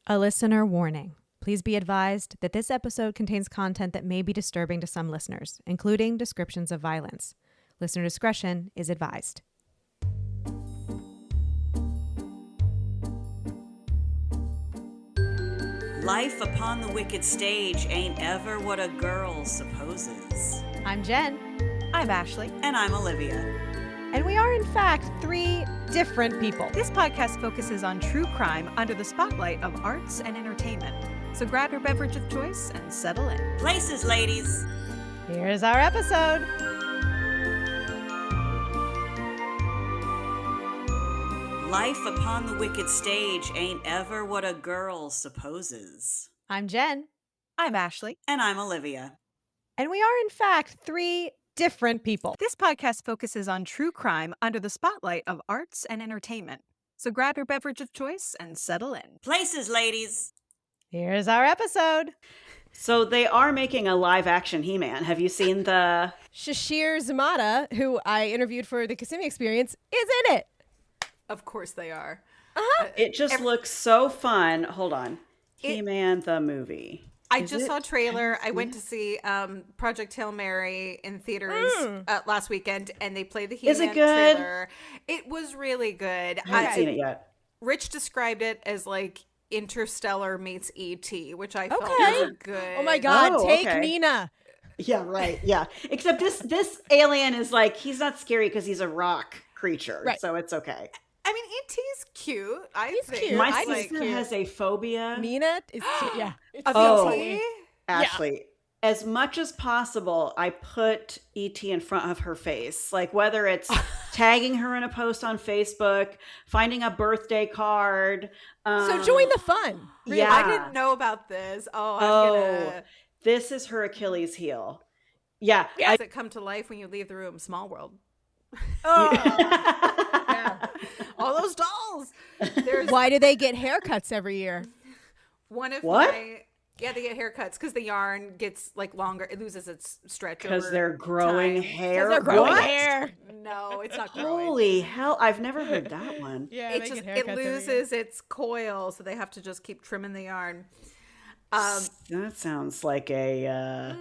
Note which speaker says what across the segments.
Speaker 1: A listener warning. Please be advised that this episode contains content that may be disturbing to some listeners, including descriptions of violence. Listener discretion is advised.
Speaker 2: Life upon the wicked stage ain't ever what a girl supposes.
Speaker 1: I'm Jen.
Speaker 3: I'm Ashley.
Speaker 2: And I'm Olivia.
Speaker 1: And we are, in fact, three different people.
Speaker 3: This podcast focuses on true crime under the spotlight of arts and entertainment. So grab your beverage of choice and settle in.
Speaker 2: Places, ladies.
Speaker 1: Here's our episode.
Speaker 2: Life upon the wicked stage ain't ever what a girl supposes.
Speaker 1: I'm Jen.
Speaker 3: I'm Ashley.
Speaker 2: And I'm Olivia.
Speaker 1: And we are, in fact, three different people.
Speaker 3: This podcast focuses on true crime under the spotlight of arts and entertainment. So grab your beverage of choice and settle in.
Speaker 2: Places, ladies.
Speaker 1: Here's our episode.
Speaker 4: So they are making a live-action He-Man. Have you seen the...
Speaker 1: Shashir Zamata, who I interviewed for the Kissimmee Experience, is in it.
Speaker 3: Of course they are.
Speaker 4: It just looks so fun. Hold on. He-Man the movie.
Speaker 5: I just saw a trailer. I went to see Project Hail Mary in theaters last weekend, and they played the He-Man trailer. It was really good.
Speaker 4: I haven't seen it yet.
Speaker 5: Rich described it as like Interstellar meets E.T., which I felt was good.
Speaker 1: Oh my God, take
Speaker 4: okay.
Speaker 1: Nina.
Speaker 4: Yeah, right. Yeah. Except this alien is like, he's not scary because he's a rock creature. Right. So it's okay.
Speaker 5: I mean, E.T.'s cute.
Speaker 1: He's
Speaker 5: think.
Speaker 1: cute.
Speaker 4: My sister has a phobia.
Speaker 1: Nina is cute. Yeah.
Speaker 5: Of E.T.?
Speaker 4: Ashley, as much as possible, I put E.T. in front of her face. Like whether it's tagging her in a post on Facebook, finding a birthday card.
Speaker 1: So join the fun.
Speaker 5: Really?
Speaker 4: Yeah.
Speaker 5: I didn't know about this. I'm
Speaker 4: this is her Achilles heel. Yeah.
Speaker 5: Does it come to life when you leave the room? Small world.
Speaker 1: Yeah.
Speaker 5: All those dolls.
Speaker 1: Why do they get haircuts every year?
Speaker 5: One of
Speaker 4: What?
Speaker 5: Yeah, they get haircuts because the yarn gets like longer. It loses its stretch
Speaker 4: Because they're growing
Speaker 5: time.
Speaker 4: hair.
Speaker 1: They're growing
Speaker 4: What?
Speaker 1: hair.
Speaker 5: No, it's not growing.
Speaker 4: Holy hell! I've never heard that one.
Speaker 1: Yeah,
Speaker 5: It loses its coil, so they have to just keep trimming the yarn.
Speaker 4: That sounds like a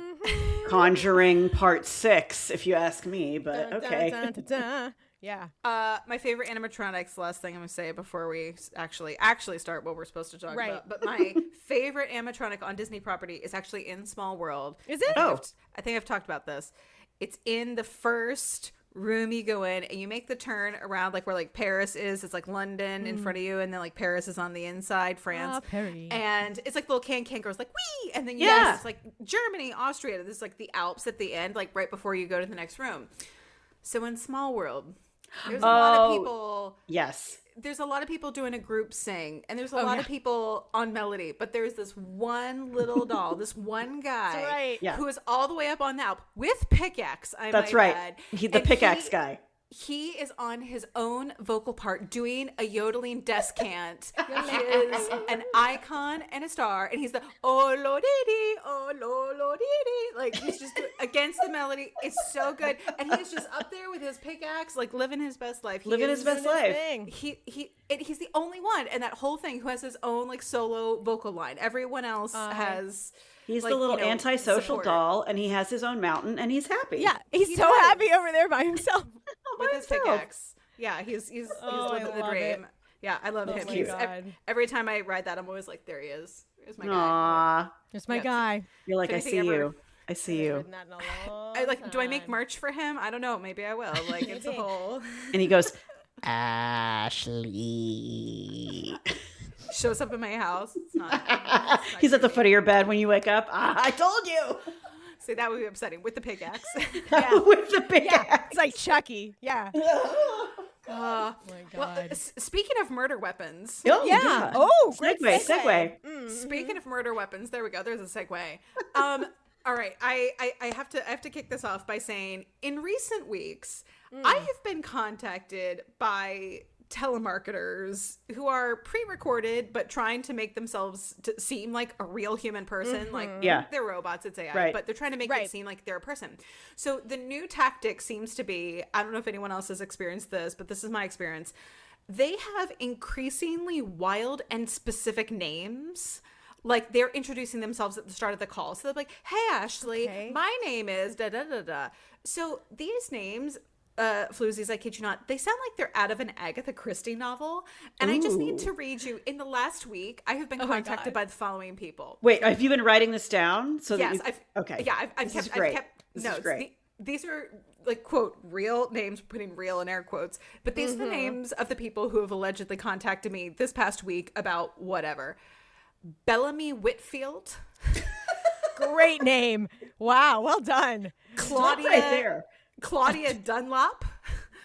Speaker 4: Conjuring Part 6, if you ask me. But okay.
Speaker 1: Yeah.
Speaker 5: My favorite animatronics. Last thing I'm gonna say before we actually start what we're supposed to talk about. But my favorite animatronic on Disney property is actually in Small World.
Speaker 1: Is it?
Speaker 5: I think I've talked about this. It's in the first room you go in, and you make the turn around like where like Paris is. It's like London in front of you, and then like Paris is on the inside, France.
Speaker 1: Paris.
Speaker 5: And it's like little can goes like wee, and then it's like Germany, Austria. There's like the Alps at the end, like right before you go to the next room. So in Small World, there's a lot of people.
Speaker 4: Yes.
Speaker 5: There's a lot of people doing a group sing, and there's a lot of people on melody, but there's this one little doll, this one guy who is all the way up on the Alp with pickaxe.
Speaker 4: That's right. He's the pickaxe guy.
Speaker 5: He is on his own vocal part doing a yodeling descant. He is an icon and a star, and he's the oh lo dee oh lo dee. Like he's just against the melody. It's so good, and he's just up there with his pickaxe, like living his best life.
Speaker 4: He's
Speaker 5: He's the only one, and that whole thing who has his own like solo vocal line. Everyone else has.
Speaker 4: He's
Speaker 5: like,
Speaker 4: the little antisocial
Speaker 5: support.
Speaker 4: doll, and he has his own mountain, and he's happy.
Speaker 1: Yeah, he's so happy over there by himself.
Speaker 5: With his pickaxe. Yeah, he's living the dream.
Speaker 1: It.
Speaker 5: Yeah, I love him. Every time I ride that, I'm always like, there he is. There's my guy.
Speaker 1: There's my guy.
Speaker 4: You're like, I see you. I see you.
Speaker 5: I like. Do I make merch for him? I don't know. Maybe I will. Like it's a whole.
Speaker 4: And he goes, Ashley.
Speaker 5: Shows up in my house. It's not
Speaker 4: He's at the foot of your bed when you wake up. I told you.
Speaker 5: See, that would be upsetting with the pickaxe.
Speaker 4: With the pickaxe.
Speaker 1: It's like Chucky. Yeah.
Speaker 5: Oh
Speaker 1: my God.
Speaker 5: Well, speaking of murder weapons.
Speaker 4: Oh, yeah.
Speaker 1: Oh, great
Speaker 4: segue.
Speaker 5: Speaking of murder weapons, there we go. There's a segue. All right. I have to kick this off by saying in recent weeks, I have been contacted by telemarketers who are pre-recorded but trying to make themselves to seem like a real human person. Like they're robots, it's AI, but they're trying to make it seem like they're a person. So the new tactic seems to be, I don't know if anyone else has experienced this, but this is my experience. they have increasingly wild and specific names. Like, they're introducing themselves at the start of the call. So they're like, hey, Ashley, my name is da-da-da-da. So these names, Floozies, I kid you not, they sound like they're out of an Agatha Christie novel. And I just need to read you, in the last week, I have been contacted by the following people.
Speaker 4: Wait, have you been writing this down? So
Speaker 5: yes.
Speaker 4: I've kept
Speaker 5: notes.
Speaker 4: Great.
Speaker 5: These are, like, quote, real names, putting real in air quotes. But these are the names of the people who have allegedly contacted me this past week about whatever. Bellamy Whitfield.
Speaker 6: Great name. Wow, well done.
Speaker 5: Claudia Dunlap.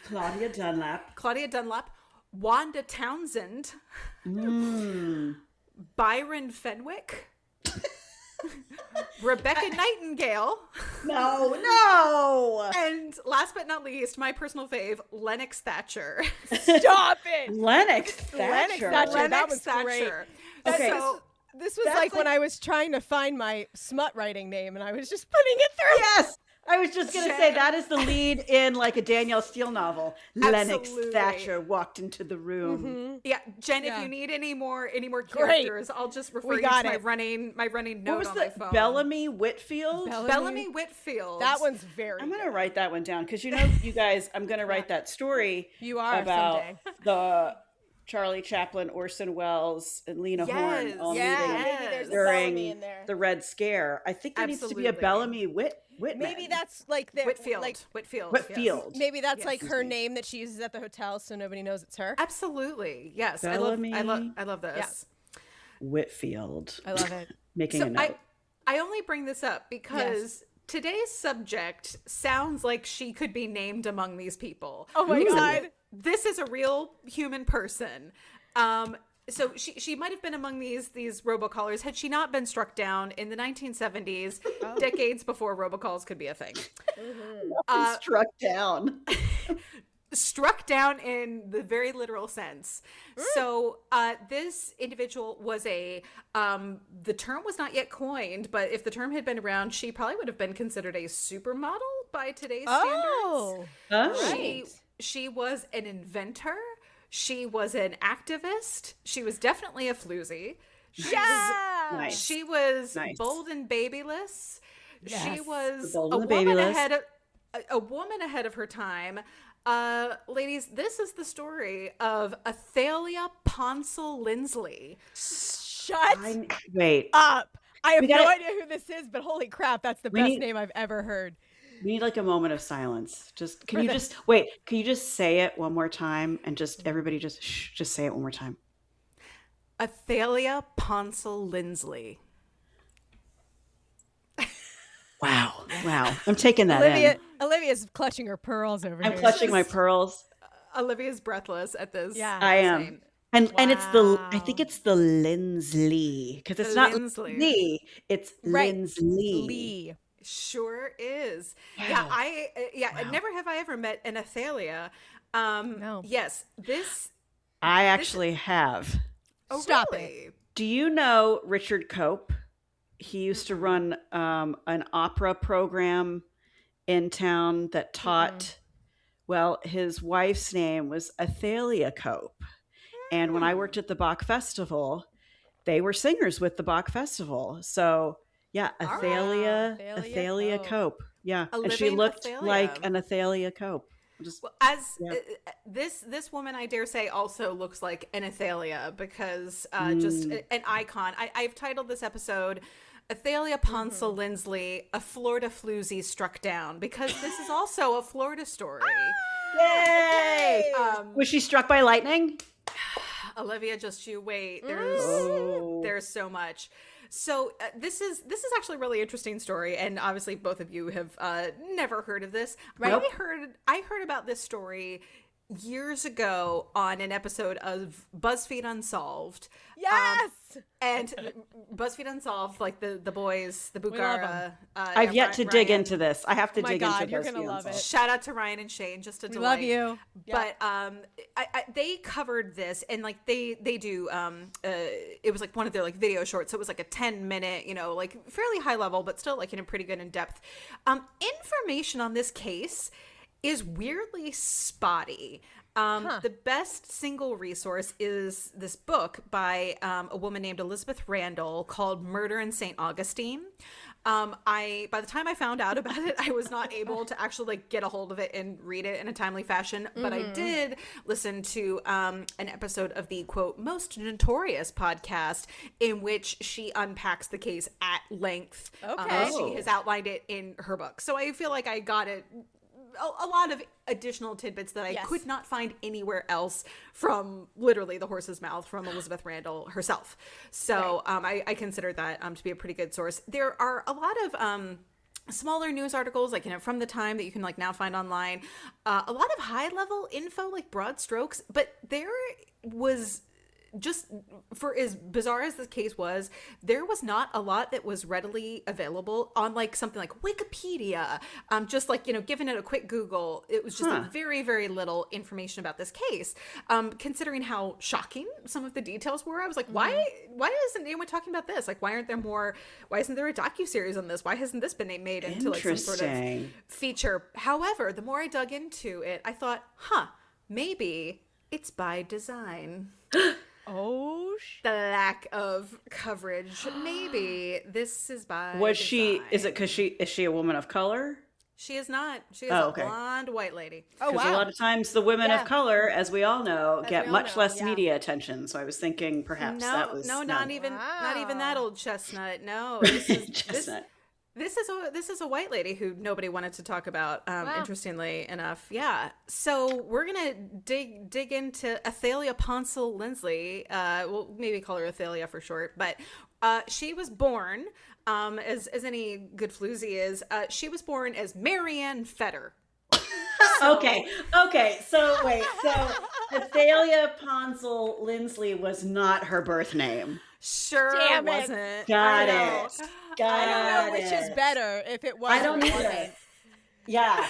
Speaker 4: Claudia Dunlap.
Speaker 5: Wanda Townsend. Byron Fenwick. Rebecca Nightingale.
Speaker 4: No.
Speaker 5: And last but not least, my personal fave, Lennox Thatcher.
Speaker 6: Stop it.
Speaker 4: Lennox Thatcher.
Speaker 6: That was great.
Speaker 4: Okay.
Speaker 5: So,
Speaker 6: this was like when I was trying to find my smut writing name and I was just putting it through.
Speaker 4: Yes. I was just going to say that is the lead in like a Danielle Steele novel. Lennox Thatcher walked into the room.
Speaker 5: Yeah, Jen, if you need any more characters, I'll just refer you to my running note on my phone.
Speaker 4: Bellamy Whitfield?
Speaker 5: Bellamy Whitfield.
Speaker 6: That one's very
Speaker 4: I'm going to write that one down because, you guys, I'm going to write that story about
Speaker 6: someday.
Speaker 4: the Charlie Chaplin, Orson Welles, and Lena Horne all meeting
Speaker 6: maybe there's
Speaker 4: during
Speaker 6: a Bellamy in there.
Speaker 4: the Red Scare. I think there needs to be a Bellamy Whitman.
Speaker 6: Maybe that's like the
Speaker 5: Whitfield.
Speaker 6: Like,
Speaker 5: Whitfield.
Speaker 4: Yes.
Speaker 6: maybe that's like her name that she uses at the hotel, so nobody knows it's her.
Speaker 5: Absolutely, yes.
Speaker 4: Bellamy
Speaker 5: I love this.
Speaker 4: Whitfield.
Speaker 6: I love it.
Speaker 4: Making a note.
Speaker 5: I only bring this up because today's subject sounds like she could be named among these people.
Speaker 6: Oh my God.
Speaker 5: This is a real human person. So she might have been among these robocallers had she not been struck down in the 1970s, decades before robocalls could be a thing.
Speaker 4: Struck down.
Speaker 5: Struck down in the very literal sense. So this individual was the term was not yet coined, but if the term had been around, she probably would have been considered a supermodel by today's standards.
Speaker 4: Right.
Speaker 5: She was an inventor. She was an activist. She was definitely a floozy. She was bold and babyless. Yes. She was a woman ahead of her time. Ladies, this is the story of Athalia Ponsell Lindsley.
Speaker 6: Shut
Speaker 4: Wait
Speaker 6: up. I have no idea who this is, but holy crap, that's the best name I've ever heard.
Speaker 4: We need like a moment of silence. Can you just say it one more time and just everybody just say it one more time.
Speaker 5: Athalia Ponsell Lindsley.
Speaker 4: Wow. I'm taking that in.
Speaker 6: Olivia's clutching her pearls over here.
Speaker 4: I'm clutching my pearls.
Speaker 5: Olivia's breathless at this.
Speaker 6: Yeah.
Speaker 4: I am. And I think it's the Lindsley because it's not Lindsley, it's Lindsley.
Speaker 5: Sure is.
Speaker 4: Wow.
Speaker 5: Never have I ever met an Athalia.
Speaker 6: No.
Speaker 5: Yes,
Speaker 4: I actually have.
Speaker 5: Oh,
Speaker 6: Stop
Speaker 5: really?
Speaker 6: it.
Speaker 4: Do you know Richard Cope? He used to run an opera program in town that taught. Well, his wife's name was Athalia Cope, and when I worked at the Bach Festival, they were singers with the Bach Festival. So. Yeah, Athalia Cope. Yeah, and she looked like an Athalia Cope.
Speaker 5: This woman, I dare say, also looks like an Athalia because just an icon. I've titled this episode Athalia Ponsell Lindsley, a Florida floozy struck down, because this is also a Florida story.
Speaker 4: Yay! Was she struck by lightning?
Speaker 5: Olivia, just you wait. There's so much. So this is actually a really interesting story, and obviously both of you have never heard of this. Right? Nope. I heard about this story years ago on an episode of BuzzFeed Unsolved.
Speaker 6: Yes.
Speaker 5: And BuzzFeed Unsolved, like the boys, the Bugara.
Speaker 4: I've yet to dig into this. I have to dig into this.
Speaker 6: You're gonna love it.
Speaker 5: Shout out to Ryan and Shane, just a delight.
Speaker 6: Love you.
Speaker 5: But they covered this, and like they do. It was like one of their like video shorts, so it was like a 10-minute, like fairly high level, but still like pretty good in depth. Information on this case is weirdly spotty. The best single resource is this book by a woman named Elizabeth Randall called Murder in St. Augustine. By the time I found out about it, I was not able to actually get a hold of it and read it in a timely fashion. But I did listen to an episode of the quote most notorious podcast in which she unpacks the case at length.
Speaker 6: Okay.
Speaker 5: She has outlined it in her book, so I feel like I got it. A lot of additional tidbits that I could not find anywhere else from literally the horse's mouth from Elizabeth Randall herself. So I consider that to be a pretty good source. There are a lot of smaller news articles, like, from the time that you can now find online. A lot of high level info, like broad strokes, but there was, just for as bizarre as this case was, there was not a lot that was readily available on something like Wikipedia. Just giving it a quick Google, it was just very, very little information about this case. Considering how shocking some of the details were, I was like, why isn't anyone talking about this? Why isn't there a docuseries on this? Why hasn't this been made into some sort of feature? However, the more I dug into it, I thought, maybe it's by design.
Speaker 6: Oh,
Speaker 5: the lack of coverage. Maybe this is by
Speaker 4: Was
Speaker 5: design.
Speaker 4: she? Is it because is she a woman of color?
Speaker 5: She is not. She is a blonde white lady.
Speaker 6: Oh, wow.
Speaker 4: Because a lot of times the women of color, as we all know, get much less
Speaker 6: yeah.
Speaker 4: media attention. So I was thinking perhaps that was
Speaker 5: not even that old chestnut. No, this is
Speaker 4: chestnut.
Speaker 5: This is a white lady who nobody wanted to talk about. Interestingly enough, yeah. So we're gonna dig into Athalia Ponsell Lindsley. We'll maybe call her Athalia for short, but she was born, as any good floozy is. She was born as Maryanne Fetter.
Speaker 4: Okay. So wait. So Athalia Ponsell Lindsley was not her birth name.
Speaker 5: Sure,
Speaker 6: Damn it.
Speaker 5: wasn't.
Speaker 4: Got it.
Speaker 6: I don't know which is better, if it was.
Speaker 4: I don't either. Yeah.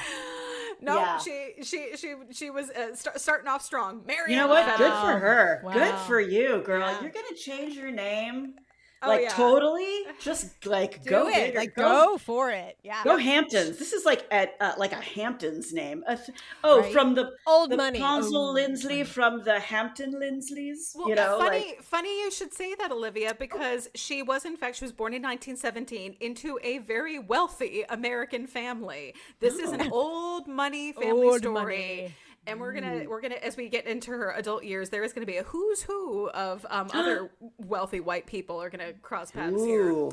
Speaker 5: No,
Speaker 4: Yeah.
Speaker 5: she was starting off strong. Maryanne.
Speaker 4: You know what?
Speaker 5: Fetter.
Speaker 4: Good for her.
Speaker 6: Wow.
Speaker 4: Good for you, girl.
Speaker 6: Yeah.
Speaker 4: You're gonna change your name.
Speaker 5: yeah.
Speaker 4: Totally. Just
Speaker 6: Do
Speaker 4: go
Speaker 6: it.
Speaker 4: big or
Speaker 6: Go for it. Yeah.
Speaker 4: Go Hamptons. This is at a Hamptons name.
Speaker 6: Right.
Speaker 4: From the
Speaker 6: Old
Speaker 4: the
Speaker 6: money.
Speaker 4: Ponsell
Speaker 6: Ooh.
Speaker 4: Lindsley from the Hampton Lindsleys.
Speaker 5: Well, funny you should say that, Olivia, because she was born in 1917 into a very wealthy American family. This is an old money family
Speaker 6: Old
Speaker 5: story.
Speaker 6: money.
Speaker 5: And we're gonna as we get into her adult years, there is gonna be a who's who of other wealthy white people are gonna cross paths here.
Speaker 4: Ooh.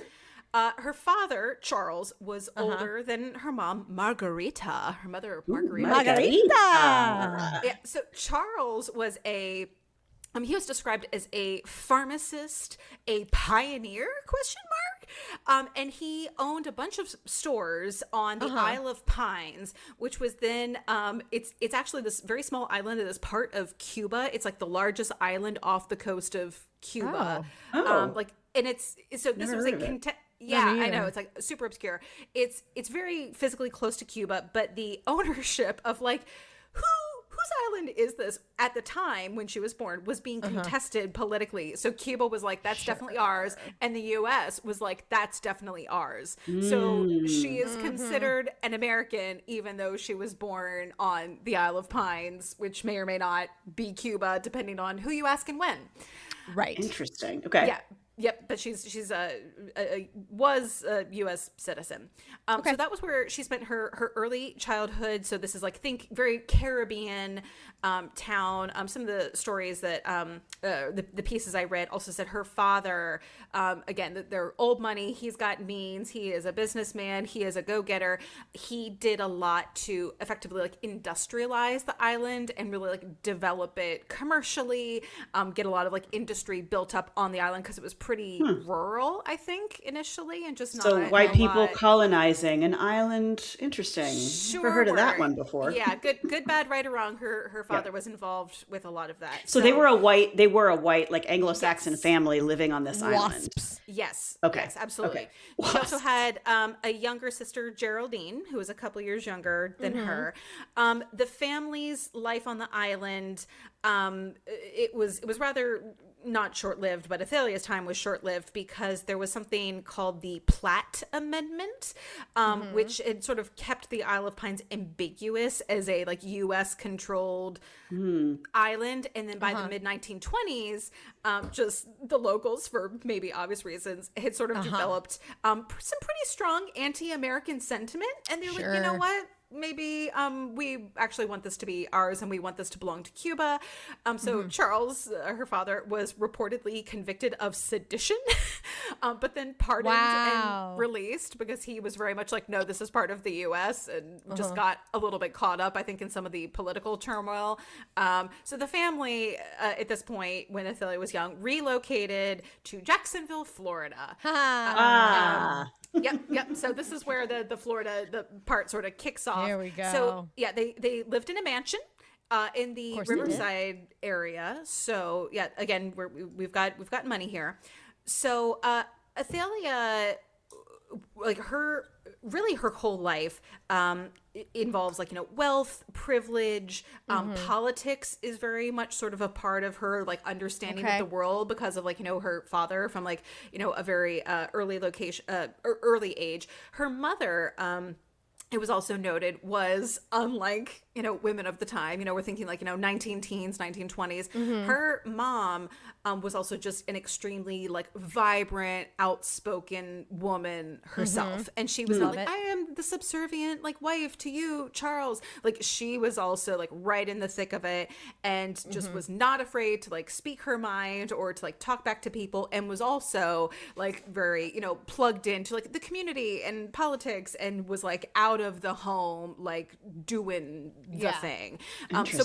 Speaker 5: Her father, Charles, was older than her mom, Margarita. Her mother, Margarita.
Speaker 6: Margarita.
Speaker 5: Yeah, so Charles was he was described as a pharmacist, a pioneer, ? And he owned a bunch of stores on the Isle of Pines, which was then, it's actually this very small island that is part of Cuba. It's the largest island off the coast of Cuba.
Speaker 4: Oh.
Speaker 5: And this
Speaker 4: Never
Speaker 5: was
Speaker 4: heard of it.
Speaker 5: yeah,
Speaker 6: Me
Speaker 5: I know.
Speaker 6: either.
Speaker 5: It's super obscure. It's very physically close to Cuba, but the ownership of whose island is this at the time when she was born was being contested politically. So Cuba was like, that's definitely ours. And the US was like, that's definitely ours. So she is considered an American, even though she was born on the Isle of Pines, which may or may not be Cuba, depending on who you ask and when.
Speaker 6: Right.
Speaker 4: Interesting. Okay.
Speaker 5: Yeah. Yep, but she's was a U.S. citizen. So that was where she spent her early childhood. So this is think very Caribbean town. Some of the stories that the pieces I read also said her father, again, they're old money. He's got means. He is a businessman. He is a go-getter. He did a lot to effectively industrialize the island and really develop it commercially, get a lot of industry built up on the island because it was pretty rural, I think, initially, and just not
Speaker 4: So white
Speaker 5: a
Speaker 4: people
Speaker 5: lot.
Speaker 4: colonizing an island. Interesting.
Speaker 5: Sure
Speaker 4: Never heard of that
Speaker 5: were.
Speaker 4: one before.
Speaker 5: Yeah, good, bad, right or wrong. Her father was involved with a lot of that.
Speaker 4: So they were a white Anglo-Saxon family living on this island.
Speaker 6: Wasps.
Speaker 5: Yes.
Speaker 4: Okay.
Speaker 5: Yes, absolutely.
Speaker 4: Okay.
Speaker 5: She also had a younger sister, Geraldine, who was a couple years younger than her. The family's life on the island, it was rather not short-lived, but Athalia's time was short-lived because there was something called the Platt Amendment, which had sort of kept the Isle of Pines ambiguous as a like U.S. controlled island. And then by the mid-1920s, just the locals, for maybe obvious reasons, had sort of developed some pretty strong anti-American sentiment. And they're like, you know what? Maybe we actually want this to be ours and we want this to belong to Cuba. So Charles, her father, was reportedly convicted of sedition, but then pardoned and released because he was very much like, no, this is part of the U.S. and just got a little bit caught up, I think, in some of the political turmoil. So the family at this point, when Athalia was young, relocated to Jacksonville, Florida. Yep. So this is where the Florida, the part sort of kicks off.
Speaker 6: There we go.
Speaker 5: So yeah, they lived in a mansion in the Riverside area. So yeah, again, we've got money here. So Athalia, like her whole life involves like, you know, wealth, privilege, politics is very much sort of a part of her like understanding of the world because of like, you know, her father from like, you know, a very early age. Her mother, it was also noted, was unlike, you know, women of the time. You know, we're thinking like, you know, 1920s. Her mom was also just an extremely like vibrant, outspoken woman herself. And she was not like, I am the subservient like wife to you, Charles. Like she was also like right in the thick of it and just was not afraid to like speak her mind or to like talk back to people, and was also like very, you know, plugged into like the community and politics, and was like out of the home like doing the thing. So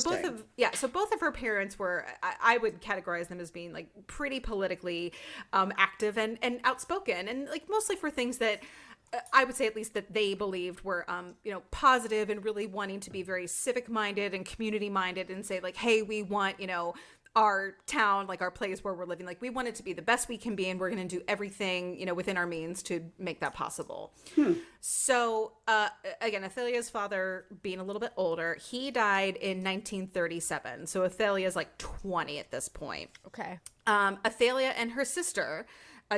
Speaker 5: both of her parents were, I would categorize them as being like pretty politically active and outspoken, and like mostly for things that I would say at least that they believed were you know, positive, and really wanting to be very civic minded and community minded, and say like, hey, we want, you know, our town, like our place where we're living, like we want it to be the best we can be, and we're going to do everything, you know, within our means to make that possible. So again, Athalia's father, being a little bit older, he died in 1937. So Athalia's like 20 at this point.
Speaker 6: Okay.
Speaker 5: Athalia and her sister,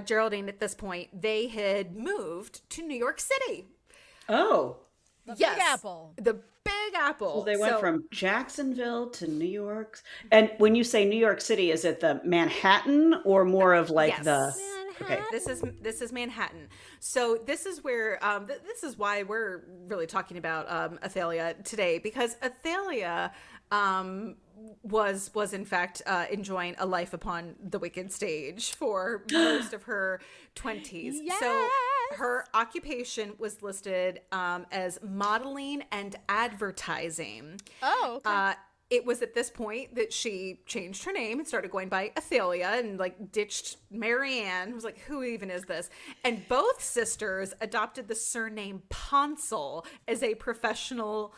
Speaker 5: Geraldine, at this point, they had moved to New York City.
Speaker 4: Oh.
Speaker 6: The Big Apple.
Speaker 5: The Big Apple.
Speaker 4: So they went from Jacksonville to New York. And when you say New York City, is it the Manhattan or more of like the... Okay.
Speaker 5: This is Manhattan. So this is where this is why we're really talking about Athalia today, because Athalia was in fact enjoying a life upon the wicked stage for most of her 20s.
Speaker 6: Yes!
Speaker 5: So her occupation was listed as modeling and advertising.
Speaker 6: Oh, okay.
Speaker 5: It was at this point that she changed her name and started going by Athalia, and like ditched Maryanne. Was like, who even is this? And both sisters adopted the surname Ponsell as a professional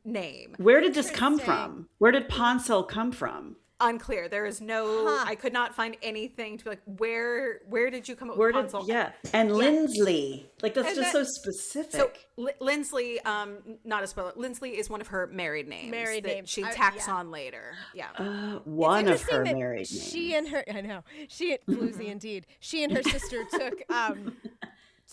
Speaker 5: name.
Speaker 4: Where did this come from? Where did Ponsell come from?
Speaker 5: Unclear. There is no, I could not find anything to be like, where did you come up with Ponsell?
Speaker 4: And Lindsley. Like, that's just so specific.
Speaker 5: So Lindsley, not a spoiler, Lindsley is one of her married names. She tacks on later. Yeah.
Speaker 4: One of her married names.
Speaker 6: She and her, I know. Floozy indeed. She and her sister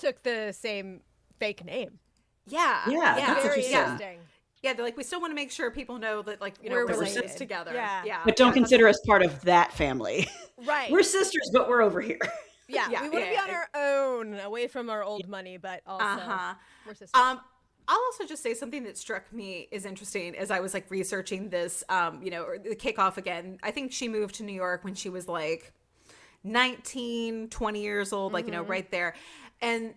Speaker 6: took the same fake name.
Speaker 5: Yeah.
Speaker 4: That's
Speaker 6: Very
Speaker 4: interesting.
Speaker 6: interesting.
Speaker 5: Yeah, they're like, we still want to make sure people know that, like, you know,
Speaker 6: We're
Speaker 5: we're
Speaker 6: related.
Speaker 5: sisters together.
Speaker 6: Yeah.
Speaker 4: But don't consider us part of that family.
Speaker 6: Right.
Speaker 4: We're sisters, but we're over here.
Speaker 6: Yeah, we want to be on our own, away from our old money, but also we're sisters.
Speaker 5: I'll also just say something that struck me as interesting as I was like researching this, you know, or the kickoff again. I think she moved to New York when she was like 19, 20 years old, like, you know, right there. And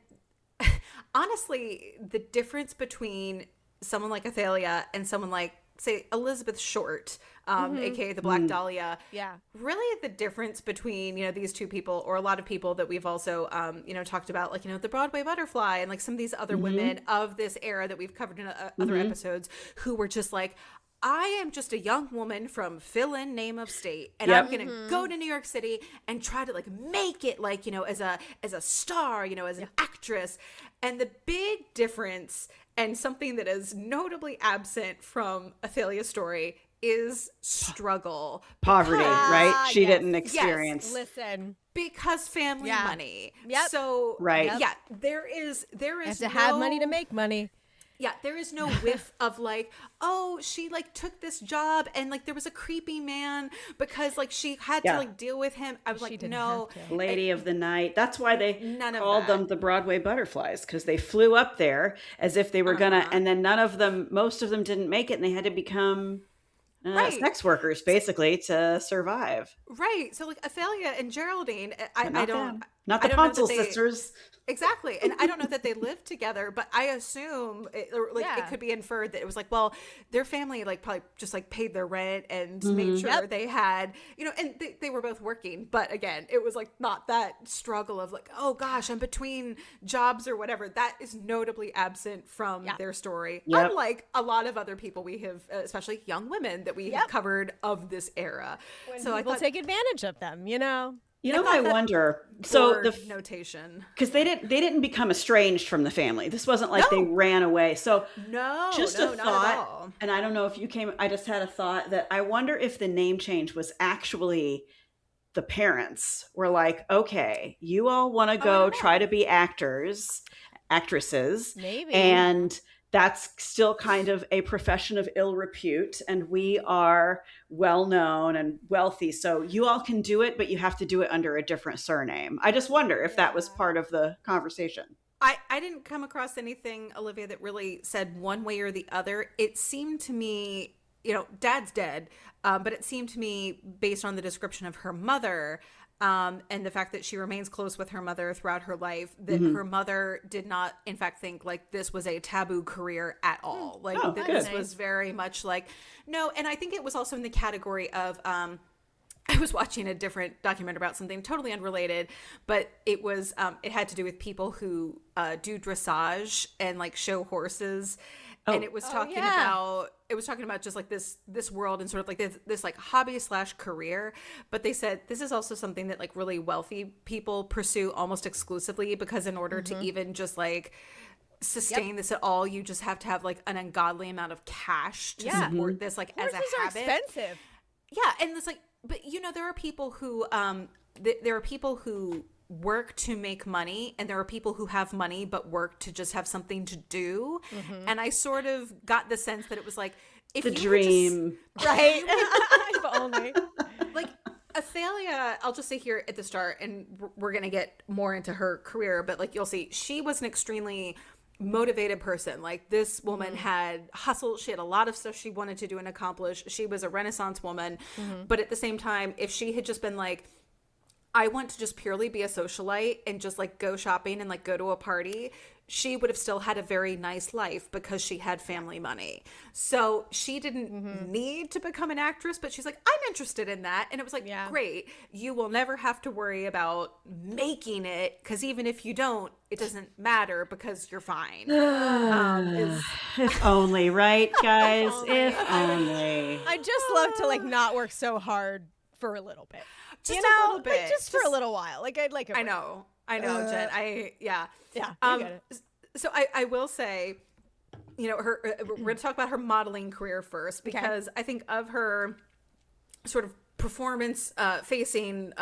Speaker 5: honestly, the difference between someone like Athalia and someone like, say, Elizabeth Short, aka the Black Dahlia.
Speaker 6: Yeah.
Speaker 5: Really the difference between, you know, these two people, or a lot of people that we've also, you know, talked about, like, you know, the Broadway Butterfly and like some of these other women of this era that we've covered in other episodes, who were just like, I am just a young woman from fill in name of state, and I'm going to go to New York City and try to like make it, like, you know, as a star, you know, as an actress. And the big difference, and something that is notably absent from Athalia's story, is struggle.
Speaker 4: Poverty, right? She
Speaker 6: yes.
Speaker 4: didn't experience.
Speaker 6: Listen.
Speaker 5: Because family money.
Speaker 6: Yep.
Speaker 5: So
Speaker 4: Right.
Speaker 5: yeah, there is
Speaker 6: You have to have money to make money.
Speaker 5: Yeah, there is no whiff of like, oh, she like took this job and like there was a creepy man because like she had to like deal with him. I was like,
Speaker 6: didn't
Speaker 5: no.
Speaker 6: have to.
Speaker 4: Lady of the Night. That's why they
Speaker 5: None of
Speaker 4: called
Speaker 5: that.
Speaker 4: them the Broadway butterflies, because they flew up there as if they were gonna, and then most of them didn't make it, and they had to become sex workers basically to survive.
Speaker 5: Right. So like Athalia and Geraldine,
Speaker 4: But
Speaker 5: I don't.
Speaker 4: them. Not the
Speaker 5: I don't know
Speaker 4: Ponsell
Speaker 5: that they-
Speaker 4: sisters.
Speaker 5: Exactly. And I don't know that they lived together, but I assume it could be inferred that it was like, well, their family like probably just like paid their rent and made sure they had, and they were both working. But again, it was like not that struggle of like, oh gosh, I'm between jobs or whatever. That is notably absent from their story.
Speaker 4: Yep.
Speaker 5: Unlike a lot of other people we have, especially young women that we have covered of this era.
Speaker 6: When
Speaker 5: So
Speaker 6: people
Speaker 5: I thought
Speaker 6: take advantage of them,
Speaker 4: I wonder. So
Speaker 5: notation.
Speaker 4: because they didn't become estranged from the family. This wasn't like they ran away. So just a
Speaker 5: not at
Speaker 4: thought,
Speaker 5: all.
Speaker 4: and I don't know if you came. I just had a thought that I wonder if the name change was actually the parents were like, okay, you all want to go try to be actresses,
Speaker 6: Maybe.
Speaker 4: and that's still kind of a profession of ill repute, and we are well known and wealthy, so you all can do it, but you have to do it under a different surname. I just wonder if that was part of the conversation.
Speaker 5: I didn't come across anything, Olivia, that really said one way or the other. It seemed to me, Dad's dead, but it seemed to me, based on the description of her mother, and the fact that she remains close with her mother throughout her life, that her mother did not, in fact, think like this was a taboo career at all. Like that this was very much like, no. And I think it was also in the category of, I was watching a different documentary about something totally unrelated, but it was, it had to do with people who do dressage and like show horses. And it was talking about just like this world and sort of like this like hobby / career. But they said this is also something that like really wealthy people pursue almost exclusively, because in order to even just like sustain this at all, you just have to have like an ungodly amount of cash to support this like
Speaker 6: Horses
Speaker 5: as a habit.
Speaker 6: are expensive.
Speaker 5: Yeah, and it's like, but there are people who work to make money, and there are people who have money but work to just have something to do. And I sort of got the sense that it was like, if
Speaker 4: The
Speaker 5: you
Speaker 4: dream.
Speaker 6: Right. If only.
Speaker 5: like Athalia, I'll just say here at the start, and we're gonna get more into her career, but like you'll see, she was an extremely motivated person. Like this woman had hustle. She had a lot of stuff she wanted to do and accomplish. She was a Renaissance woman, but at the same time, if she had just been like, I want to just purely be a socialite and just like go shopping and like go to a party, she would have still had a very nice life because she had family money. So she didn't need to become an actress, but she's like, I'm interested in that. And it was like, great. You will never have to worry about making it, because even if you don't, it doesn't matter because you're fine.
Speaker 4: If only, right, guys? If only.
Speaker 6: I just love to like not work so hard for a little bit.
Speaker 5: Just a little bit.
Speaker 6: Like, just for a little while. Like I'd like a break.
Speaker 5: I know, Jen.
Speaker 6: Yeah, you get it.
Speaker 5: So I will say, her. We're going to talk about her modeling career first, because I think of her sort of performance facing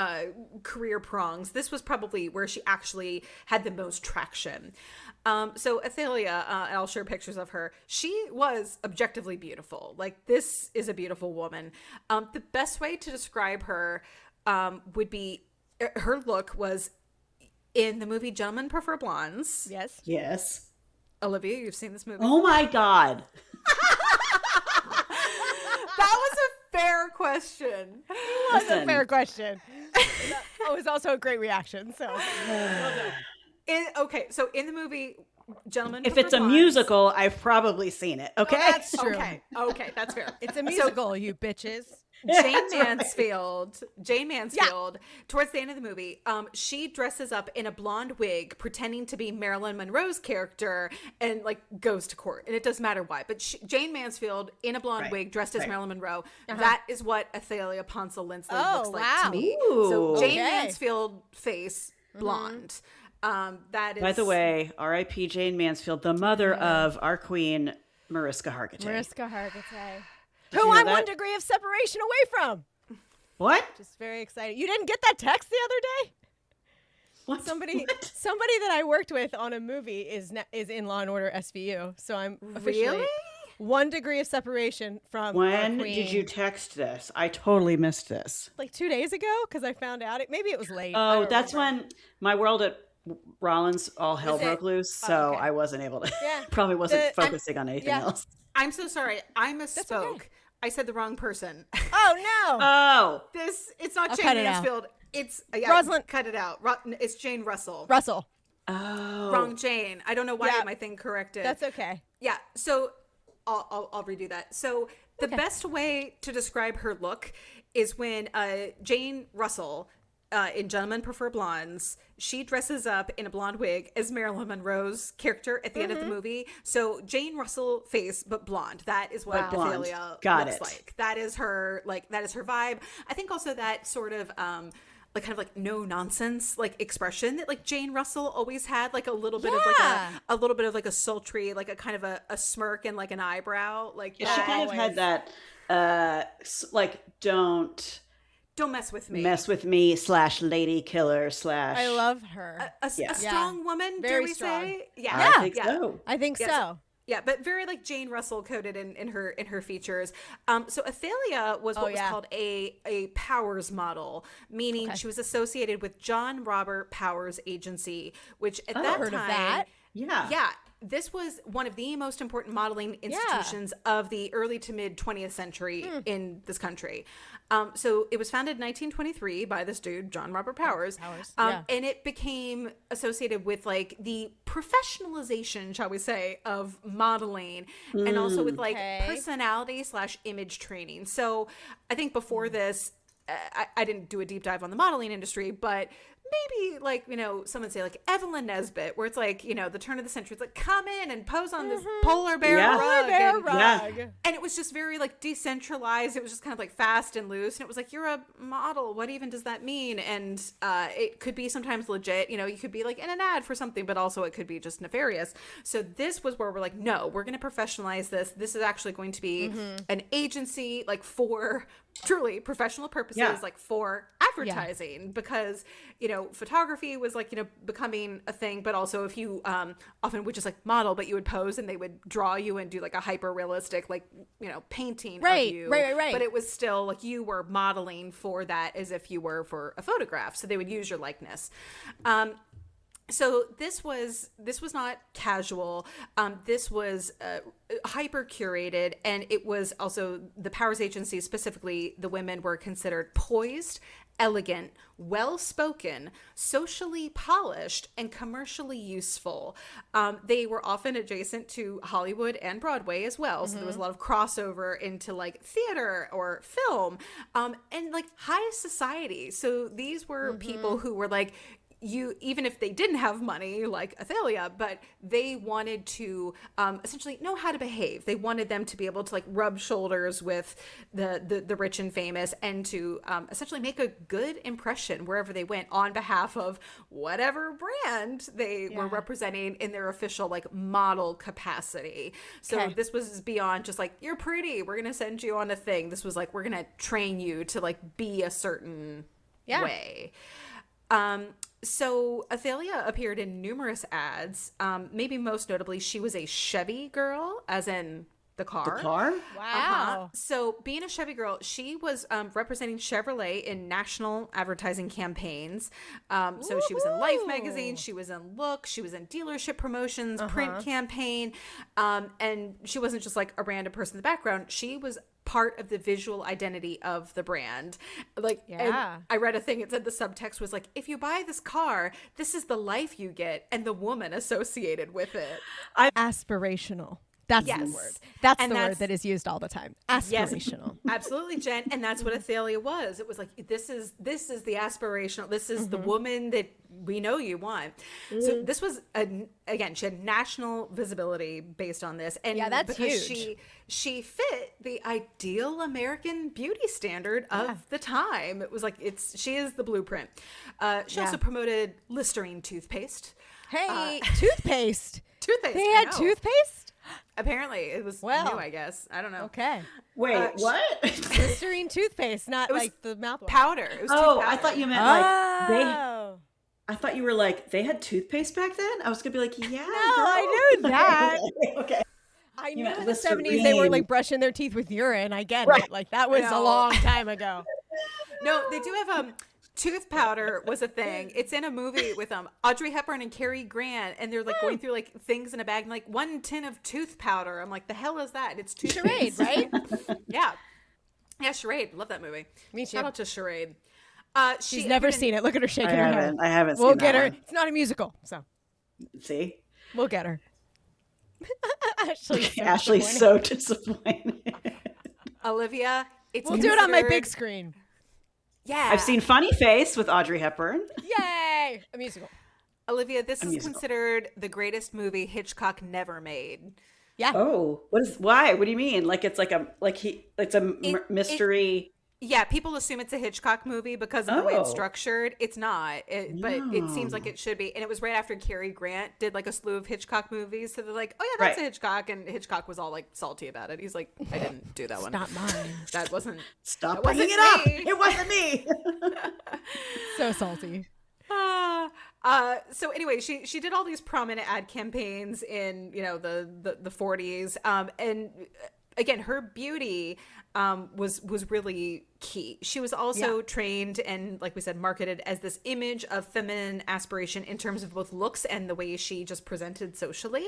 Speaker 5: career prongs, this was probably where she actually had the most traction. So Athalia, I'll share pictures of her. She was objectively beautiful. Like, this is a beautiful woman. The best way to describe her would be, her look was in the movie Gentlemen Prefer Blondes.
Speaker 6: Yes.
Speaker 4: Yes.
Speaker 5: Olivia, you've seen this movie?
Speaker 4: Oh my God.
Speaker 5: That was a fair question.
Speaker 6: That's a fair question. It was also a great reaction. So, well done.
Speaker 5: So in the movie Gentlemen
Speaker 4: If
Speaker 5: Prefer
Speaker 4: it's a
Speaker 5: Blondes-
Speaker 4: musical, I've probably seen it. Okay.
Speaker 6: Oh, that's true.
Speaker 5: Okay, that's fair.
Speaker 6: It's a musical, you bitches.
Speaker 5: Jane Mansfield, towards the end of the movie, she dresses up in a blonde wig, pretending to be Marilyn Monroe's character, and like goes to court. And it doesn't matter why, but Jane Mansfield in a blonde wig, dressed as Marilyn Monroe. That is what Athalia Ponsell Lindsley looks like to me.
Speaker 4: Ooh.
Speaker 5: So Jane
Speaker 6: Okay.
Speaker 5: Mansfield face, blonde. That is.
Speaker 4: By the way, R.I.P. Jane Mansfield, the mother of our queen, Mariska Hargitay.
Speaker 6: Mariska Hargitay. Who I'm 1 degree of separation away from.
Speaker 4: What?
Speaker 6: Just very excited. You didn't get that text the other day?
Speaker 4: What?
Speaker 6: Somebody that I worked with on a movie is in Law and Order SVU. So I'm officially 1 degree of separation from
Speaker 4: When
Speaker 6: our queen.
Speaker 4: did you text this? I totally missed this.
Speaker 6: Like 2 days ago, because I found out maybe it was late.
Speaker 4: Oh, that's when my world at Rollins all hell broke loose, so
Speaker 6: okay.
Speaker 4: I wasn't able to.
Speaker 6: Yeah.
Speaker 4: Probably wasn't focusing on anything else.
Speaker 5: I'm so sorry. I misspoke.
Speaker 6: okay.
Speaker 5: I said the wrong person.
Speaker 6: Oh no!
Speaker 4: Oh,
Speaker 5: It's not
Speaker 6: I'll
Speaker 5: Jane
Speaker 6: cut it out.
Speaker 5: Mansfield. It's
Speaker 6: Rosalind.
Speaker 5: Cut it out. It's Jane Russell.
Speaker 6: Russell.
Speaker 4: oh,
Speaker 5: Wrong Jane. I don't know why
Speaker 6: Yeah.
Speaker 5: my thing corrected.
Speaker 6: That's okay.
Speaker 5: Yeah. So I'll redo that. So the best way to describe her look is when Jane Russell in Gentlemen Prefer Blondes, she dresses up in a blonde wig as Marilyn Monroe's character at the end of the movie. So Jane Russell face, but blonde. That is what
Speaker 4: blonde.
Speaker 5: Athalia
Speaker 4: Got
Speaker 5: looks
Speaker 4: it.
Speaker 5: like. That is her vibe. I think also that sort of like kind of like no nonsense like expression that like Jane Russell always had, like a little bit of like a sultry, like a kind of a smirk and like an eyebrow. Like
Speaker 4: she kind of had that like don't
Speaker 5: mess with me.
Speaker 4: Mess with me / lady killer /
Speaker 6: I love her.
Speaker 5: A strong woman,
Speaker 6: Very
Speaker 5: dare we
Speaker 6: strong.
Speaker 5: say?
Speaker 4: I think so.
Speaker 6: I think so.
Speaker 5: Yeah, but very like Jane Russell coded in her features. So Athalia was what was called a Powers model, meaning she was associated with John Robert Powers Agency, which at that
Speaker 6: heard
Speaker 5: time,
Speaker 6: of that.
Speaker 5: yeah, this was one of the most important modeling institutions of the early to mid 20th century in this country. So it was founded in 1923 by this dude, John Robert Powers. And it became associated with like the professionalization, shall we say, of modeling and also with like personality / image training. So I think before this, I didn't do a deep dive on the modeling industry, but maybe like, you know, someone say like Evelyn Nesbit, where it's like, you know, the turn of the century, it's like, come in and pose on this polar bear rug. And it was just very like decentralized. It was just kind of like fast and loose. And it was like, you're a model. What even does that mean? And it could be sometimes legit, you know, you could be like in an ad for something, but also it could be just nefarious. So this was where we're like, no, we're going to professionalize this. This is actually going to be an agency like for truly professional purposes, like for advertising, because, you know, photography was like, you know, becoming a thing, but also if you often would just like model, but you would pose and they would draw you and do like a hyper realistic, like, you know, painting of you. Right. But it was still like you were modeling for that as if you were for a photograph. So they would use your likeness. So this was not casual. This was hyper curated, and it was also the Powers Agency, specifically the women were considered poised, elegant, well-spoken, socially polished, and commercially useful. They were often adjacent to Hollywood and Broadway as well. So there was a lot of crossover into like theater or film, and like high society. So these were people who were like, you, even if they didn't have money like Athalia, but they wanted to essentially know how to behave. They wanted them to be able to like rub shoulders with the rich and famous, and to essentially make a good impression wherever they went on behalf of whatever brand they were representing in their official like model capacity. So this was beyond just like, you're pretty, we're gonna send you on a thing. This was like, we're gonna train you to like be a certain way. So Athalia appeared in numerous ads. Maybe most notably, she was a Chevy girl, as in the car.
Speaker 4: The car?
Speaker 6: Wow.
Speaker 5: So being a Chevy girl, she was representing Chevrolet in national advertising campaigns. So she was in Life magazine, she was in Look, she was in dealership promotions, print campaign. And she wasn't just like a random person in the background. She was part of the visual identity of the brand. Like, and I read a thing, it said the subtext was like, if you buy this car, this is the life you get and the woman associated with it.
Speaker 6: Aspirational. That's the word. That's the word that is used all the time. Aspirational.
Speaker 5: Yes, absolutely, Jen. And that's what Athalia was. It was like, this is the aspirational, this is the woman that we know you want. So this was, again, she had national visibility based on this. And
Speaker 6: that's
Speaker 5: because
Speaker 6: huge.
Speaker 5: She fit the ideal American beauty standard of the time. It was like, she is the blueprint. She also promoted Listerine toothpaste.
Speaker 6: Hey, toothpaste.
Speaker 5: Toothpaste.
Speaker 6: They had toothpaste?
Speaker 5: Apparently, it was new, I guess. I don't know.
Speaker 6: Okay.
Speaker 4: Wait, what?
Speaker 6: Listerine toothpaste, not like the mouthwash.
Speaker 5: Powder. It was tooth powder.
Speaker 4: I thought you meant I thought you were like, they had toothpaste back then? I was going to be like, yeah.
Speaker 6: No,
Speaker 4: girl.
Speaker 6: I knew that.
Speaker 4: Okay.
Speaker 6: I knew in the 70s they were like brushing their teeth with urine. I get it. Like that was a long time ago.
Speaker 5: No, they do have tooth powder was a thing. It's in a movie with Audrey Hepburn and Cary Grant, and they're like going through like things in a bag, and like 1 tin of tooth powder. I'm like, the hell is that? It's toothpaste.
Speaker 6: Charade, right?
Speaker 5: Yeah, Charade. Love that movie.
Speaker 6: Me too.
Speaker 5: Shout out to Charade.
Speaker 6: She's never seen it. Look at her shaking her head.
Speaker 4: I haven't seen
Speaker 6: We'll
Speaker 4: that
Speaker 6: get her.
Speaker 4: one.
Speaker 6: It's not a musical, so
Speaker 4: See?
Speaker 6: we'll get her.
Speaker 4: Ashley's so disappointed.
Speaker 5: Olivia,
Speaker 6: we'll do it on my big screen.
Speaker 5: Yeah.
Speaker 4: I've seen Funny Face with Audrey Hepburn.
Speaker 6: Yay! A musical.
Speaker 5: Olivia, this is considered the greatest movie Hitchcock never made.
Speaker 6: Yeah.
Speaker 4: Oh, why? What do you mean? Like it's it's a mystery.
Speaker 5: Yeah, people assume it's a Hitchcock movie because of the way it's structured. It's not, but it seems like it should be. And it was right after Cary Grant did like a slew of Hitchcock movies. So they're like, oh yeah, that's a Hitchcock. And Hitchcock was all like salty about it. He's like, I didn't do that one.
Speaker 6: Not mine.
Speaker 5: That wasn't.
Speaker 4: Stop bringing it up. It wasn't me.
Speaker 6: So salty.
Speaker 5: So anyway, she did all these prominent ad campaigns in, the 40s. And again, her beauty was really key. She was also trained and, like we said, marketed as this image of feminine aspiration in terms of both looks and the way she just presented socially.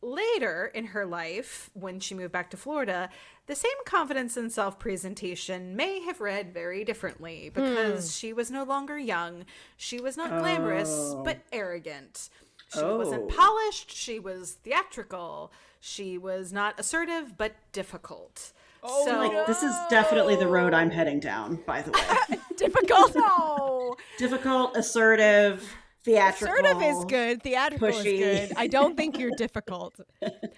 Speaker 5: Later in her life, when she moved back to Florida, the same confidence and self-presentation may have read very differently because she was no longer young. She was not glamorous, but arrogant. She wasn't polished. She was theatrical. She was not assertive, but difficult.
Speaker 4: This is definitely the road I'm heading down, by the way.
Speaker 6: Difficult.
Speaker 5: No.
Speaker 4: Difficult, assertive, theatrical.
Speaker 6: Assertive is good. Theatrical
Speaker 4: pushy.
Speaker 6: is good. I don't think you're difficult.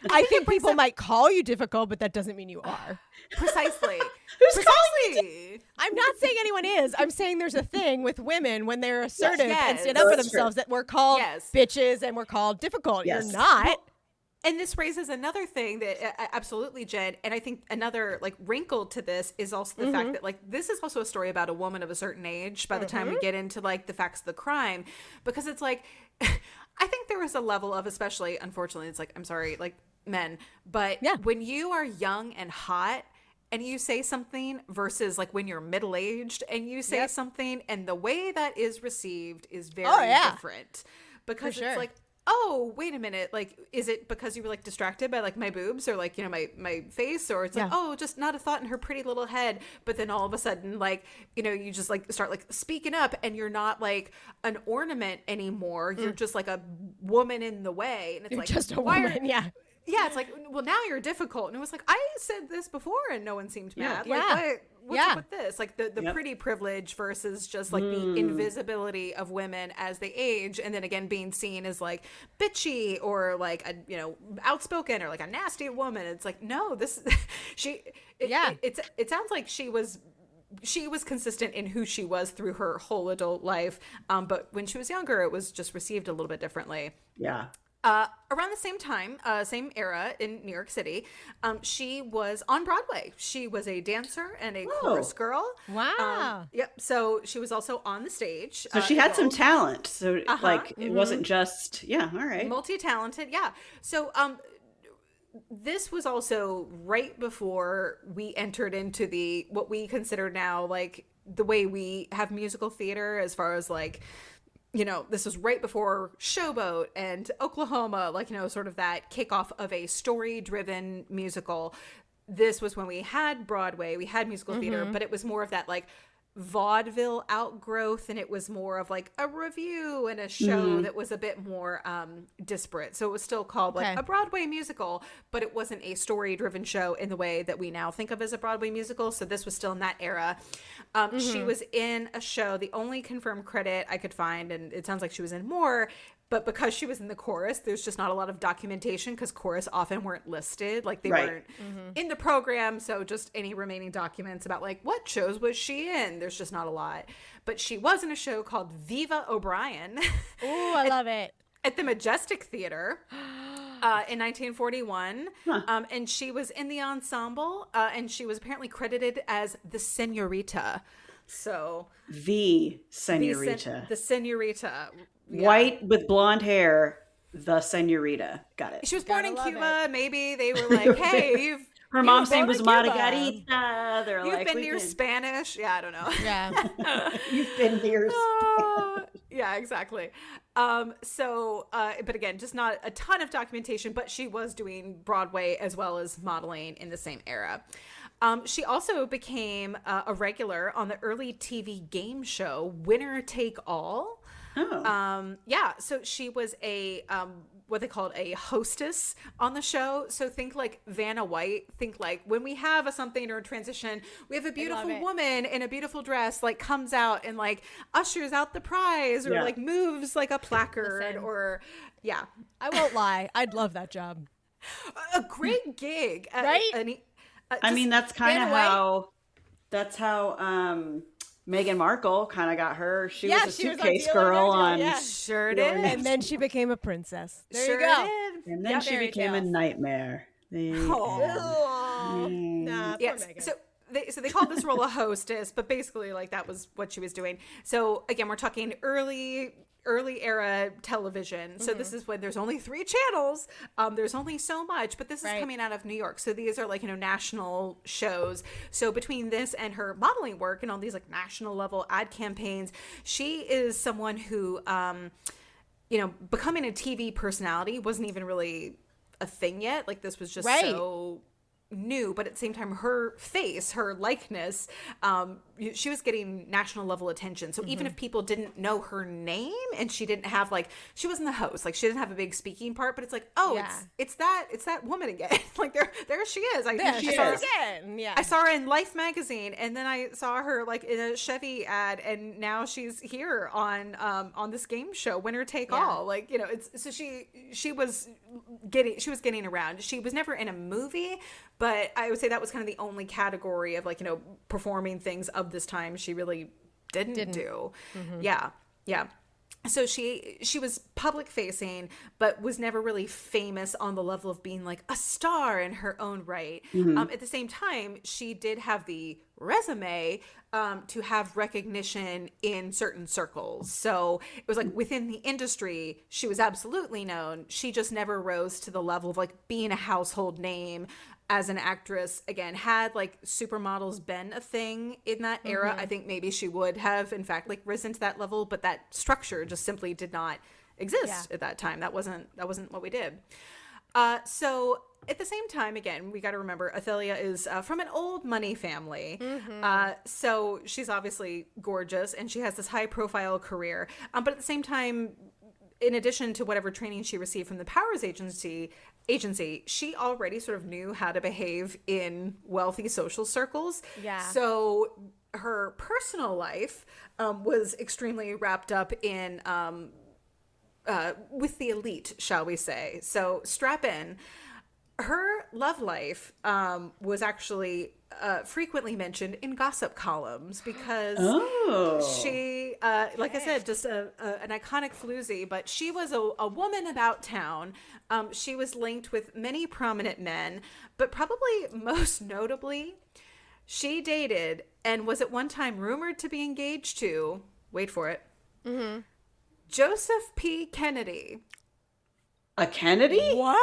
Speaker 6: I think people might call you difficult, but that doesn't mean you are.
Speaker 5: Precisely.
Speaker 4: Who's calling me?
Speaker 6: I'm not saying anyone is. I'm saying there's a thing with women when they're assertive and stand up
Speaker 4: Oh,
Speaker 6: for
Speaker 4: that's
Speaker 6: themselves that we're called bitches and we're called difficult.
Speaker 4: Yes.
Speaker 6: You're not.
Speaker 5: And this raises another thing that absolutely, Jen, and I think another like wrinkle to this is also the fact that like this is also a story about a woman of a certain age by the time we get into like the facts of the crime, because it's like I think there was a level of, especially unfortunately, it's like, I'm sorry, like men, but when you are young and hot and you say something versus like when you're middle-aged and you say something, and the way that is received is very different, because it's like, oh, wait a minute, like, is it because you were like distracted by like my boobs or like, my face, or it's like, oh, just not a thought in her pretty little head, but then all of a sudden, like, you just like start like speaking up and you're not like an ornament anymore, you're just like a woman in the way, and it's
Speaker 6: You're
Speaker 5: like,
Speaker 6: just a woman,
Speaker 5: it's like, well, now you're difficult. And it was like, I said this before and no one seemed mad. Like, what's up with this? Like the pretty privilege versus just like the invisibility of women as they age. And then again, being seen as like bitchy or like a, outspoken or like a nasty woman. It's like, no, this, it sounds like she was consistent in who she was through her whole adult life. But when she was younger, it was just received a little bit differently.
Speaker 4: Yeah.
Speaker 5: Around the same time, same era in New York City, she was on Broadway. She was a dancer and a chorus girl.
Speaker 6: Wow.
Speaker 5: Yep. So she was also on the stage.
Speaker 4: So she had some talent. So like it wasn't just, all right.
Speaker 5: Multi-talented. Yeah. So this was also right before we entered into what we consider now like the way we have musical theater, as far as like, this was right before Showboat and Oklahoma, like, sort of that kickoff of a story-driven musical. This was when we had Broadway, we had musical theater, but it was more of that, like, vaudeville outgrowth, and it was more of, like, a review and a show that was a bit more disparate. So it was still called, like, a Broadway musical, but it wasn't a story-driven show in the way that we now think of as a Broadway musical. So this was still in that era. She was in a show, the only confirmed credit I could find, and it sounds like she was in more, but because she was in the chorus, there's just not a lot of documentation, because chorus often weren't listed, like they weren't in the program. So just any remaining documents about like what shows was she in, there's just not a lot. But she was in a show called Viva O'Brien.
Speaker 6: Ooh, I love it.
Speaker 5: At the Majestic Theater. in 1941. And she was in the ensemble, and she was apparently credited as the Senorita. So
Speaker 4: the Senorita.
Speaker 5: The Senorita. Yeah.
Speaker 4: White with blonde hair, the Senorita. Got it.
Speaker 5: She was born in Cuba. Maybe they were like, hey,
Speaker 4: her mom's name was Margarita. They're
Speaker 5: you've
Speaker 4: like,
Speaker 5: been near Spanish. Yeah, I don't know.
Speaker 6: Yeah.
Speaker 4: You've been near Spanish.
Speaker 5: Yeah, exactly. But again, just not a ton of documentation, but she was doing Broadway as well as modeling in the same era. She also became a regular on the early TV game show Winner Take All.
Speaker 4: Oh.
Speaker 5: Yeah, so she was a what they called a hostess on the show. So think like Vanna White. Think like when we have something or a transition, we have a beautiful woman in a beautiful dress like comes out and like ushers out the prize or like moves like a placard or
Speaker 6: I won't lie. I'd love that job.
Speaker 5: A great gig,
Speaker 6: right?
Speaker 4: I mean, that's kind of how. That's how Meghan Markle kind of got her. She was a suitcase girl on.
Speaker 6: Yeah.
Speaker 5: Sure did.
Speaker 6: And then she became a princess. There
Speaker 5: sure
Speaker 6: you go.
Speaker 5: did.
Speaker 4: And then she became a nightmare.
Speaker 5: Oh.
Speaker 6: Nah,
Speaker 5: Yeah.
Speaker 6: poor Meghan.
Speaker 5: So they called this role a hostess, but basically like that was what she was doing. So again, we're talking early era television. So this is when there's only 3 channels. There's only so much, but this is coming out of New York. So these are like, national shows. So between this and her modeling work and all these like national level ad campaigns, she is someone who, becoming a TV personality wasn't even really a thing yet. Like this was just so new, but at the same time her face, her likeness, she was getting national level attention. So even if people didn't know her name and she didn't have she wasn't the host, she didn't have a big speaking part, but it's like, it's that woman again. Like there she is. I saw her in Life magazine, and then I saw her in a Chevy ad, and now she's here on this game show Winner Take All. It's so she was getting around. She was never in a movie, but I would say that was kind of the only category of performing things of this time she really didn't do. Yeah. So she was public facing, but was never really famous on the level of being like a star in her own right. At the same time, she did have the resume to have recognition in certain circles. So it was within the industry, she was absolutely known. She just never rose to the level of being a household name as an actress. Again, had supermodels been a thing in that era, I think maybe she would have in fact risen to that level, but that structure just simply did not exist at that time. That wasn't what we did. So at the same time, again, we got to remember Athalia is from an old money family. So she's obviously gorgeous and she has this high profile career. But at the same time, in addition to whatever training she received from the Powers Agency, she already sort of knew how to behave in wealthy social circles. Yeah. So her personal life was extremely wrapped up in with the elite, shall we say. So strap in. Her love life was actually frequently mentioned in gossip columns because she, I said, just an iconic floozy, but she was a woman about town. She was linked with many prominent men, but probably most notably, she dated and was at one time rumored to be engaged to, wait for it, Joseph P. Kennedy.
Speaker 4: A Kennedy?
Speaker 6: What?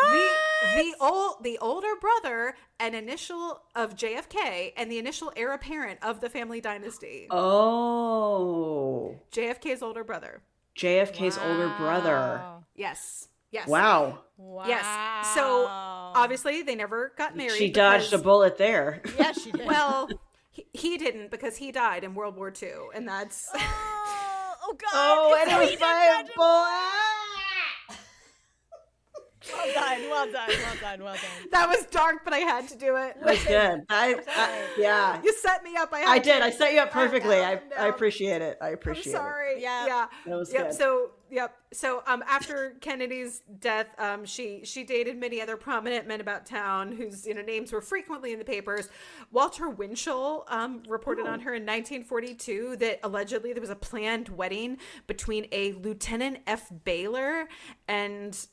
Speaker 5: The older brother and initial of JFK and the initial heir apparent of the family dynasty.
Speaker 4: Oh.
Speaker 5: JFK's older brother.
Speaker 4: JFK's older brother.
Speaker 5: Yes.
Speaker 4: Wow.
Speaker 5: Yes. So obviously they never got married.
Speaker 4: She dodged a bullet there.
Speaker 6: Yeah, she did.
Speaker 5: Well, he didn't because he died in World War II, and that's.
Speaker 6: Oh God!
Speaker 4: Oh, and it was by a bullet.
Speaker 6: Well done.
Speaker 5: That was dark, but I had to do it.
Speaker 4: That's good. Yeah.
Speaker 5: You set me up.
Speaker 4: I did. I set you up perfectly. I appreciate it. I'm
Speaker 5: sorry.
Speaker 6: Yeah.
Speaker 4: That was
Speaker 5: good.
Speaker 4: Yep.
Speaker 5: So after Kennedy's death, she dated many other prominent men about town whose names were frequently in the papers. Walter Winchell reported on her in 1942 that allegedly there was a planned wedding between a Lieutenant F. Baylor and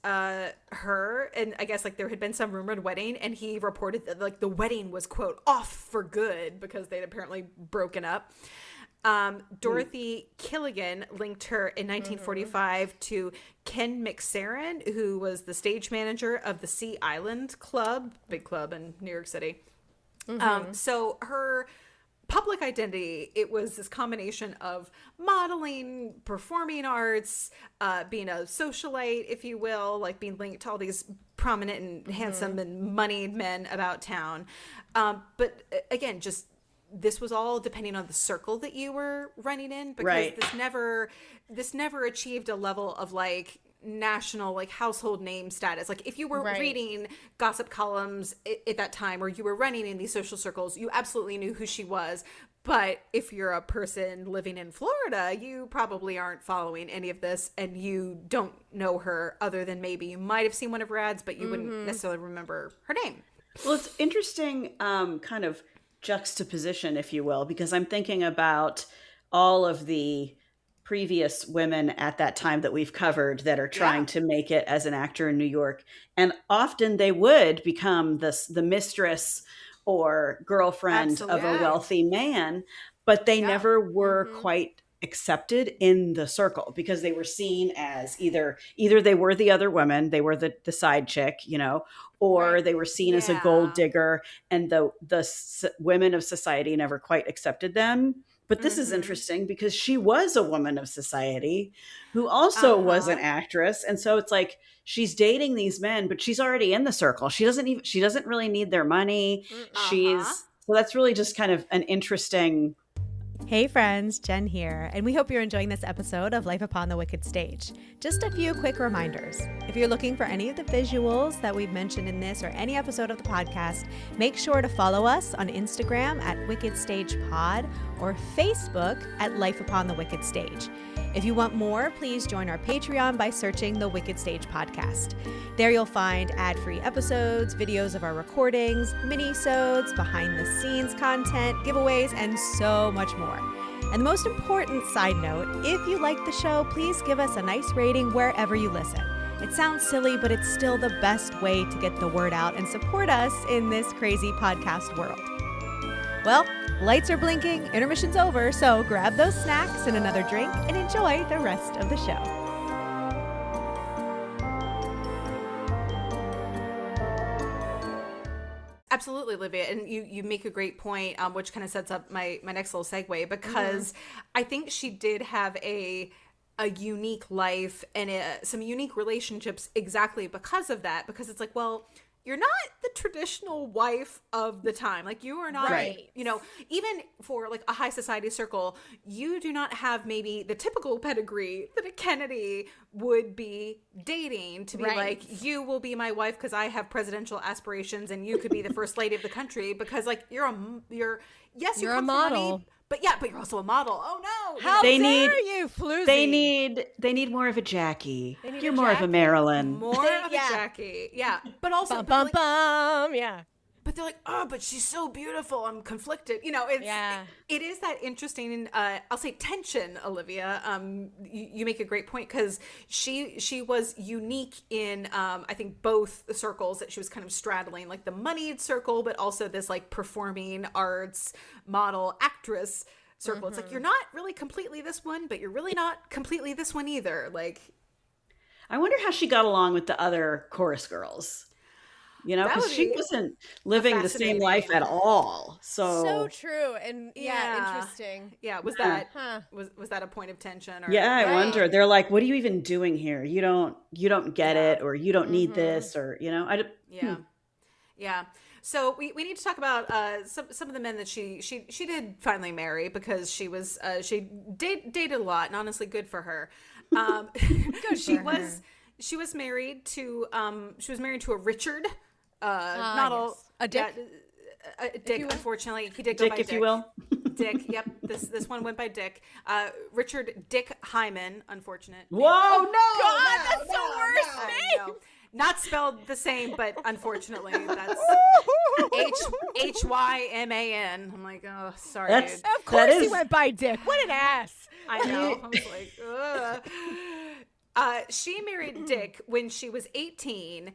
Speaker 5: her, and I guess like there had been some rumored wedding, and he reported that like the wedding was, quote, off for good because they'd apparently broken up. Dorothy Killigan linked her in 1945 to Ken McSarron, who was the stage manager of the Sea Island Club, big club in New York City. So her public identity, it was this combination of modeling, performing arts, being a socialite, if you will, like being linked to all these prominent and handsome and moneyed men about town. But again, just this was all depending on the circle that you were running in, because this never achieved a level of like national, like household name status. Like if you were reading gossip columns at that time, or you were running in these social circles, you absolutely knew who she was. But if you're a person living in Florida, you probably aren't following any of this, and you don't know her other than maybe you might have seen one of her ads, but you wouldn't necessarily remember her name.
Speaker 4: Well, it's interesting kind of juxtaposition, if you will, because I'm thinking about all of the previous women at that time that we've covered that are trying to make it as an actor in New York. And often they would become the mistress or girlfriend of a wealthy man, but they never were quite accepted in the circle because they were seen as either they were the other women, they were the side chick, you know, or they were seen as a gold digger, and the women of society never quite accepted them. But this is interesting because she was a woman of society who also was an actress. And so it's like she's dating these men, but she's already in the circle. She doesn't really need their money. So that's really just kind of an interesting.
Speaker 1: Hey friends, Jen here, and we hope you're enjoying this episode of Life Upon the Wicked Stage. Just a few quick reminders. If you're looking for any of the visuals that we've mentioned in this or any episode of the podcast, make sure to follow us on Instagram at Wicked Stage Pod or Facebook at Life Upon the Wicked Stage. If you want more, please join our Patreon by searching the Wicked Stage Podcast. There you'll find ad-free episodes, videos of our recordings, mini-sodes, behind-the-scenes content, giveaways, and so much more. And the most important side note, if you like the show, please give us a nice rating wherever you listen. It sounds silly, but it's still the best way to get the word out and support us in this crazy podcast world. Well, lights are blinking, intermission's over, so grab those snacks and another drink and enjoy the rest of the show.
Speaker 5: Absolutely, Olivia, and you make a great point, which kind of sets up my next little segue, because I think she did have a unique life and some unique relationships exactly because of that, because it's like, well, you're not the traditional wife of the time. Like, you are not, you know, even for like a high society circle, you do not have maybe the typical pedigree that a Kennedy would be dating to be like, you will be my wife because I have presidential aspirations and you could be the first lady of the country, because like you're a model. Money, but you're also a model. Oh no!
Speaker 6: How dare you, Floozy?
Speaker 4: They need more of a Jackie. You're more of a Marilyn.
Speaker 5: More of a Jackie. Yeah. But also
Speaker 6: yeah.
Speaker 5: But they're like, oh, but she's so beautiful. I'm conflicted. You know, it is that interesting, I'll say tension, Olivia. You make a great point, because she was unique in, I think, both the circles that she was kind of straddling, like the moneyed circle, but also this like performing arts model actress circle. It's like, you're not really completely this one, but you're really not completely this one either. Like,
Speaker 4: I wonder how she got along with the other chorus girls. You know, because she wasn't living the same life at all. So
Speaker 6: true, and interesting.
Speaker 5: Yeah, was that was that a point of tension? Or,
Speaker 4: I wonder. They're like, "What are you even doing here? You don't get it, or you don't need this, or you know."
Speaker 5: Yeah. So we need to talk about some of the men that she did finally marry, because she dated a lot, and honestly, good for her. She was married to a Richard. A Dick. A Dick, unfortunately. He did go by Dick.
Speaker 4: If you will.
Speaker 5: Dick, yep. This one went by Dick. Richard Dick Hyman, unfortunate.
Speaker 4: Whoa, no!
Speaker 6: God, that's the worst name!
Speaker 5: No. Not spelled the same, but unfortunately, that's Hyman. I'm like, oh, sorry, dude.
Speaker 6: Of course he went by Dick. What an ass.
Speaker 5: I know. I was like, ugh. She married Dick when she was 18,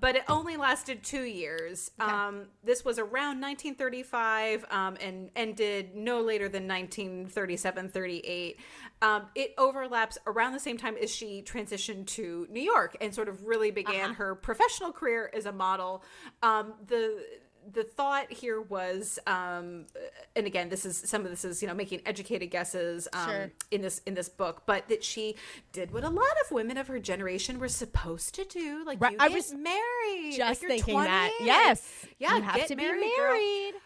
Speaker 5: but it only lasted 2 years. Okay. This was around 1935 and ended no later than 1937-38. It overlaps around the same time as she transitioned to New York and sort of really began her professional career as a model. The thought here was, and again, some of this is making educated guesses in this book, but that she did what a lot of women of her generation were supposed to do, like I was married,
Speaker 6: just
Speaker 5: like
Speaker 6: thinking
Speaker 5: 20,
Speaker 6: that, yes,
Speaker 5: yeah,
Speaker 6: you have to be married.
Speaker 5: Girl.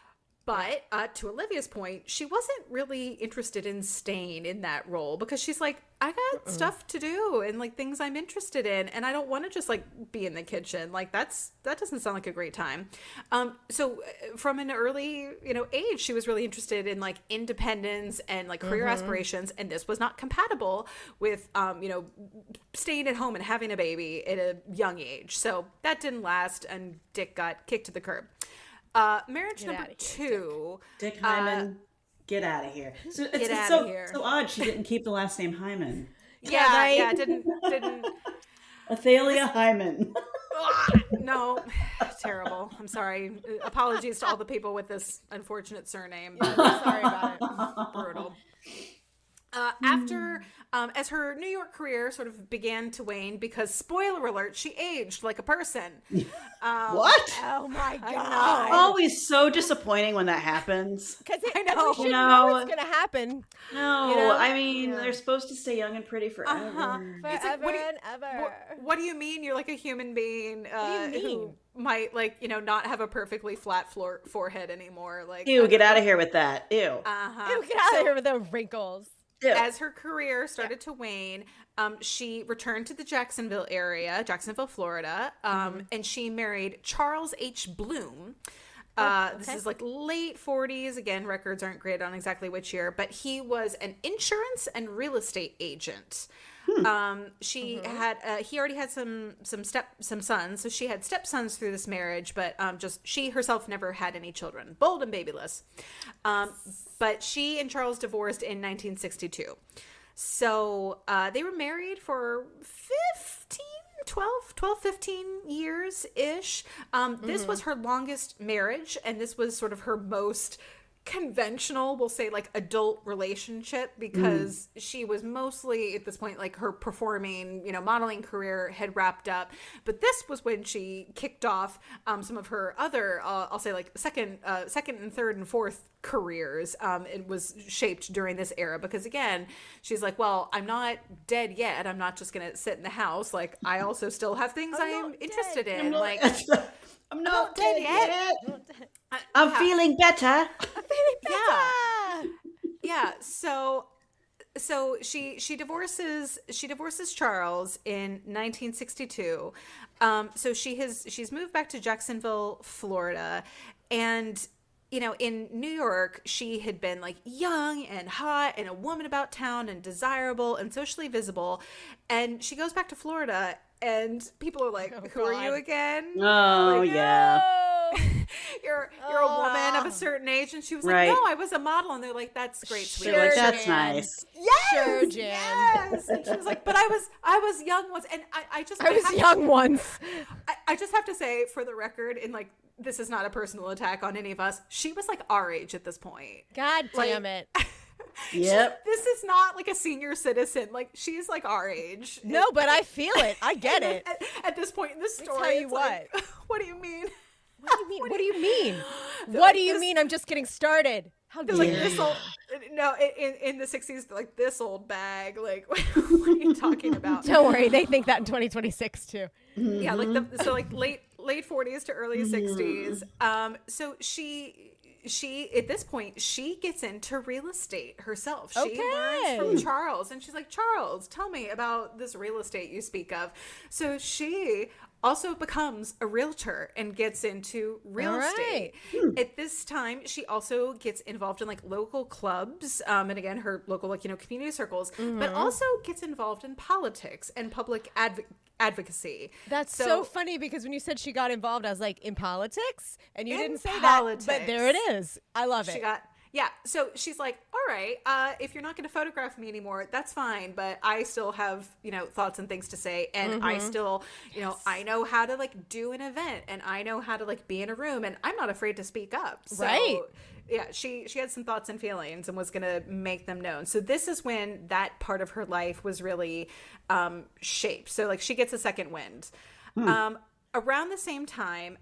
Speaker 5: But to Olivia's point, she wasn't really interested in staying in that role because she's like, I got stuff to do and like things I'm interested in, and I don't want to just like be in the kitchen. Like that doesn't sound like a great time. So from an early age, she was really interested in like independence and like career aspirations, and this was not compatible with staying at home and having a baby at a young age. So that didn't last, and Dick got kicked to the curb. Marriage number 2.
Speaker 4: Dick Hyman, get out of here. So it's so odd she didn't keep the last name Hyman.
Speaker 5: Yeah, right? Yeah, didn't.
Speaker 4: Athalia Hyman.
Speaker 5: No, terrible. I'm sorry. Apologies to all the people with this unfortunate surname.
Speaker 6: Yeah, we're sorry about it.
Speaker 5: Brutal. After, as her New York career sort of began to wane, because spoiler alert, she aged like a person.
Speaker 4: What?
Speaker 6: Oh my God!
Speaker 4: Always so disappointing when that happens.
Speaker 6: Because
Speaker 5: I know,
Speaker 6: you know it's gonna happen.
Speaker 4: No, I mean they're supposed to stay young and pretty forever.
Speaker 6: Forever and ever.
Speaker 5: What do you mean? You're like a human being who might not have a perfectly flat forehead anymore. Like,
Speaker 4: ew, get out of here with that. Ew.
Speaker 6: Ew, get out of here with the wrinkles.
Speaker 5: As her career started to wane, she returned to the Jacksonville, Florida, and she married Charles H. Bloom. This is like late 40s. Again, records aren't great on exactly which year, but he was an insurance and real estate agent. He already had some sons, so she had stepsons through this marriage, but just she herself never had any children, bold and babyless. But she and Charles divorced in 1962. So they were married for 15 years-ish. This was her longest marriage, and this was sort of her most conventional, we'll say, like adult relationship, because she was mostly at this point like her performing modeling career had wrapped up, but this was when she kicked off some of her other I'll say like second and third and fourth careers. It was shaped during this era because again she's like, well, I'm not dead yet, I'm not just gonna sit in the house, like I also still have things I'm interested in.
Speaker 4: I'm not dead yet. I'm feeling better.
Speaker 5: Yeah. So she divorces Charles in 1962. So she's moved back to Jacksonville, Florida, and in New York, she had been like young and hot and a woman about town and desirable and socially visible. And she goes back to Florida and people are like, who are you again?
Speaker 4: Oh,
Speaker 5: like,
Speaker 4: yeah.
Speaker 5: You're a woman of a certain age. And she was like, no, I was a model. And they're like, that's great, sweetheart.
Speaker 4: Like, that's nice.
Speaker 5: Yes,
Speaker 6: sure, Jan.
Speaker 5: Yes. And she was like, but I was young once. And I
Speaker 6: was young once.
Speaker 5: I just have to say, for the record, in like, this is not a personal attack on any of us, she was like our age at this point.
Speaker 6: God damn it.
Speaker 4: Yep.
Speaker 5: This is not like a senior citizen. Like, she's like our age.
Speaker 6: No, but I feel it. I get it.
Speaker 5: At this point in the story,
Speaker 6: tell you what.
Speaker 5: Like, what do you mean?
Speaker 6: What do you mean? What do you mean? What do you mean? I'm just getting started. How dare
Speaker 5: like this old? No, in the 60s, like this old bag. Like, what are you talking about?
Speaker 6: Don't worry, they think that in 2026 too.
Speaker 5: Yeah, like late 40s to early 60s. So she at this point she gets into real estate herself. She learns from Charles, and she's like, Charles, tell me about this real estate you speak of. So she also becomes a realtor and gets into real estate. At this time, she also gets involved in like local clubs, and again, her local community circles, but also gets involved in politics and public advocacy.
Speaker 6: That's so funny because when you said she got involved, I was like, in politics? And you didn't say that, but there it is. I love it.
Speaker 5: Yeah, so she's like, all right, if you're not going to photograph me anymore, that's fine, but I still have, thoughts and things to say, and I still, I know how to, like, do an event, and I know how to, like, be in a room, and I'm not afraid to speak up. So,
Speaker 6: right.
Speaker 5: Yeah, she had some thoughts and feelings and was going to make them known. So this is when that part of her life was really shaped. So, like, she gets a second wind. Around the same time,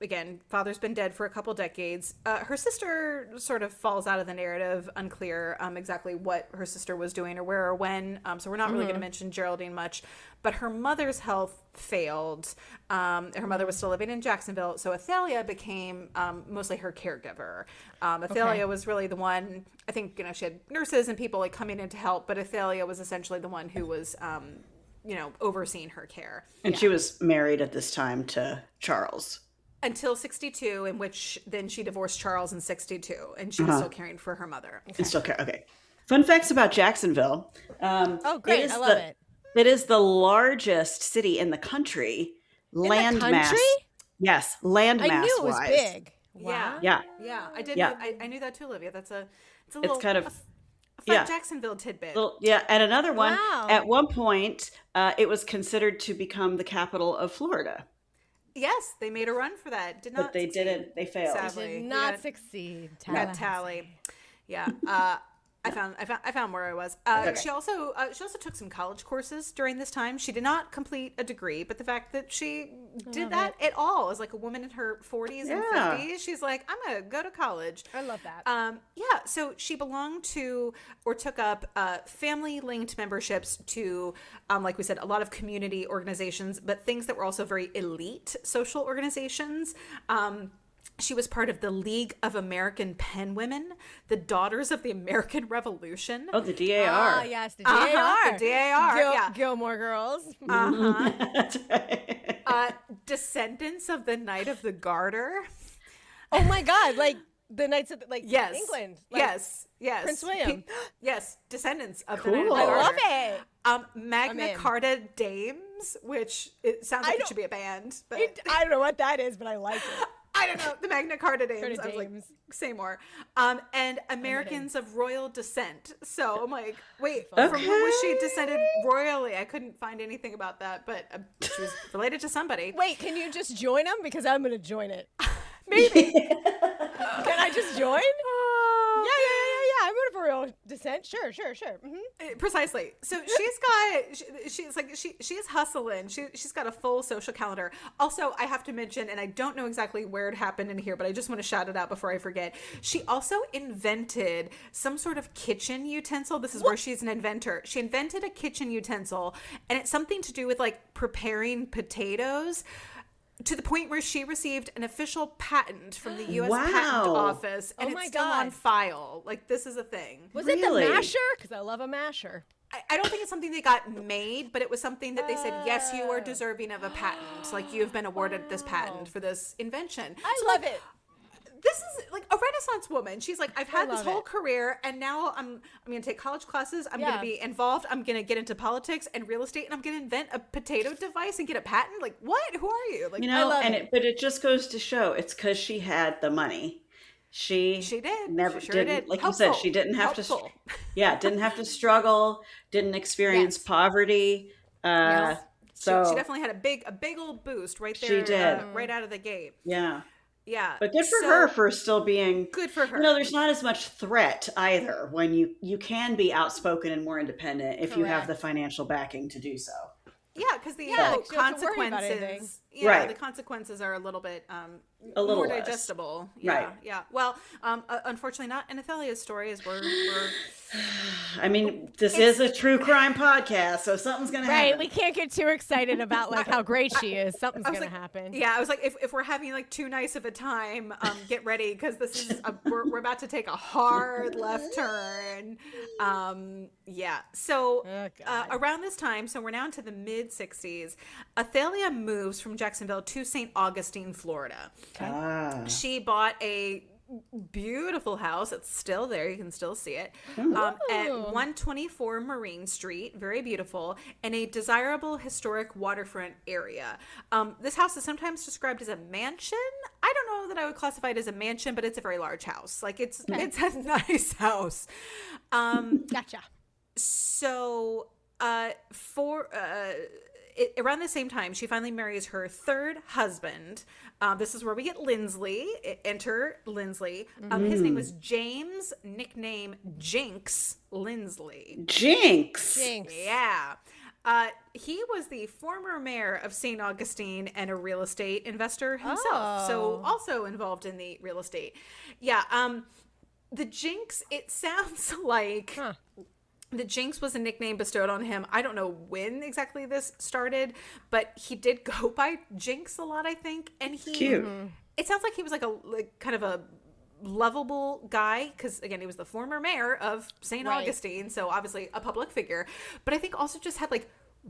Speaker 5: again, father's been dead for a couple decades. Her sister sort of falls out of the narrative, unclear exactly what her sister was doing or where or when. So we're not really going to mention Geraldine much. But her mother's health failed. Her mother was still living in Jacksonville. So Athalia became mostly her caregiver. Athalia was really the one, I think, she had nurses and people like coming in to help. But Athalia was essentially the one who was overseeing her care.
Speaker 4: And she was married at this time to Charles.
Speaker 5: Until 62, in which then she divorced Charles in 62, and she was still caring for her mother.
Speaker 4: And still care. Okay. Fun facts about Jacksonville.
Speaker 6: Oh, great. I love it.
Speaker 4: It is the largest city in the country. Land mass. Yes, land mass.
Speaker 6: I knew it was
Speaker 4: wise.
Speaker 6: big. Wow.
Speaker 5: Yeah. I did.
Speaker 4: Yeah.
Speaker 5: I knew that too, Olivia. It's a little.
Speaker 4: It's kind of.
Speaker 5: Fun Jacksonville tidbit.
Speaker 4: And another one.
Speaker 6: Wow.
Speaker 4: At one point, it was considered to become the capital of Florida.
Speaker 5: Yes, they made a run for that. Did not.
Speaker 4: But they
Speaker 5: succeed,
Speaker 4: didn't. They failed.
Speaker 5: Sadly.
Speaker 6: Did not succeed.
Speaker 5: Got tally. Yeah. I found where I was.
Speaker 4: Okay.
Speaker 5: She also took some college courses during this time. She did not complete a degree, but the fact that she did that at all as like a woman in her 40s and 50s, she's like, I'm gonna go to college.
Speaker 6: I love that.
Speaker 5: So she belonged to or took up family-linked memberships to, like we said, a lot of community organizations, but things that were also very elite social organizations. She was part of the League of American Penwomen, the Daughters of the American Revolution.
Speaker 4: Oh, the DAR.
Speaker 6: Ah, yes, the DAR.
Speaker 5: The DAR,
Speaker 6: Gilmore Girls.
Speaker 4: That's right.
Speaker 5: Descendants of the Knight of the Garter.
Speaker 6: Oh my God, like the Knights of
Speaker 5: yes.
Speaker 6: England. Like
Speaker 5: yes.
Speaker 6: Prince William.
Speaker 5: Yes, descendants of
Speaker 4: Cool.
Speaker 5: the Knight of the Garter.
Speaker 6: I love it.
Speaker 5: Magna Carta Dames, which it sounds like it should be a band. But
Speaker 6: I don't know what that is, but I like it.
Speaker 5: I don't know. The Magna Carta Dames. I was like, say more. And Americans of royal descent. So I'm like, wait, from who was she descended royally? I couldn't find anything about that, but she was related to somebody.
Speaker 6: Wait, can you just join them? Because I'm going to join it. Maybe. Can I just join? Yeah. I'm rooting for royal descent. Sure. Mm-hmm.
Speaker 5: Precisely. So she's hustling. She's got a full social calendar. Also, I have to mention, and I don't know exactly where it happened in here, but I just want to shout it out before I forget. She also invented some sort of kitchen utensil. This is where she's an inventor. She invented a kitchen utensil, and it's something to do with like preparing potatoes, to the point where she received an official patent from the U.S. Patent Office, and it's still on file. Like, this is a thing.
Speaker 6: Was it the masher? Because I love a masher.
Speaker 5: I don't think it's something that got made, but it was something that they said, yes, you are deserving of a patent. Like, you have been awarded this patent for this invention.
Speaker 6: I love it.
Speaker 5: This is like a Renaissance woman. She's like, I've had this whole career, and now I'm going to take college classes. I'm going to be involved. I'm going to get into politics and real estate, and I'm going to invent a potato device and get a patent. Like, what? Who are you? Like,
Speaker 4: I love it. But it just goes to show it's because she had the money. She
Speaker 5: did.
Speaker 4: Never
Speaker 5: she sure
Speaker 4: didn't.
Speaker 5: did.
Speaker 4: Like
Speaker 5: Helpful.
Speaker 4: you said, she didn't have
Speaker 5: Helpful.
Speaker 4: didn't have to struggle. Didn't experience poverty.
Speaker 5: Yes.
Speaker 4: So
Speaker 5: she definitely had a big old boost right there.
Speaker 4: She did.
Speaker 5: Right out of the gate.
Speaker 4: Yeah.
Speaker 5: Yeah.
Speaker 4: But good for her for still being
Speaker 5: good for her.
Speaker 4: There's not as much threat either when you can be outspoken and more independent if you have the financial backing to do so.
Speaker 5: Yeah, because the
Speaker 6: consequences.
Speaker 5: The consequences are a little bit
Speaker 4: a little
Speaker 5: more
Speaker 4: less
Speaker 5: digestible.
Speaker 4: Right.
Speaker 5: Yeah. Well, unfortunately, not in Athalia's story, as we're
Speaker 4: I mean, this is a true crime podcast, so something's gonna happen.
Speaker 6: Right, we can't get too excited about like how great she is. Something's gonna happen.
Speaker 5: Yeah, I was like, if we're having like too nice of a time, get ready because this is we're about to take a hard left turn. Yeah. So around this time, so we're now into the mid '60s. Athalia moves from Jacksonville to St. Augustine, Florida.
Speaker 4: Ah.
Speaker 5: She bought a beautiful house. It's still there. You can still see it. At 124 Marine Street. Very beautiful. In a desirable historic waterfront area. This house is sometimes described as a mansion. I don't know that I would classify it as a mansion, but it's a very large house. Like it's a nice house.
Speaker 6: Gotcha.
Speaker 5: So around the same time, she finally marries her third husband. This is where we get Lindsley. Enter Lindsley. His name was James, nickname Jinx Lindsley.
Speaker 4: Jinx.
Speaker 5: Yeah. He was the former mayor of St. Augustine and a real estate investor himself. So also involved in the real estate. Yeah. The Jinx, it sounds like... The Jinx was a nickname bestowed on him. I don't know when exactly this started, but he did go by Jinx a lot, I think. And he,
Speaker 4: cute.
Speaker 5: It sounds like he was like kind of a lovable guy, because again, he was the former mayor of St. Augustine, so obviously a public figure. But I think also just had like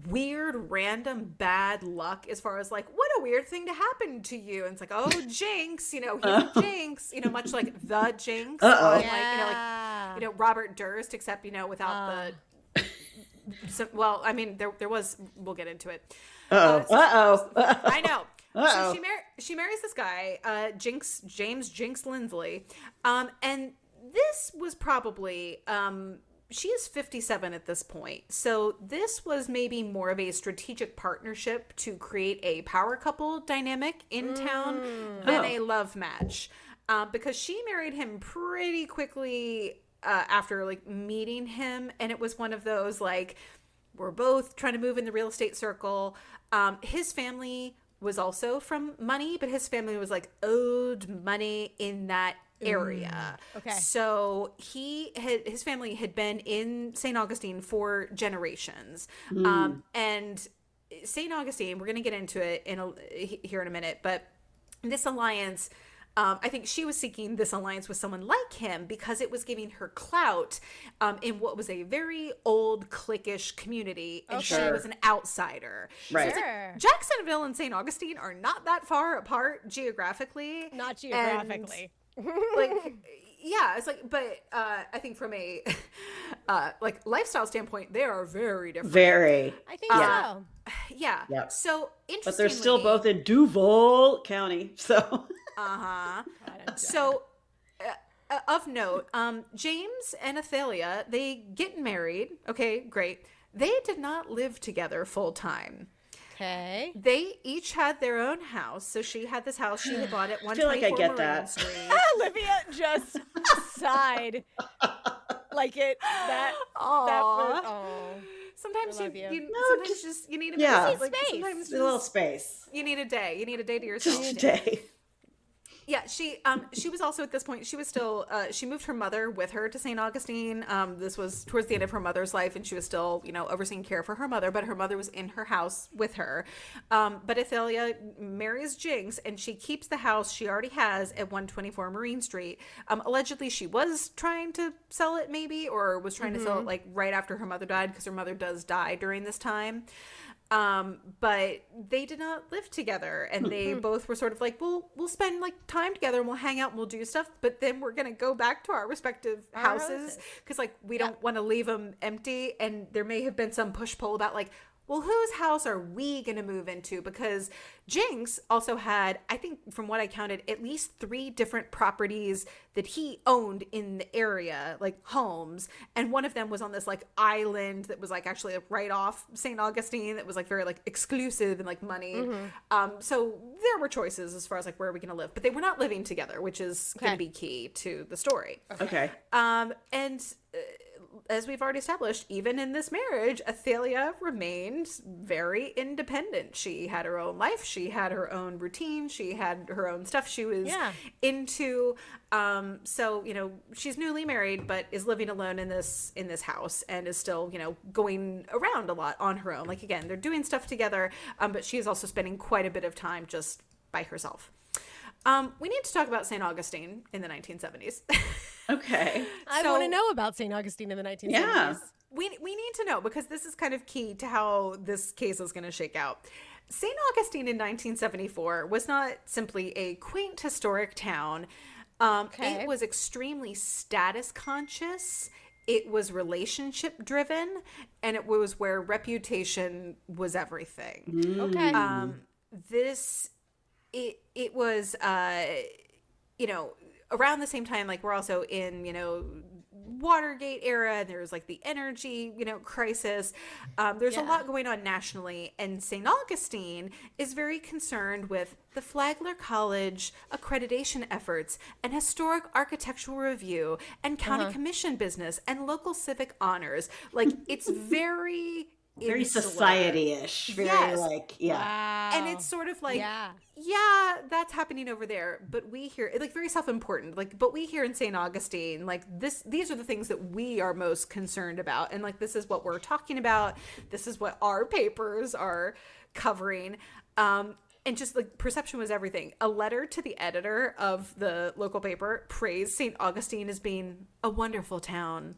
Speaker 5: weird, random, bad luck as far as like, what a weird thing to happen to you. And it's like, oh, Jinx, he's a Jinx, much like the Jinx. Like Robert Durst, except, without the, well, I mean, there was, we'll get into it. I know. So she marries this guy, James Jinx Lindsley. And this was probably, she is 57 at this point. So this was maybe more of a strategic partnership to create a power couple dynamic in town than a love match. Because she married him pretty quickly after like meeting him. And it was one of those like, we're both trying to move in the real estate circle. His family was also from money, but his family was like owed money in that area.
Speaker 6: Okay.
Speaker 5: So his family had been in St. Augustine for generations. And St. Augustine, we're going to get into it here in a minute, but this alliance, I think she was seeking this alliance with someone like him because it was giving her clout in what was a very old cliquish community, and she was an outsider.
Speaker 4: Right.
Speaker 5: So it's like Jacksonville and St. Augustine are not that far apart geographically.
Speaker 6: Not geographically.
Speaker 5: Like, yeah, it's like, but I think from a like lifestyle standpoint, they are very different.
Speaker 4: Very.
Speaker 6: I think so.
Speaker 5: Yeah.
Speaker 4: Yep.
Speaker 5: So interestingly,
Speaker 4: but they're still both in Duval County. So.
Speaker 5: So, of note, James and Athalia, they get married. Okay, great. They did not live together full time.
Speaker 6: Okay.
Speaker 5: They each had their own house. So she had this house she had bought at 124
Speaker 4: I feel like I get
Speaker 5: Marine
Speaker 4: that.
Speaker 5: Street.
Speaker 6: Olivia just sighed. Like it. That was.
Speaker 5: Sometimes
Speaker 6: I love you.
Speaker 5: you need a
Speaker 4: space.
Speaker 5: Sometimes
Speaker 4: A little space.
Speaker 5: you need a day. You need a day to yourself.
Speaker 4: Just a day.
Speaker 5: Yeah, she was also at this point, she was still, she moved her mother with her to St. Augustine. This was towards the end of her mother's life, and she was still, overseeing care for her mother, but her mother was in her house with her. But Athalia marries Jinx, and she keeps the house she already has at 124 Marine Street. Allegedly, she was trying to sell it maybe, or was trying to sell it like right after her mother died, because her mother does die during this time. But they did not live together, and they both were sort of like, we'll spend like time together and we'll hang out and we'll do stuff, but then we're going to go back to our respective houses. Cause like, we don't want to leave them empty. And there may have been some push pull about like, well, whose house are we going to move into? Because Jinx also had, I think from what I counted, at least 3 different properties that he owned in the area, like homes. And one of them was on this like island that was like actually like, right off St. Augustine that was like very like exclusive and like money. So there were choices as far as like where are we going to live, but they were not living together, which is going to be key to the story.
Speaker 4: Okay.
Speaker 5: As we've already established, even in this marriage, Athalia remained very independent. She had her own life. She had her own routine. She had her own stuff she was into. So, she's newly married, but is living alone in this house and is still, going around a lot on her own. Like, again, they're doing stuff together, but she is also spending quite a bit of time just by herself. We need to talk about St. Augustine in the 1970s.
Speaker 4: Okay.
Speaker 6: I want to know about St. Augustine in the 1970s.
Speaker 4: Yeah.
Speaker 5: We need to know, because this is kind of key to how this case is going to shake out. St. Augustine in 1974 was not simply a quaint historic town. It was extremely status conscious. It was relationship driven, and it was where reputation was everything.
Speaker 6: Okay.
Speaker 5: It was, you know, around the same time, like we're also in, you know, Watergate era, and there's like the energy, you know, crisis. There's a lot going on nationally, and St. Augustine is very concerned with the Flagler College accreditation efforts and historic architectural review and county commission business and local civic honors. Like, it's very
Speaker 4: society-ish. Very
Speaker 6: Wow.
Speaker 5: And it's sort of like, that's happening over there. But we here, like, very self-important. Like, but we here in St. Augustine, like, these are the things that we are most concerned about. And, like, this is what we're talking about. This is what our papers are covering. And just, like, perception was everything. A letter to the editor of the local paper praised St. Augustine as being a wonderful town.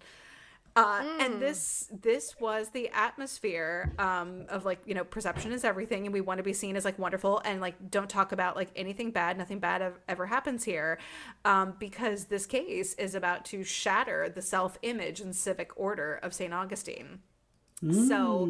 Speaker 5: And this was the atmosphere of, like, you know, perception is everything, and we want to be seen as, like, wonderful, and, like, don't talk about, like, anything bad. Nothing bad ever happens here, because this case is about to shatter the self-image and civic order of St. Augustine. So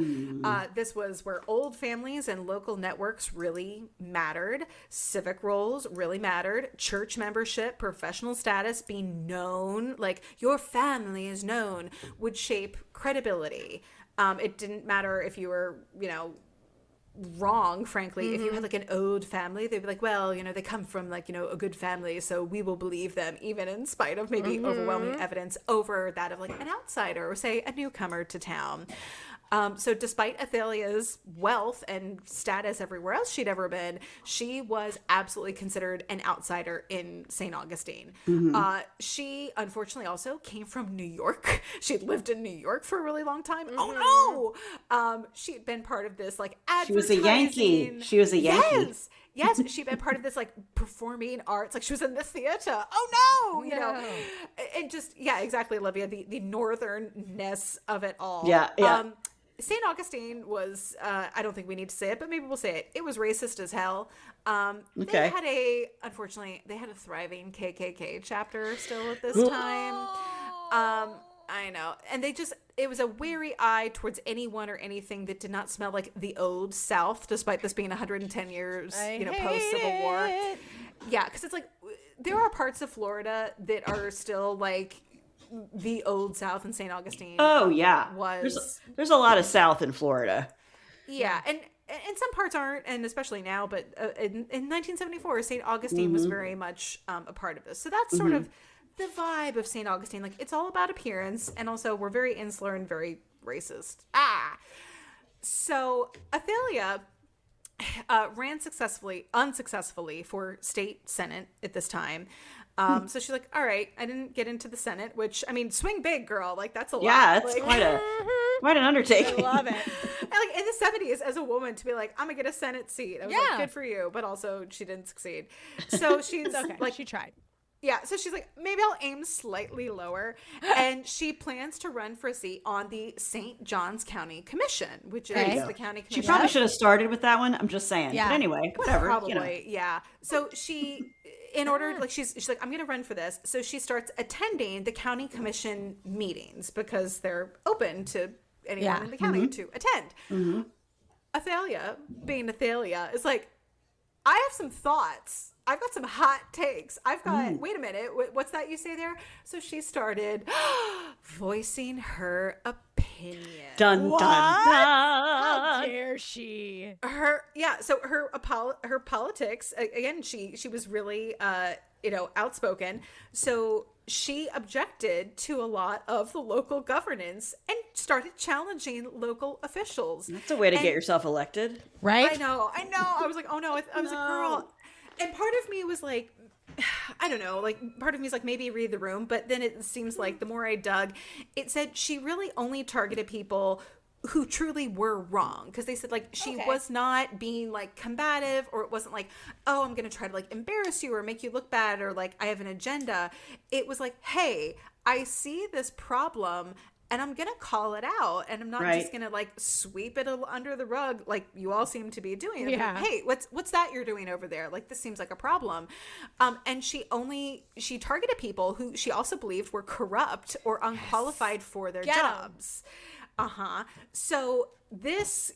Speaker 5: this was where old families and local networks really mattered. Civic roles really mattered. Church membership, professional status, being known, like your family is known, would shape credibility. It didn't matter if you were, you know, wrong, frankly. If you had like an old family, they'd be like, well, you know, they come from like, you know, a good family, so we will believe them, even in spite of maybe overwhelming evidence over that of like an outsider or say a newcomer to town. So despite Athalia's wealth and status everywhere else she'd ever been, she was absolutely considered an outsider in St. Augustine. She unfortunately also came from New York. She'd lived in New York for a really long time. Oh no! She'd been part of this like advertising.
Speaker 4: She was a Yankee.
Speaker 5: Yes, she'd been part of this like performing arts, like she was in the theater. Oh no, you know, and just exactly, Olivia. The northernness of it all. St. Augustine was, I don't think we need to say it, but maybe we'll say it. It was racist as hell. Unfortunately, they had a thriving KKK chapter still at this time. I know. And it was a wary eye towards anyone or anything that did not smell like the old South, despite this being 110 years, post-Civil War. Yeah, because it's like, there are parts of Florida that are still like the old South, and St. Augustine. Oh yeah,
Speaker 4: there's a lot of South in Florida.
Speaker 5: Yeah, and some parts aren't, and especially now. But in 1974, St. Augustine was very much a part of this. So that's sort of the vibe of St. Augustine. Like, it's all about appearance, and also we're very insular and very racist. So Athalia ran unsuccessfully for state senate at this time. So she's like, all right, I didn't get into the Senate, which, I mean, swing big, girl. Like, that's a lot.
Speaker 4: Yeah, it's
Speaker 5: like,
Speaker 4: quite an undertaking.
Speaker 6: I love it.
Speaker 5: And like in the 70s, as a woman, to be like, I'm gonna get a Senate seat. I was like, good for you. But also, she didn't succeed. So she's
Speaker 6: okay.
Speaker 5: like,
Speaker 6: she tried.
Speaker 5: Yeah, so she's like, maybe I'll aim slightly lower. And she plans to run for a seat on the St. Johns County Commission, which is the county commission.
Speaker 4: She probably should have started with that one. I'm just saying. Yeah. But anyway, whatever.
Speaker 5: Probably, yeah. So she, in order, like, she's like, I'm going to run for this. So she starts attending the county commission meetings because they're open to anyone in the county to attend. Athalia, being Athalia, is like, I have some thoughts. I've got some hot takes. I've got, wait a minute, what's that you say there? So she started voicing her opinion.
Speaker 4: Dun, dun, dun.
Speaker 6: How dare she?
Speaker 5: So her politics, again, she was really, outspoken. So she objected to a lot of the local governance and started challenging local officials.
Speaker 4: That's a way to get yourself elected.
Speaker 6: Right?
Speaker 5: I know. I was like, oh no, I was like, girl. And part of me was like, I don't know, like part of me is like, maybe read the room. But then it seems like the more I dug, it said she really only targeted people who truly were wrong. Because they said like she was not being like combative, or it wasn't like, oh, I'm going to try to like embarrass you or make you look bad, or like I have an agenda. It was like, hey, I see this problem and I'm going to call it out, and I'm not just going to like sweep it under the rug like you all seem to be doing.
Speaker 6: Yeah.
Speaker 5: Like, hey, what's that you're doing over there? Like, this seems like a problem. And she targeted people who she also believed were corrupt or unqualified for their jobs. So this,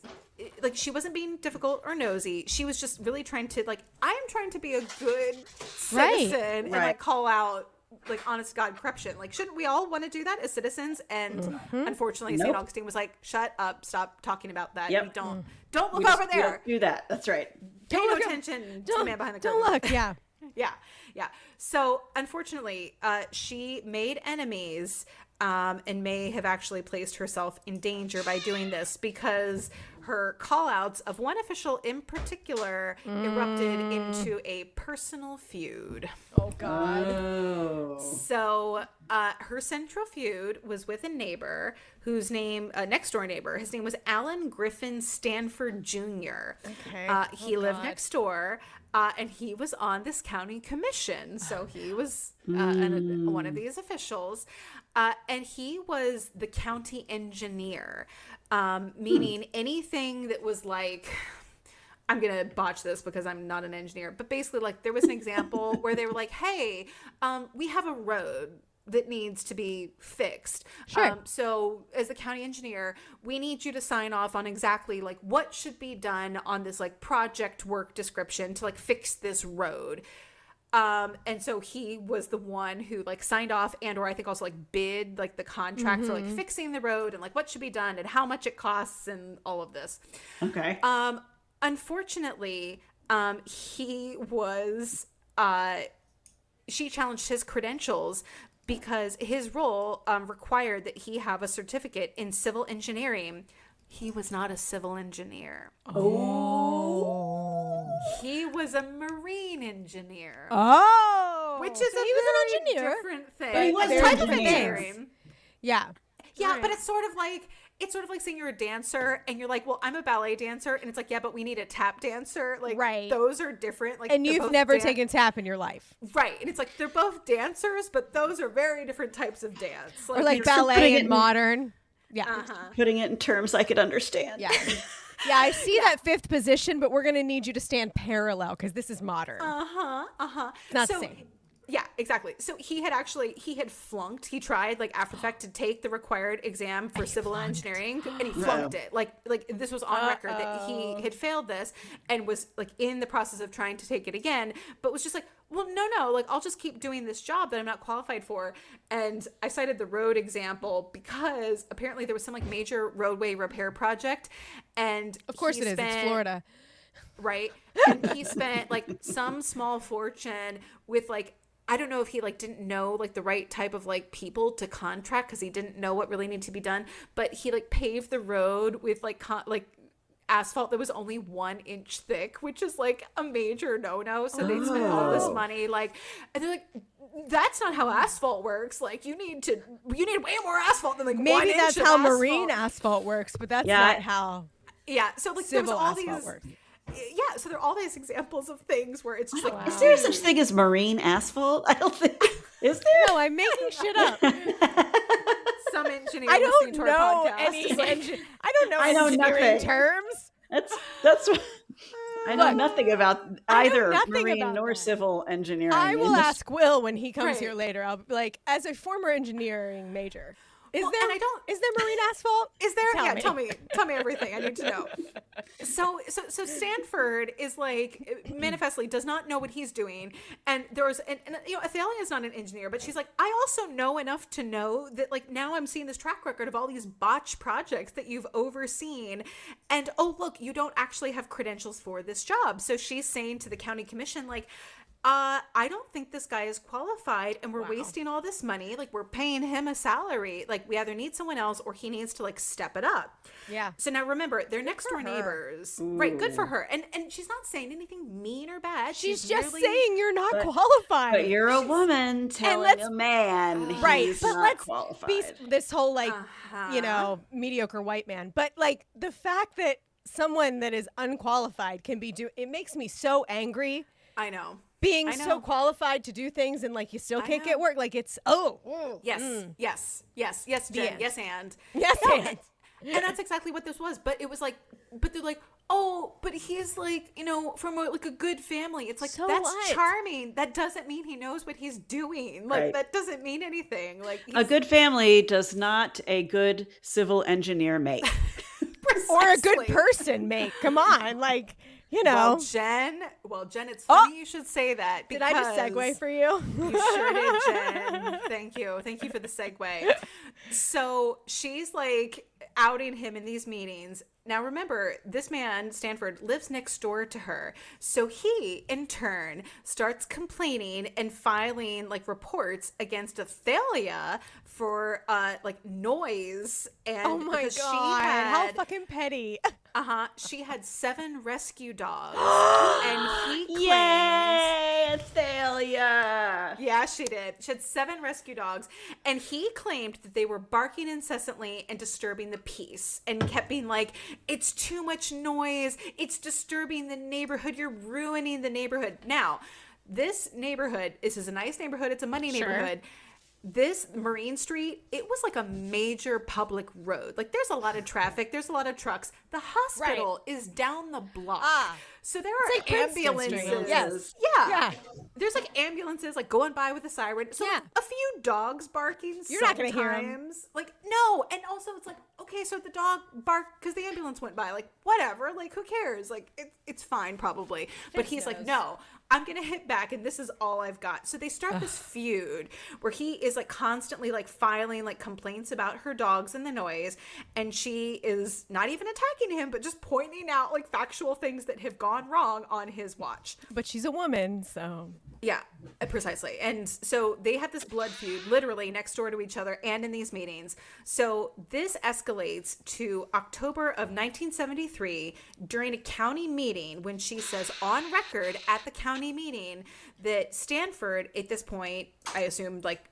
Speaker 5: like, she wasn't being difficult or nosy. She was just really trying to, like, I am trying to be a good citizen and like call out like honest God corruption. Like, shouldn't we all want to do that as citizens? And unfortunately, St. Augustine was like, shut up, stop talking about that. You don't look over there.
Speaker 4: Don't do that. That's right.
Speaker 5: Pay no attention to the man behind the curtain.
Speaker 6: Don't look. Yeah.
Speaker 5: Yeah. So unfortunately, she made enemies and may have actually placed herself in danger by doing this, because her call-outs of one official in particular erupted into a personal feud.
Speaker 6: Oh, God.
Speaker 5: So her central feud was with a neighbor whose name, next door neighbor, his name was Alan Griffin Stanford Jr.
Speaker 6: Okay.
Speaker 5: He lived next door. And he was on this county commission. So he was one of these officials. And he was the county engineer, meaning anything that was like, I'm going to botch this because I'm not an engineer, but basically, like, there was an example where they were like, hey, we have a road that needs to be fixed.
Speaker 6: Sure.
Speaker 5: So as the county engineer, we need you to sign off on exactly like what should be done on this like project work description to like fix this road. And so he was the one who like signed off or I think also like bid like the contract for like fixing the road and like what should be done and how much it costs and all of this.
Speaker 4: Okay.
Speaker 5: Unfortunately, he was, she challenged his credentials because his role required that he have a certificate in civil engineering. He was not a civil engineer.
Speaker 6: Oh.
Speaker 5: He was a marine engineer.
Speaker 6: Oh.
Speaker 5: Which is
Speaker 6: so
Speaker 5: a
Speaker 6: he was
Speaker 5: very
Speaker 6: an engineer.
Speaker 5: different thing.
Speaker 4: But he was
Speaker 5: a type of
Speaker 4: engineering.
Speaker 5: engineering.
Speaker 6: Yeah.
Speaker 5: Yeah,
Speaker 6: Right.
Speaker 5: but it's sort of like saying you're a dancer and you're like, well, I'm a ballet dancer, and it's like, yeah, but we need a tap dancer. Like,
Speaker 6: Right.
Speaker 5: those are different. Like,
Speaker 6: And
Speaker 5: they're
Speaker 6: you've
Speaker 5: both
Speaker 6: never taken tap in your life.
Speaker 5: right, and it's like they're both dancers, but those are very different types of dance.
Speaker 6: Or like
Speaker 4: putting
Speaker 6: ballet
Speaker 4: it
Speaker 6: and
Speaker 4: in-
Speaker 6: modern. Yeah.
Speaker 4: Putting it in terms I could understand.
Speaker 6: Yeah. Yeah, I see that fifth position, but we're going to need you to stand parallel because this is modern. It's not the same.
Speaker 5: Yeah, exactly. So he had flunked. He tried like after the fact to take the required exam for civil engineering, and he flunked it. Like this was on record that he had failed this and was like in the process of trying to take it again, but was just like, well, no, like I'll just keep doing this job that I'm not qualified for. And I cited the road example because apparently there was some like major roadway repair project, and
Speaker 6: Of course it is. It's Florida.
Speaker 5: right? And he spent like some small fortune with like, I don't know if he like didn't know like the right type of like people to contract because he didn't know what really needed to be done, but he like paved the road with like asphalt that was only 1 inch thick, which is like a major no-no. So they spent all this money like, and they're like, that's not how asphalt works. Like you need way more asphalt than like 1
Speaker 6: Maybe
Speaker 5: inch
Speaker 6: that's
Speaker 5: of
Speaker 6: how
Speaker 5: asphalt.
Speaker 6: marine asphalt works, but that's
Speaker 4: Yeah.
Speaker 6: not how
Speaker 5: Yeah, so like there was
Speaker 6: civil
Speaker 5: all
Speaker 6: asphalt
Speaker 5: these.
Speaker 6: works.
Speaker 5: Yeah, so there are all these examples of things where it's just like,
Speaker 4: Is there such thing as marine asphalt? I don't think. Is there?
Speaker 6: No, I'm making shit up.
Speaker 5: some engineer
Speaker 6: I
Speaker 5: listening
Speaker 6: don't
Speaker 5: to
Speaker 6: know
Speaker 5: our podcast
Speaker 6: any
Speaker 5: is like,
Speaker 6: I don't know
Speaker 4: I know
Speaker 6: engineering
Speaker 4: nothing.
Speaker 6: terms.
Speaker 4: That's what I know
Speaker 6: Look,
Speaker 4: nothing about
Speaker 6: I know
Speaker 4: either
Speaker 6: nothing
Speaker 4: marine
Speaker 6: about
Speaker 4: nor
Speaker 6: that.
Speaker 4: civil engineering.
Speaker 6: I will ask Will when he comes
Speaker 5: Right.
Speaker 6: here later. I'll be like, as a former engineering major, is
Speaker 5: Well,
Speaker 6: there
Speaker 5: and I don't-
Speaker 6: is there marine asphalt?
Speaker 5: is there?
Speaker 6: Tell me.
Speaker 5: Tell me everything. I need to know. So Stanford is like manifestly does not know what he's doing, and there's and you know Athalia is not an engineer, but she's like, I also know enough to know that like now I'm seeing this track record of all these botch projects that you've overseen, and oh look, you don't actually have credentials for this job. So she's saying to the county commission like, I don't think this guy is qualified, and we're wasting all this money. Like we're paying him a salary. Like we either need someone else or he needs to like step it up.
Speaker 6: Yeah.
Speaker 5: So now remember, they're next door neighbors. Right, good for her. And she's not saying anything mean or bad.
Speaker 6: She's just
Speaker 5: merely-
Speaker 6: saying you're not qualified.
Speaker 4: But you're a woman telling
Speaker 6: let's-
Speaker 4: a man
Speaker 6: right,
Speaker 4: he's
Speaker 6: but
Speaker 4: not
Speaker 6: let's
Speaker 4: qualified.
Speaker 6: be this whole like you know mediocre white man. But like the fact that someone that is unqualified can be it makes me so angry.
Speaker 5: I know.
Speaker 6: being
Speaker 5: I
Speaker 6: so
Speaker 5: know.
Speaker 6: qualified to do things and like you still can't
Speaker 5: know.
Speaker 6: get work. Like it's
Speaker 5: Yes,
Speaker 6: mm.
Speaker 5: yes, Jen,
Speaker 6: end.
Speaker 5: yes, and.
Speaker 6: Yes,
Speaker 5: No,
Speaker 6: and.
Speaker 5: And that's exactly what this was. But it was like, but they're like, oh, but he's like, from like a good family. It's like,
Speaker 6: So
Speaker 5: that's
Speaker 6: what?
Speaker 5: charming. That doesn't mean he knows what he's doing. Like,
Speaker 4: Right.
Speaker 5: that doesn't mean anything. Like,
Speaker 4: A good family does not a good civil engineer make.
Speaker 6: Or a good
Speaker 5: Precisely.
Speaker 6: person make. Come on. Like,
Speaker 5: Well, Jen, it's funny you should say that.
Speaker 6: Did I just segue for you?
Speaker 5: You sure did, Jen. Thank you. Thank you for the segue. So she's like outing him in these meetings. Now, remember, this man, Stanford, lives next door to her. So he, in turn, starts complaining and filing like reports against Athalia for like noise. And
Speaker 6: Oh my
Speaker 5: because
Speaker 6: God.
Speaker 5: she had,
Speaker 6: How fucking petty.
Speaker 5: she had 7 rescue dogs. And he claimed,
Speaker 4: Yay, Athalia!
Speaker 5: yeah, she did. She had 7 rescue dogs, and he claimed that they were barking incessantly and disturbing the peace, and kept being like, it's too much noise, it's disturbing the neighborhood, you're ruining the neighborhood. Now, this is a nice neighborhood, it's a money neighborhood. This Marine Street, it was like a major public road. Like, there's a lot of traffic, there's a lot of trucks. The hospital is down the block. So there are
Speaker 6: like Princeton
Speaker 5: ambulances.
Speaker 6: Street. Yes.
Speaker 5: Yeah. There's like ambulances like going by with a siren. So like, a few dogs barking.
Speaker 6: You're not gonna hear 'em.
Speaker 5: sometimes. Like, no. And also it's like, okay, so the dog barked because the ambulance went by. Like, whatever. Like, who cares? Like, it's fine probably. But he's like, no, I'm going to hit back and this is all I've got. So they start this feud where he is like constantly like filing like complaints about her dogs and the noise. And she is not even attacking him, but just pointing out like factual things that have gone wrong on his watch.
Speaker 6: But she's a woman, so.
Speaker 5: Yeah, precisely. And so they have this blood feud literally next door to each other and in these meetings. So this escalates to October of 1973 during a county meeting when she says on record at the county meeting that Stanford, at this point, I assumed like,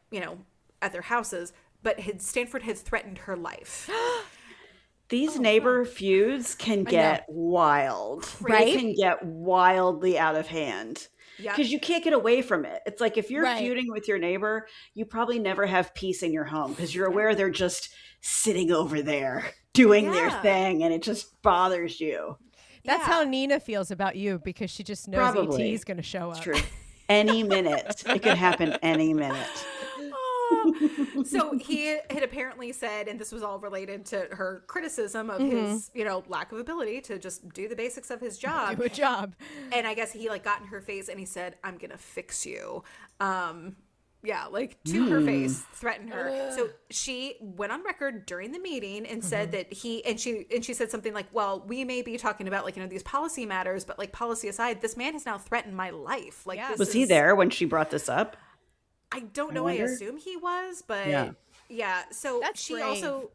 Speaker 5: at their houses, but Stanford had threatened her life.
Speaker 4: These neighbor feuds can get wild. They can get wildly out of hand.
Speaker 5: Yeah.
Speaker 4: Because you can't get away from it. It's like if you're
Speaker 6: Right.
Speaker 4: feuding with your neighbor, you probably never have peace in your home because you're aware they're just sitting over there doing their thing and it just bothers you.
Speaker 6: That's how Nina feels about you because she just knows
Speaker 4: Probably.
Speaker 6: ET is going to show up.
Speaker 4: It's true. Any minute. It could happen any minute.
Speaker 5: So he had apparently said, and this was all related to her criticism of his, lack of ability to just do the basics of his job.
Speaker 6: Do a job.
Speaker 5: And I guess he like got in her face and he said, I'm going to fix you. Like to her face, threatened her. So she went on record during the meeting and said that she said something like, well, we may be talking about like, these policy matters, but like policy aside, this man has now threatened my life. Like, this
Speaker 4: Was he there when she brought this up?
Speaker 5: I don't know. I assume he was, but yeah. So
Speaker 6: That's
Speaker 5: she
Speaker 6: brave.
Speaker 5: also,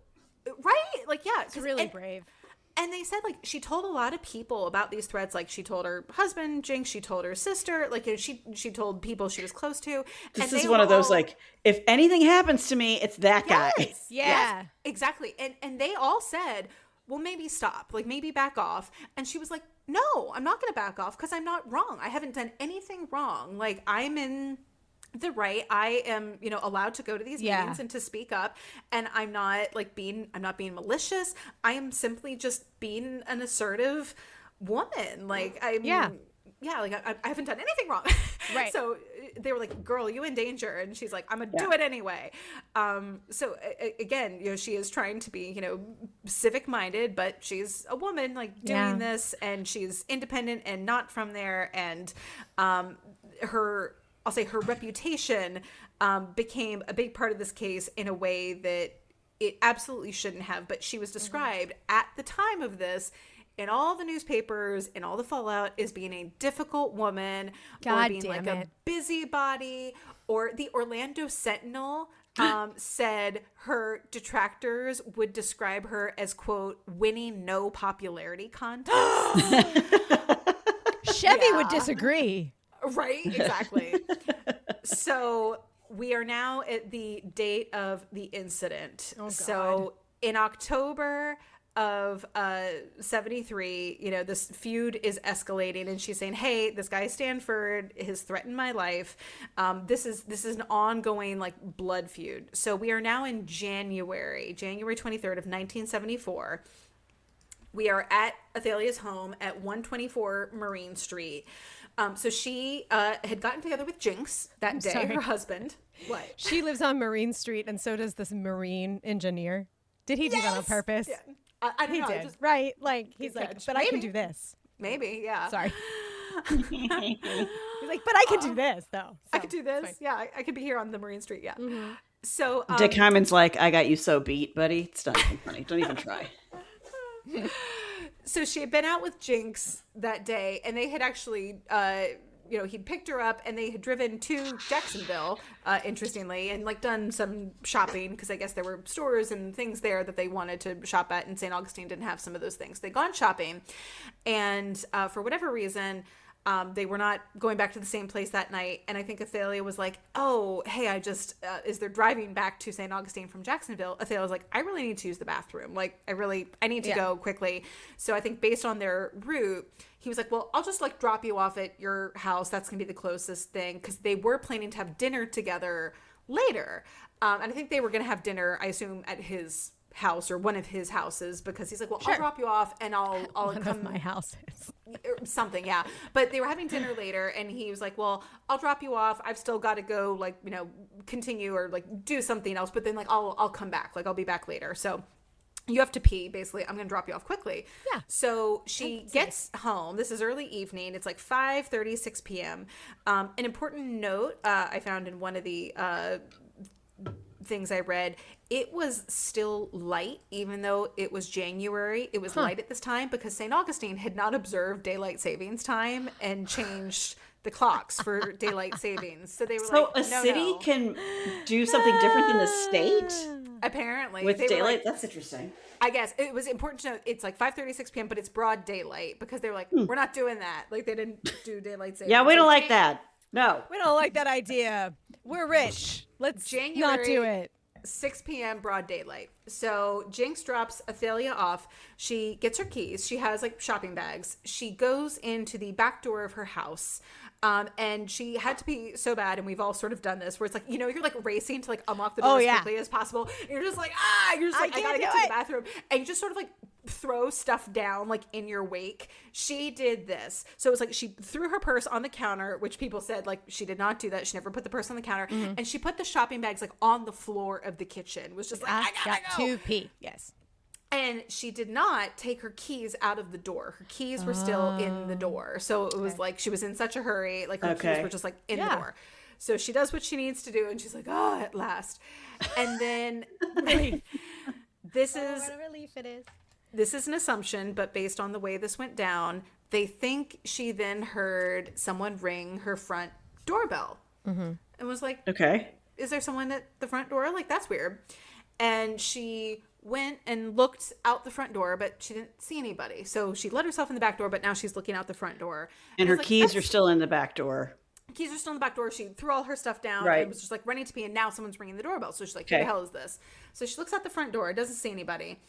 Speaker 5: right? Like, yeah,
Speaker 6: It's really brave.
Speaker 5: And they said like she told a lot of people about these threats. Like she told her husband, Jinx. She told her sister. Like she told people she was close to.
Speaker 4: This
Speaker 5: and
Speaker 4: is
Speaker 5: they
Speaker 4: one
Speaker 5: were
Speaker 4: of those
Speaker 5: all,
Speaker 4: like, if anything happens to me, it's that guy.
Speaker 6: Yeah.
Speaker 5: Exactly. And they all said, well, maybe stop. Like maybe back off. And she was like, no, I'm not going to back off because I'm not wrong. I haven't done anything wrong. Like I'm in the right. I am, allowed to go to these meetings and to speak up. And I'm not being malicious. I am simply just being an assertive woman. Like I haven't done anything wrong.
Speaker 6: Right.
Speaker 5: So they were like, girl, you in danger. And she's like, I'm gonna do it anyway. So again, she is trying to be, civic minded, but she's a woman like doing this and she's independent and not from there. And her reputation became a big part of this case in a way that it absolutely shouldn't have. But she was described at the time of this in all the newspapers and all the fallout as being a difficult woman or being like a busybody. Or the Orlando Sentinel said her detractors would describe her as, quote, winning no popularity contest.
Speaker 6: Chevy would disagree.
Speaker 5: Right, exactly. So we are now at the date of the incident.
Speaker 6: Oh, God.
Speaker 5: So in October of 73, you know, this feud is escalating, and she's saying, hey, this guy Stanford has threatened my life. This is an ongoing like blood feud. So we are now in January 23rd of 1974. We are at Athalia's home at 124 Marine Street. So she had gotten together with Jinx that day,
Speaker 6: sorry.
Speaker 5: her husband. What?
Speaker 6: She lives on Marine Street, and so does this marine engineer. Did he do that on purpose?
Speaker 5: Yeah. I don't
Speaker 6: He
Speaker 5: know.
Speaker 6: did,
Speaker 5: Just,
Speaker 6: right? Like, he's like,
Speaker 5: catch.
Speaker 6: but I can
Speaker 5: Maybe.
Speaker 6: do this.
Speaker 5: maybe, yeah.
Speaker 6: Sorry. He's like, but I can do this, though.
Speaker 5: I
Speaker 6: So,
Speaker 5: could do
Speaker 6: it's
Speaker 5: this.
Speaker 6: fine.
Speaker 5: Yeah, I could be here on the Marine Street. Yeah. So
Speaker 4: Dick Hyman's like, I got you so beat, buddy. It's not even funny. Don't even try.
Speaker 5: So she had been out with Jinx that day, and they had actually, you know, he'd picked her up, and they had driven to Jacksonville, interestingly, and like done some shopping, because I guess there were stores and things there that they wanted to shop at, and St. Augustine didn't have some of those things. They'd gone shopping, and for whatever reason, they were not going back to the same place that night. And I think Athalia was like, oh, hey, as they're driving back to St. Augustine from Jacksonville, Athalia was like, I really need to use the bathroom. Like, I need to go quickly. So I think based on their route, he was like, well, I'll just like drop you off at your house. That's going to be the closest thing. Cause they were planning to have dinner together later. And I think they were going to have dinner, I assume, at his house or one of his houses, because he's like, well, I'll drop you off and I'll
Speaker 6: One
Speaker 5: come
Speaker 6: of my houses.
Speaker 5: or something. Yeah. But they were having dinner later, and he was like, well, I'll drop you off. I've still got to go, like, you know, continue or like do something else, but then like, I'll come back. Like, I'll be back later. So you have to pee, basically. I'm going to drop you off quickly.
Speaker 6: Yeah.
Speaker 5: So she gets home. This is early evening. It's like 5:36 p.m. An important note I found in one of the things I read, it was still light, even though it was January. It was light at this time because St. Augustine had not observed daylight savings time and changed the clocks for daylight savings. So they were
Speaker 4: So
Speaker 5: like,
Speaker 4: a
Speaker 5: no,
Speaker 4: city
Speaker 5: no.
Speaker 4: can do something different than the state
Speaker 5: Apparently.
Speaker 4: with
Speaker 5: They were
Speaker 4: daylight?
Speaker 5: like,
Speaker 4: That's interesting.
Speaker 5: I guess it was important to know it's like 5:36 p.m., but it's broad daylight, because they were like, we're not doing that. Like, they didn't do daylight savings.
Speaker 4: Yeah, we don't
Speaker 5: Like,
Speaker 4: like that. No.
Speaker 6: We don't like that idea. We're rich. Let's not do it.
Speaker 5: 6 p.m. broad daylight. So Jinx drops Athalia off. She gets her keys. She has like shopping bags. She goes into the back door of her house. And she had to pee so bad, and we've all sort of done this, where it's like, you know, you're like racing to like unlock the door as quickly as possible. You're just like, you're just like, I gotta get to the bathroom. And you just sort of like throw stuff down like in your wake. She did this. So it was like she threw her purse on the counter, which people said like she did not do that. She never put the purse on the counter. And she put the shopping bags like on the floor of the kitchen. It was just like, I gotta go.
Speaker 6: To pee. Yes.
Speaker 5: And she did not take her keys out of the door. Her keys were still in the door. So it was like she was in such a hurry. Like her keys were just like in the door. So she does what she needs to do, and she's like, at last. And then this is
Speaker 6: What a relief it is.
Speaker 5: This is an assumption, but based on the way this went down, they think she then heard someone ring her front doorbell. And was like,
Speaker 4: Okay.
Speaker 5: is there someone at the front door? Like, that's weird. And she went and looked out the front door, but she didn't see anybody. So she let herself in the back door, but now she's looking out the front door.
Speaker 4: And her
Speaker 5: it's like,
Speaker 4: keys are still in the back door.
Speaker 5: Keys are still in the back door. She threw all her stuff down
Speaker 4: Right.
Speaker 5: and was just like running to pee, and now someone's ringing the doorbell. So she's like, who the hell is this? So she looks out the front door, doesn't see anybody.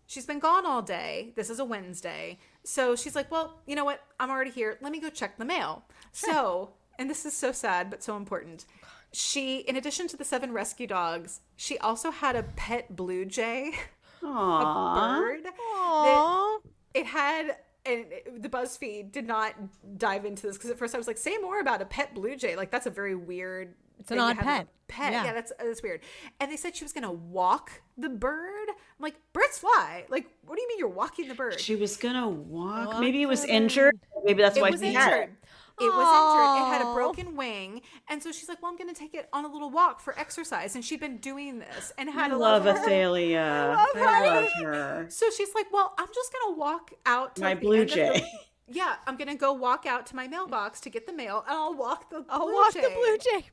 Speaker 5: She's been gone all day. This is a Wednesday. So she's like, well, you know what? I'm already here. Let me go check the mail. So, and this is so sad, but so important. She, in addition to the 7 rescue dogs, she also had a pet blue jay, a bird.
Speaker 6: Aww.
Speaker 5: It had, and the BuzzFeed did not dive into this, because at first I was like, say more about a pet blue jay. Like, that's a very weird.
Speaker 6: It's an odd pet.
Speaker 5: Yeah, that's weird. And they said she was gonna walk the bird. I'm like, birds fly. Like, what do you mean you're walking the bird?
Speaker 4: She was gonna walk. Maybe it was injured. Maybe that's
Speaker 5: It
Speaker 4: why
Speaker 5: was
Speaker 4: she had it.
Speaker 5: injured. It was injured. It had a broken wing. And so she's like, well, I'm going to take it on a little walk for exercise. And she'd been doing this and had
Speaker 4: I
Speaker 5: a
Speaker 4: love
Speaker 5: love her.
Speaker 4: Athalia. I love her.
Speaker 5: So she's like, well, I'm just going to walk out to
Speaker 4: My
Speaker 5: like, the
Speaker 4: blue
Speaker 5: end of
Speaker 4: jay.
Speaker 5: Yeah, I'm going to go walk out to my mailbox to get the mail, and I'll walk the blue jay.
Speaker 6: the blue jay.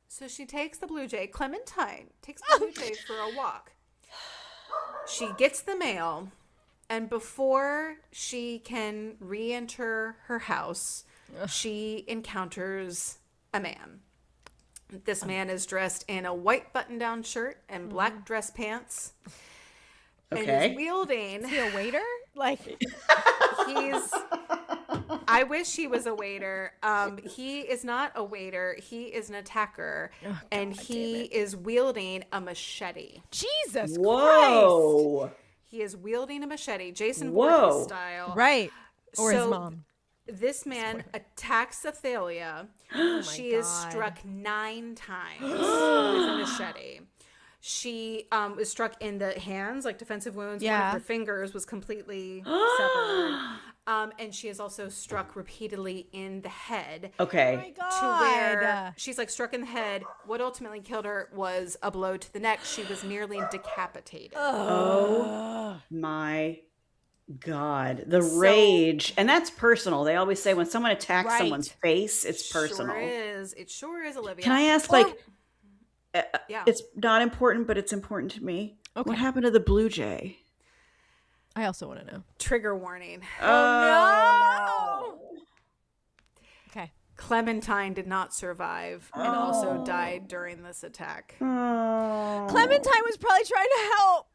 Speaker 5: So she takes the blue jay. Clementine takes the blue jay for a walk. She gets the mail, and before she can re-enter her house, she encounters a man. This man is dressed in a white button-down shirt and black dress pants.
Speaker 4: Okay.
Speaker 5: And he's wielding.
Speaker 6: Is he a waiter? Like,
Speaker 5: I wish he was a waiter. He is not a waiter. He is an attacker.
Speaker 6: God,
Speaker 5: and he is wielding a machete.
Speaker 6: Jesus Christ.
Speaker 4: Whoa.
Speaker 5: He is wielding a machete, Jason
Speaker 4: Whoa.
Speaker 5: Voorhees style.
Speaker 6: Right. Or his
Speaker 5: So,
Speaker 6: mom.
Speaker 5: This man attacks Athalia. She is struck 9 times with a machete. She was struck in the hands, like defensive wounds. One of her fingers was completely severed. And she is also struck repeatedly in the head.
Speaker 4: Okay.
Speaker 6: Oh my God.
Speaker 5: To where she's like struck in the head. What ultimately killed her was a blow to the neck. She was nearly decapitated.
Speaker 4: Oh my God. The rage. And that's personal. They always say when someone attacks someone's face, it's personal.
Speaker 5: Sure is. It sure is, Olivia.
Speaker 4: Can I ask,
Speaker 5: yeah.
Speaker 4: it's not important, but it's important to me.
Speaker 6: Okay.
Speaker 4: What happened to the blue jay?
Speaker 6: I also want to know.
Speaker 5: Trigger warning.
Speaker 6: Oh, no. Okay.
Speaker 5: Clementine did not survive and also died during this attack.
Speaker 4: Oh.
Speaker 6: Clementine was probably trying to help.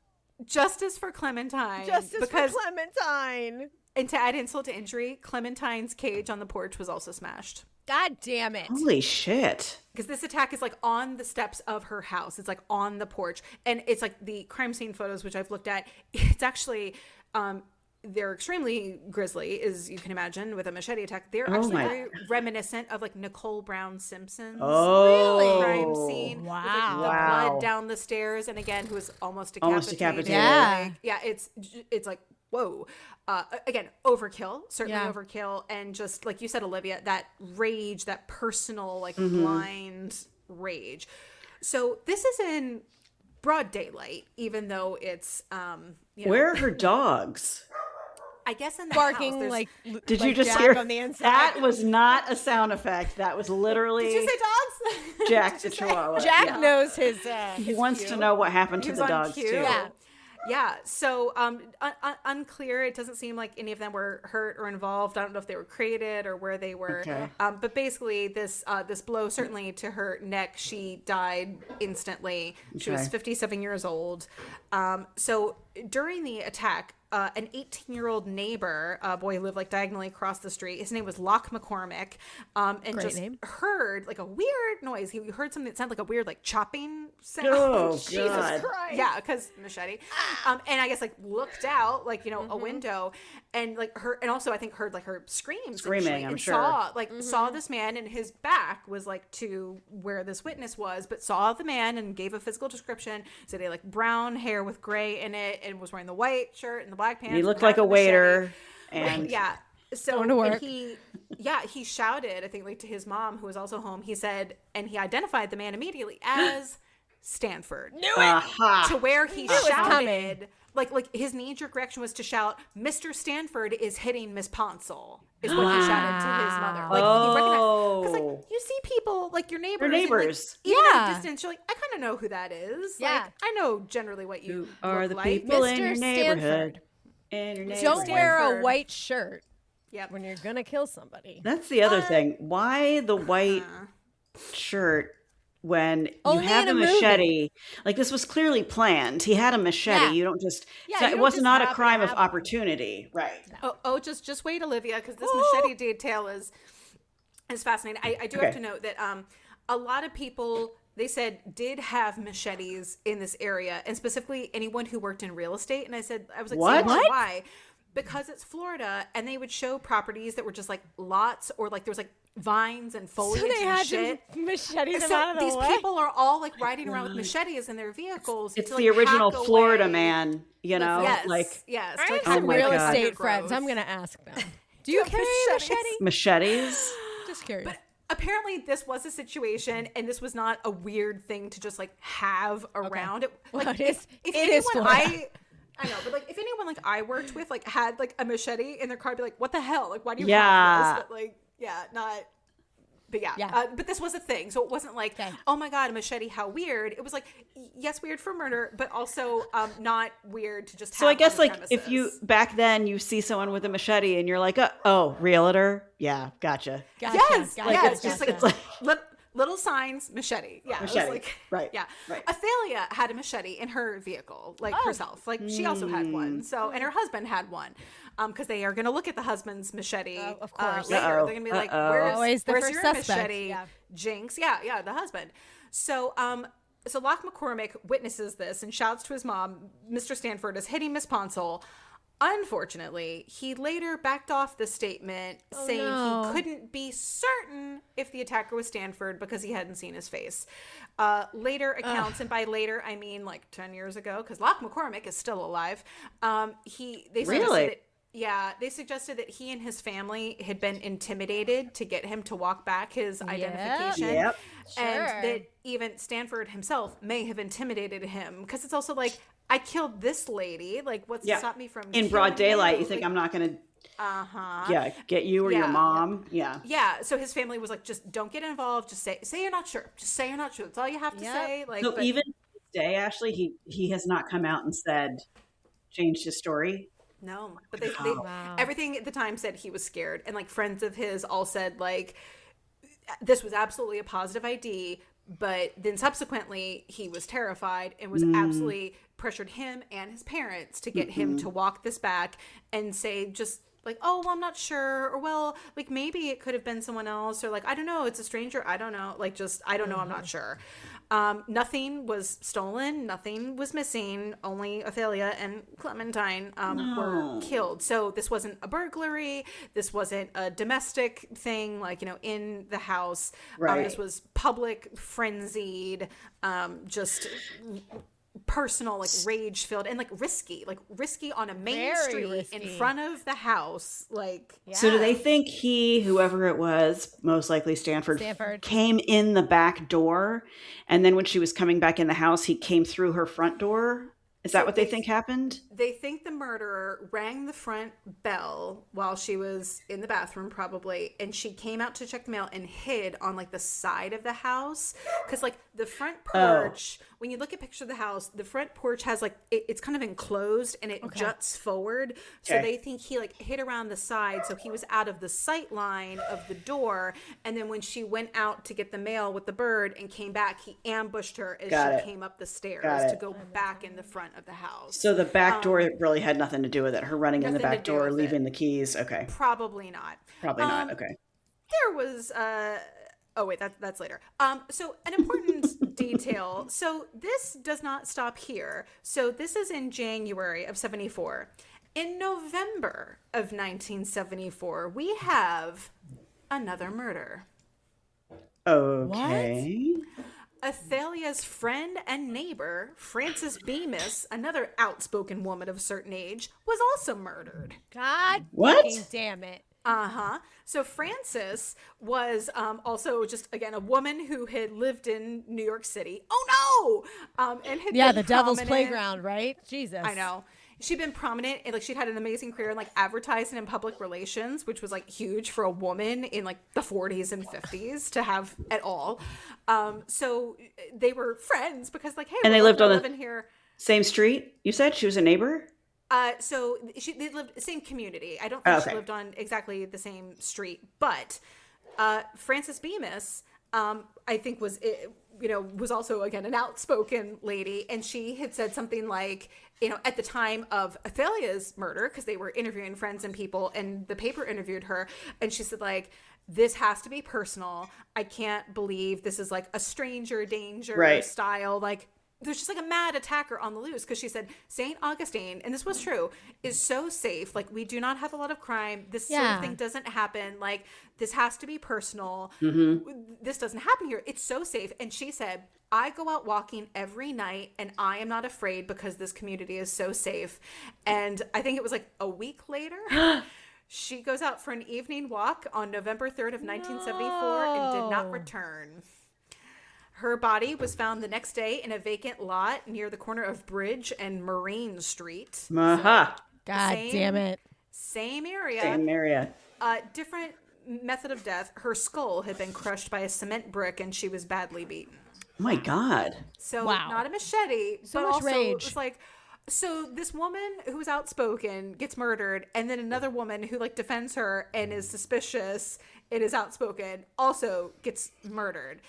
Speaker 5: Justice for Clementine.
Speaker 6: Justice for Clementine.
Speaker 5: And to add insult to injury, Clementine's cage on the porch was also smashed.
Speaker 6: God damn it.
Speaker 4: Holy shit.
Speaker 5: Because this attack is like on the steps of her house. It's like on the porch. And it's like the crime scene photos, which I've looked at. It's actually, they're extremely grisly, as you can imagine, with a machete attack. They're actually very reminiscent of like Nicole Brown Simpson's crime scene.
Speaker 6: Wow.
Speaker 5: With, like, the blood down the stairs. And again, who was almost decapitated.
Speaker 6: Yeah.
Speaker 5: Like, yeah, it's like, whoa. Again, overkill, certainly overkill. And just like you said, Olivia, that rage, that personal, like blind rage. So this is in broad daylight, even though it's,
Speaker 4: Where are her dogs?
Speaker 5: I guess in the
Speaker 6: Barking
Speaker 5: house,
Speaker 6: like
Speaker 4: Did
Speaker 6: like
Speaker 4: you just
Speaker 6: Jack
Speaker 4: hear
Speaker 6: on the inside?
Speaker 4: That was not a sound effect. That was literally
Speaker 5: Did you say dogs?
Speaker 4: Jack the Chihuahua.
Speaker 6: Jack knows his
Speaker 4: He wants to know what happened to
Speaker 5: He was
Speaker 4: the
Speaker 5: on
Speaker 4: dogs
Speaker 5: cue.
Speaker 4: too.
Speaker 5: Yeah. So unclear. It doesn't seem like any of them were hurt or involved. I don't know if they were created or where they were.
Speaker 4: Okay.
Speaker 5: But basically, this blow certainly to her neck. She died instantly. She was 57 years old. So during the attack, an 18-year-old neighbor, a boy who lived like diagonally across the street, his name was Locke McCormick, and
Speaker 6: Great
Speaker 5: just
Speaker 6: name.
Speaker 5: heard like a weird noise. He heard something that sounded like a weird like chopping sound.
Speaker 4: Oh,
Speaker 5: Jesus
Speaker 4: God.
Speaker 5: Christ. Yeah, because machete. And I guess like looked out like, a window and like her, and also I think heard like her screaming,
Speaker 4: I'm
Speaker 5: and
Speaker 4: sure.
Speaker 5: saw this man, and his back was like to where this witness was, but saw the man and gave a physical description. Said he had like brown hair with gray in it and was wearing the white shirt and the black pants.
Speaker 4: He looked like a waiter. And
Speaker 5: Yeah. So
Speaker 6: Going to work.
Speaker 5: and he shouted, I think, like to his mom, who was also home. He said, and he identified the man immediately as Stanford.
Speaker 6: Knew it.
Speaker 5: To where he
Speaker 6: was coming.
Speaker 5: shouted, like his knee-jerk reaction was to shout, "Mr. Stanford is hitting Miss Ponsell," is what he shouted to his mother. Like he recognized, because like you see people like your neighbors,
Speaker 4: Your neighbors.
Speaker 5: and, like, even at
Speaker 6: Yeah.
Speaker 5: a distance, you're like, I kind of know who that is.
Speaker 6: Yeah.
Speaker 5: Like I know generally what you
Speaker 4: are
Speaker 5: look
Speaker 4: the
Speaker 5: like.
Speaker 4: people in
Speaker 6: Mr.
Speaker 4: your neighborhood.
Speaker 6: Stanford.
Speaker 4: In your neighborhood.
Speaker 6: Don't wear a
Speaker 5: Stanford.
Speaker 6: white shirt
Speaker 5: Yep.
Speaker 6: when you're going to kill somebody.
Speaker 4: That's the other thing. Why the white shirt when you
Speaker 6: Only
Speaker 4: have
Speaker 6: in
Speaker 4: a
Speaker 6: a movie.
Speaker 4: machete? Like this was clearly planned. He had a machete.
Speaker 6: Yeah.
Speaker 4: You don't just.
Speaker 6: Yeah,
Speaker 4: so
Speaker 6: you
Speaker 4: it
Speaker 6: don't
Speaker 4: was
Speaker 6: just
Speaker 4: not a
Speaker 6: happen to
Speaker 4: crime of
Speaker 6: have one.
Speaker 4: opportunity, right?
Speaker 5: Just wait, Olivia, because this machete detail is fascinating. I do have to note that a lot of people, they said, did have machetes in this area, and specifically anyone who worked in real estate. And I was like,
Speaker 4: What?
Speaker 5: "So why?" Because it's Florida, and they would show properties that were just like lots, or like there was like vines and foliage
Speaker 6: So they
Speaker 5: and
Speaker 6: had
Speaker 5: shit.
Speaker 6: to machete them
Speaker 5: So
Speaker 6: out of the
Speaker 5: these
Speaker 6: way.
Speaker 5: people are all like riding around with machetes in their vehicles.
Speaker 4: It's
Speaker 5: to,
Speaker 4: the
Speaker 5: like,
Speaker 4: original
Speaker 5: hack
Speaker 4: Florida
Speaker 5: away.
Speaker 4: man. You know,
Speaker 5: Yes,
Speaker 4: like
Speaker 5: yes.
Speaker 6: I
Speaker 5: to, like,
Speaker 6: have some
Speaker 4: my
Speaker 6: real
Speaker 4: God.
Speaker 6: estate
Speaker 5: Gross.
Speaker 6: friends. I'm going to ask them. Do you carry a
Speaker 5: machetes?
Speaker 6: machete?
Speaker 4: machetes.
Speaker 6: Just curious.
Speaker 5: Apparently this was a situation, and this was not a weird thing to just like have around.
Speaker 6: Well,
Speaker 5: Like,
Speaker 6: it is-
Speaker 5: if
Speaker 6: it is
Speaker 5: anyone
Speaker 6: Florida.
Speaker 5: I know, but like if anyone like I worked with like had like a machete in their car, I'd be like, what the hell? Like, why do you
Speaker 4: Yeah.
Speaker 5: have this? But like, yeah, not. But yeah,
Speaker 6: Yeah.
Speaker 5: but this was a thing, so it wasn't like,
Speaker 6: Okay.
Speaker 5: oh my god, a machete, how weird. It was like, yes, weird for murder, but also not weird to just.
Speaker 4: So I
Speaker 5: have
Speaker 4: guess
Speaker 5: on the
Speaker 4: like if you
Speaker 5: premises.
Speaker 4: back then you see someone with a machete and you're like, oh, realtor, yeah, gotcha.
Speaker 6: Gotcha,
Speaker 5: Yes,
Speaker 6: gotcha,
Speaker 5: yeah,
Speaker 6: gotcha,
Speaker 5: it's just
Speaker 6: gotcha.
Speaker 5: like Little signs, machete. Yeah.
Speaker 4: Machete.
Speaker 5: It was like,
Speaker 4: Right.
Speaker 5: Yeah.
Speaker 4: Right.
Speaker 5: Athalia had a machete in her vehicle, like herself. Like she also had one. So, and her husband had one. Because they are going to look at the husband's machete
Speaker 6: of course.
Speaker 5: later. They're going to be like, where's
Speaker 6: first
Speaker 5: your
Speaker 6: suspect.
Speaker 5: machete?
Speaker 6: Yeah.
Speaker 5: Jinx. Yeah, the husband. So, so Locke McCormick witnesses this and shouts to his mom, Mr. Stanford is hitting Miss Ponsell. Unfortunately, he later backed off the statement, saying he couldn't be certain if the attacker was Stanford because he hadn't seen his face. Later accounts, and by later I mean like 10 years ago, because Locke McCormick is still alive. They suggested that he and his family had been intimidated to get him to walk back his identification.
Speaker 4: Yep.
Speaker 5: And that even Stanford himself may have intimidated him. Because it's also like, I killed this lady. Like, what's to stop me from
Speaker 4: in broad daylight? You think
Speaker 5: like,
Speaker 4: I'm not going to get you or your mom? Yeah.
Speaker 5: So his family was like, just don't get involved. Just say you're not sure. Just say you're not sure. That's all you have to say. Like,
Speaker 4: so even to this day, Ashley, he has not come out and changed his story.
Speaker 5: No, but they everything at the time said he was scared, and like friends of his all said like this was absolutely a positive ID, but then subsequently he was terrified and was absolutely pressured him and his parents to get him to walk this back and say just like, oh, well, I'm not sure, or well, like maybe it could have been someone else, or like I don't know, it's a stranger, I don't know, like just I don't know, I'm not sure. Nothing was stolen, nothing was missing, only Athalia and Clementine were killed. So this wasn't a burglary, this wasn't a domestic thing, like, in the house.
Speaker 4: Right.
Speaker 5: This was public, frenzied, just personal, like rage-filled and like risky on a main street in front of the house. Like,
Speaker 4: So do they think whoever it was, most likely Stanford, came in the back door, and then when she was coming back in the house, he came through her front door? Is that what they think happened?
Speaker 5: They think the murderer rang the front bell while she was in the bathroom, probably, and she came out to check the mail and hid on like the side of the house, because like the front porch, when you look at a picture of the house, the front porch has like it's kind of enclosed and it juts forward. So they think he like hid around the side, so he was out of the sight line of the door. And then when she went out to get the mail with the bird and came back, he ambushed her as she came up the stairs to go back in the front of the house.
Speaker 4: So the back door really had nothing to do with it. Her running in the back door, leaving the keys. Okay.
Speaker 5: Probably not.
Speaker 4: Okay.
Speaker 5: There was oh wait, that's later. So an important detail. So this does not stop here. So this is in January of 1974. In November of 1974, we have another murder.
Speaker 4: Okay.
Speaker 5: What? Athalia's friend and neighbor, Frances Bemis, another outspoken woman of a certain age, was also murdered.
Speaker 6: God damn it.
Speaker 5: So Frances was also just, again, a woman who had lived in New York City. Oh, no! And had been
Speaker 6: the devil's
Speaker 5: prominent.
Speaker 6: Playground, right? Jesus.
Speaker 5: I know. She'd been prominent, and like she'd had an amazing career in like advertising and public relations, which was like huge for a woman in like the 40s and 50s to have at all. So they were friends because like, hey,
Speaker 4: and they lived on
Speaker 5: living here.
Speaker 4: Same street. You said she was a neighbor.
Speaker 5: So they lived the same community. I don't think she lived on exactly the same street, but Frances Bemis, I think was also again an outspoken lady, and she had said something like, at the time of Athalia's murder, because they were interviewing friends and people, and the paper interviewed her, and she said like, this has to be personal. I can't believe this is like a stranger danger style, like there's just like a mad attacker on the loose. Because she said St. Augustine, and this was true, is so safe. Like, we do not have a lot of crime. This sort of thing doesn't happen. Like, this has to be personal. This doesn't happen here. It's so safe. And she said, I go out walking every night and I am not afraid because this community is so safe. And I think it was like a week later, she goes out for an evening walk on November 3rd of 1974 and did not return. Her body was found the next day in a vacant lot near the corner of Bridge and Marine Street.
Speaker 4: God
Speaker 6: damn it.
Speaker 5: Same area.
Speaker 4: Same area.
Speaker 5: Different method of death. Her skull had been crushed by a cement brick and she was badly beaten.
Speaker 4: Oh my God.
Speaker 5: So not a machete,
Speaker 6: so
Speaker 5: but
Speaker 6: much
Speaker 5: also
Speaker 6: rage.
Speaker 5: it was like, so this woman who was outspoken gets murdered, and then another woman who like defends her and is suspicious it is outspoken, also gets murdered.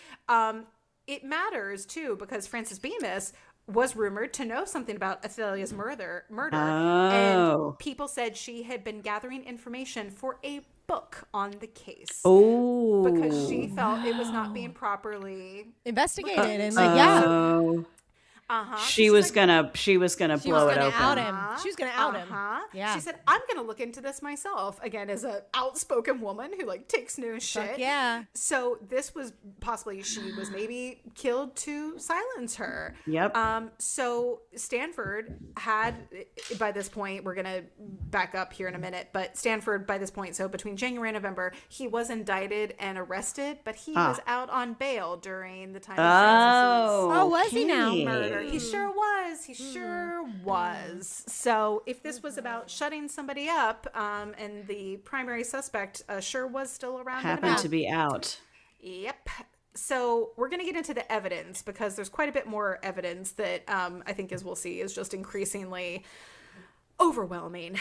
Speaker 5: It matters too because Frances Bemis was rumored to know something about Athalia's murder. And people said she had been gathering information for a book on the case. Because she felt it was not being properly
Speaker 6: investigated and yeah.
Speaker 4: She was gonna blow it open.
Speaker 6: Out him. She was gonna out him. Yeah.
Speaker 5: She said, "I'm gonna look into this myself." Again, as an outspoken woman who like takes no shit.
Speaker 6: Yeah.
Speaker 5: So this was possibly she was maybe killed to silence her.
Speaker 4: Yep.
Speaker 5: So Stanford had by this point, we're gonna back up here in a minute, but Stanford by this point, so between January and November, he was indicted and arrested, but he was out on bail during the time of Frances's
Speaker 6: was he now?
Speaker 5: murder. He sure was. He sure was. So if this was about shutting somebody up, and the primary suspect sure was still around,
Speaker 4: happened to be out.
Speaker 5: Yep. So we're going to get into the evidence because there's quite a bit more evidence that I think, as we'll see, is just increasingly overwhelming.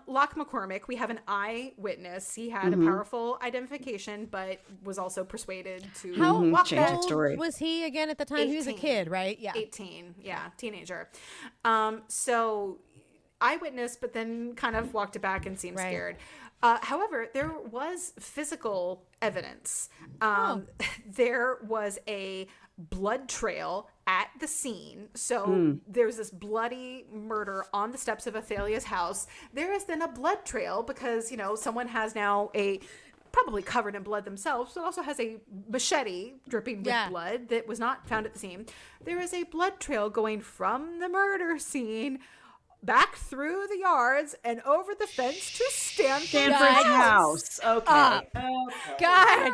Speaker 5: Locke McCormick, we have an eyewitness. He had a powerful identification, but was also persuaded to walk
Speaker 4: change
Speaker 5: back.
Speaker 4: his story.
Speaker 6: Was he again at the time?
Speaker 5: 18.
Speaker 6: He was a kid, right? Yeah.
Speaker 5: 18. Yeah. Teenager. So eyewitness, but then kind of walked it back and seemed scared. However, there was physical evidence. There was a blood trail at the scene. So there's this bloody murder on the steps of Athalia's house. There is then a blood trail because, someone has now probably covered in blood themselves, but also has a machete dripping with blood that was not found at the scene. There is a blood trail going from the murder scene back through the yards and over the fence to Stanford's
Speaker 4: house. Okay.
Speaker 6: God.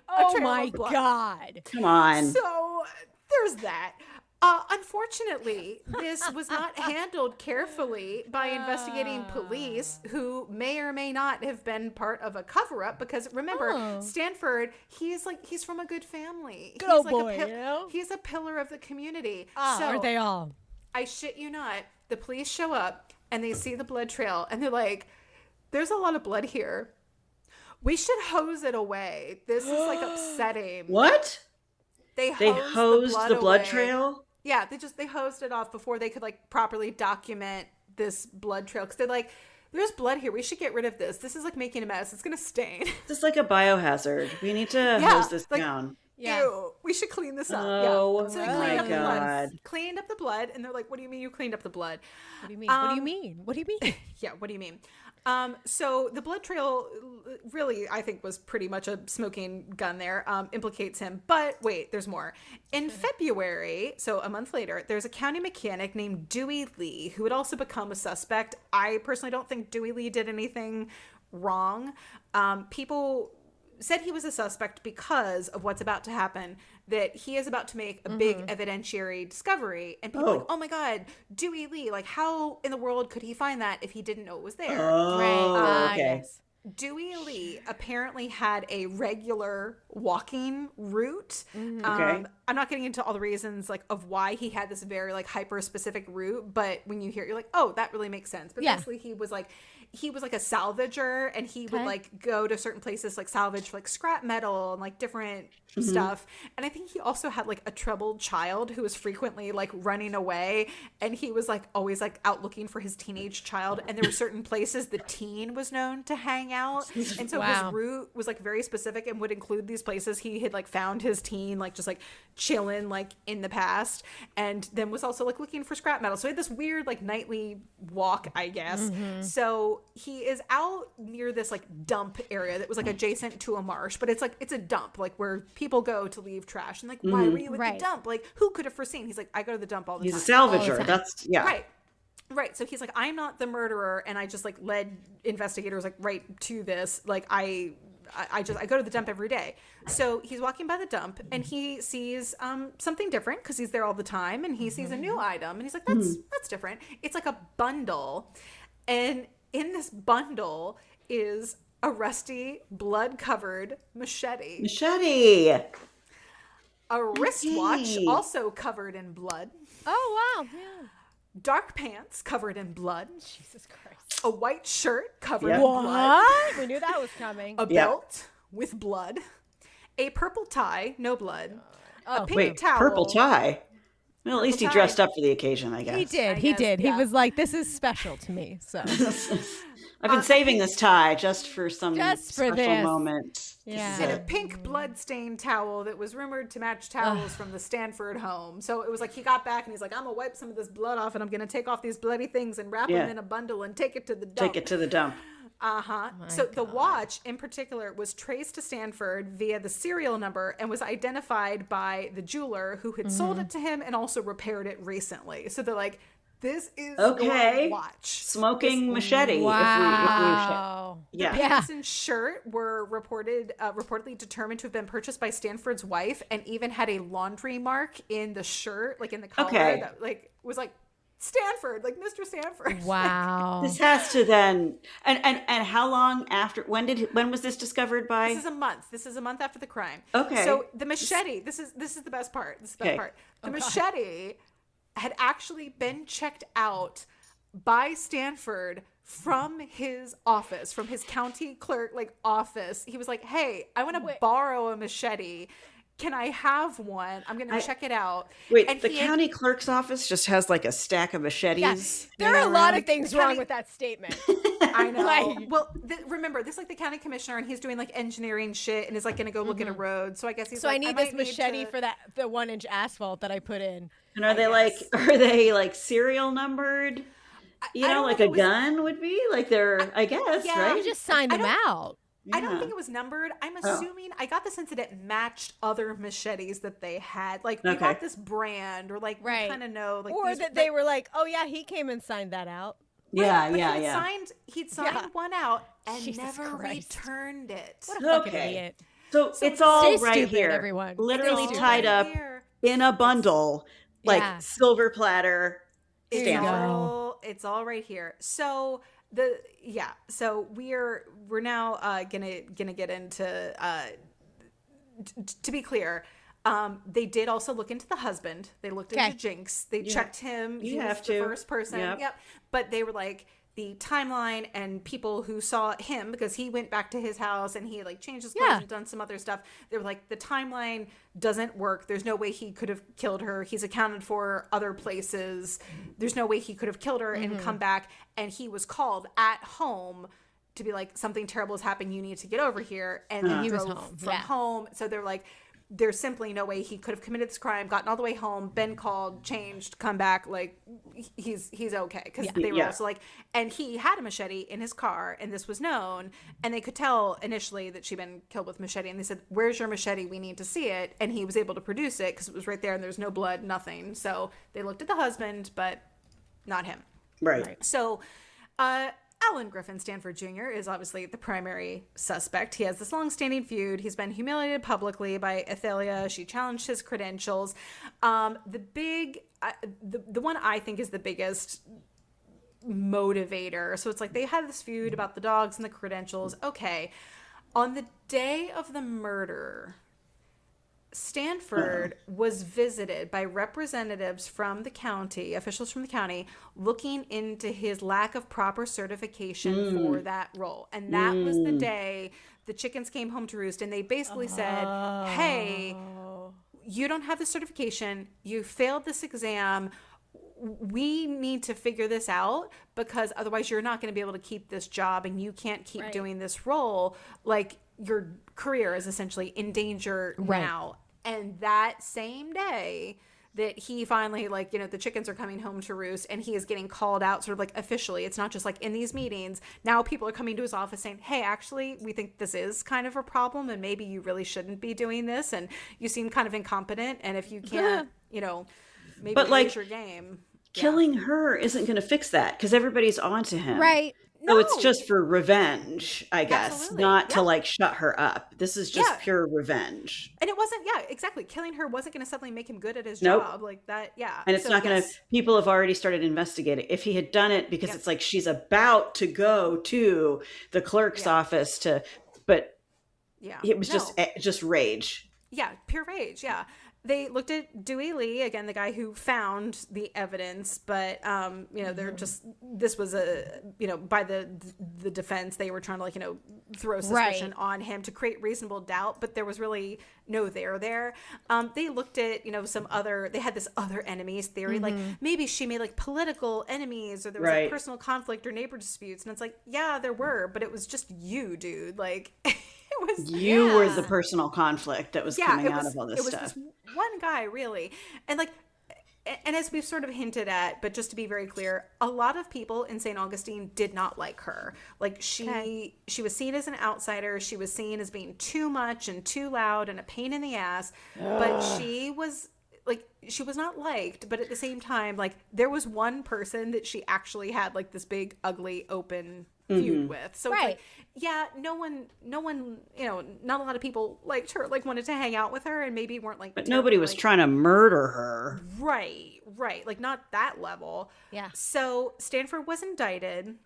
Speaker 5: Oh
Speaker 6: my God.
Speaker 4: Come on.
Speaker 5: So there's that. Unfortunately, this was not handled carefully by investigating police who may or may not have been part of a cover-up because remember, Stanford, he's from a good family.
Speaker 6: Good old boy,
Speaker 5: He's a pillar of the community.
Speaker 6: So, aren't they all?
Speaker 5: I shit you not. The police show up and they see the blood trail and they're like, there's a lot of blood here. We should hose it away. This is upsetting.
Speaker 4: What?
Speaker 5: They
Speaker 4: hosed the blood trail?
Speaker 5: Yeah, they hosed it off before they could properly document this blood trail. Because they're like, there's blood here. We should get rid of this. This is making a mess. It's going to stain.
Speaker 4: This is like a biohazard. We need to hose this down.
Speaker 5: Yeah. Ew, we should clean this up.
Speaker 4: Oh,
Speaker 5: So they
Speaker 4: my
Speaker 5: cleaned up
Speaker 4: God.
Speaker 5: the blood. Cleaned up the blood. And they're like, what do you mean you cleaned up the blood?
Speaker 6: What do you mean? What do you mean? What do you mean?
Speaker 5: Yeah, what do you mean? So the blood trail really, I think, was pretty much a smoking gun there, implicates him. But wait, there's more. In February, so a month later, there's a county mechanic named Dewey Lee who would also become a suspect. I personally don't think Dewey Lee did anything wrong. People said he was a suspect because of what's about to happen, that he is about to make a big evidentiary discovery. And people are like, oh my God, Dewey Lee, how in the world could he find that if he didn't know it was there?
Speaker 4: Oh, okay.
Speaker 6: Yes.
Speaker 5: Dewey Lee apparently had a regular walking route.
Speaker 4: Okay.
Speaker 5: I'm not getting into all the reasons of why he had this very hyper specific route, but when you hear it, you're like, oh, that really makes sense. But basically he was a salvager, and he would go to certain places salvage scrap metal and different stuff. And I think he also had a troubled child who was frequently running away, and he was always out looking for his teenage child, and there were certain places the teen was known to hang out. And so his route was very specific and would include these places he had found his teen just chilling in the past, and then was also looking for scrap metal. So he had this weird nightly walk, I guess. So he is out near this dump area that was adjacent to a marsh, but it's a dump where people go to leave trash, and why were you at the dump? Who could have foreseen? He's I go to the dump all the time.
Speaker 4: He's a salvager. That's
Speaker 5: Right. So he's I'm not the murderer, and I just led investigators right to this. I go to the dump every day. So he's walking by the dump and he sees something different because he's there all the time, and he sees a new item, and he's like, that's different. It's a bundle, and in this bundle is a rusty, blood-covered machete. A wristwatch also covered in blood.
Speaker 6: Oh, wow. Yeah.
Speaker 5: Dark pants covered in blood.
Speaker 6: Jesus Christ.
Speaker 5: A white shirt covered in blood.
Speaker 6: What? We knew that was coming.
Speaker 5: A belt with blood, a purple tie, no blood, a
Speaker 6: Oh,
Speaker 5: pink towel.
Speaker 4: Purple tie. Well, at least he
Speaker 5: tie.
Speaker 4: dressed up for the occasion, I guess.
Speaker 6: he did.
Speaker 5: I
Speaker 6: He
Speaker 5: guess,
Speaker 6: did.
Speaker 5: yeah.
Speaker 6: He was like, "This is special to me." So
Speaker 4: I've been saving this tie just for some
Speaker 6: Just for
Speaker 4: special
Speaker 6: this.
Speaker 4: moment.
Speaker 6: Yeah.
Speaker 5: And a pink blood-stained towel that was rumored to match towels from the Stanford home. So it was like he got back and he's like, I'm going to wipe some of this blood off and I'm going to take off these bloody things and wrap them in a bundle and take it to the dump.
Speaker 4: Take it to the dump.
Speaker 5: So the watch in particular was traced to Stanford via the serial number and was identified by the jeweler who had sold it to him and also repaired it recently. So they're like, this is your watch.
Speaker 4: Smoking machete.
Speaker 6: wow.
Speaker 4: If we yeah.
Speaker 5: Pants and shirt were reportedly determined to have been purchased by Stanford's wife, and even had a laundry mark in the shirt, like in the collar, that like was like Stanford, like Mr. Stanford.
Speaker 6: Wow.
Speaker 4: This has to then and how long after when was this discovered by?
Speaker 5: This is a month. This is a month after the crime.
Speaker 4: Okay.
Speaker 5: So the machete, this is the best part. This is the best part. The machete had actually been checked out by Stanford from his office, from his county clerk office. He was like, "Hey, I want to borrow a machete. Can I have one? I'm going to check it out."
Speaker 4: Wait,
Speaker 5: and
Speaker 4: the county clerk's office just has like a stack of machetes?
Speaker 6: Yes. There are a lot of things wrong with that statement.
Speaker 5: I know. Well, remember, this is like the county commissioner, and he's doing like engineering shit, and is like going to go look at a road. So I guess he's
Speaker 6: So
Speaker 5: like,
Speaker 6: I need this machete for the 1-inch asphalt that I put in.
Speaker 4: And are they like serial numbered? You know, like a gun would be? Like they're, I guess, right?
Speaker 6: You just signed them out.
Speaker 5: I don't think it was numbered. I'm assuming I got the sense that it matched other machetes that they had. Like we got this brand, or like we kind of know, like,
Speaker 6: or that they were like, "Oh yeah, he came and signed that out."
Speaker 4: Yeah,
Speaker 5: But he'd signed one out and
Speaker 6: Jesus
Speaker 5: never
Speaker 6: Christ.
Speaker 5: returned it.
Speaker 6: What a fucking idiot.
Speaker 4: So it's all
Speaker 6: stay
Speaker 4: right
Speaker 6: stupid,
Speaker 4: here,
Speaker 6: everyone.
Speaker 4: literally
Speaker 6: Stay
Speaker 4: tied up in a bundle, like silver platter. Stanford.
Speaker 5: It's all right here. So so we're now gonna get into to be clear, they did also look into the husband. They looked into Jinx. They checked him. He was the first person. Yep. But they were like, the timeline and people who saw him, because he went back to his house and he like changed his clothes and done some other stuff. They were like, the timeline doesn't work. There's no way he could have killed her. He's accounted for other places. There's no way he could have killed her and come back. And he was called at home to be like, something terrible is happening. You need to get over here. And then he was home from home. So they're like, there's simply no way he could have committed this crime, gotten all the way home, been called, changed, come back. Like he's okay. Because they were also like, and he had a machete in his car, and this was known, and they could tell initially that she'd been killed with machete. And they said, "Where's your machete? We need to see it." And he was able to produce it because it was right there, and there's no blood, nothing. So they looked at the husband, but not him.
Speaker 4: Right.
Speaker 5: So, Alan Griffin Stanford Jr. is obviously the primary suspect. He has this long-standing feud. He's been humiliated publicly by Athalia. She challenged his credentials. The one I think is the biggest motivator. So it's like they had this feud about the dogs and the credentials. Okay. On the day of the murder, Stanford was visited by representatives from the county, officials from the county, looking into his lack of proper certification for that role. And that was the day the chickens came home to roost, and they basically said, "Hey, you don't have the certification. You failed this exam. We need to figure this out, because otherwise you're not going to be able to keep this job, and you can't keep doing this role. Like, your career is essentially in danger now." And that same day that he finally, like, you know, the chickens are coming home to roost, and he is getting called out sort of like officially. It's not just like in these meetings. Now people are coming to his office saying, "Hey, actually, we think this is kind of a problem, and maybe you really shouldn't be doing this, and you seem kind of incompetent, and if you can't, you know, maybe raise your game."
Speaker 4: Killing her isn't going to fix that, because everybody's onto him.
Speaker 6: Right.
Speaker 4: No. So it's just for revenge, I guess, not to like shut her up. This is just pure revenge.
Speaker 5: And it wasn't, exactly. Killing her wasn't going to suddenly make him good at his job like that. Yeah.
Speaker 4: And it's not going to, people have already started investigating. If he had done it because it's like she's about to go to the clerk's office but it was just rage.
Speaker 5: Yeah, pure rage. Yeah. They looked at Dewey Lee, again, the guy who found the evidence, but, they're just, this was by the defense, they were trying to, throw suspicion on him to create reasonable doubt, but there was really no there. They looked at, they had this other enemies theory, like maybe she made like political enemies, or there was like personal conflict or neighbor disputes. And it's like, yeah, there were, but it was just you, dude. Like,
Speaker 4: you were the personal conflict that was coming out of all this stuff. It was
Speaker 5: this one guy, really. And as we've sort of hinted at, but just to be very clear, a lot of people in St. Augustine did not like her. Like, she was seen as an outsider. She was seen as being too much and too loud and a pain in the ass. But she was not liked. But at the same time, like, there was one person that she actually had like this big, ugly, open feud with. So it's like, no one, not a lot of people liked her, like wanted to hang out with her, and maybe weren't like,
Speaker 4: but nobody was trying to murder her.
Speaker 5: Right. Like, not that level.
Speaker 6: Yeah.
Speaker 5: So Stanford was indicted.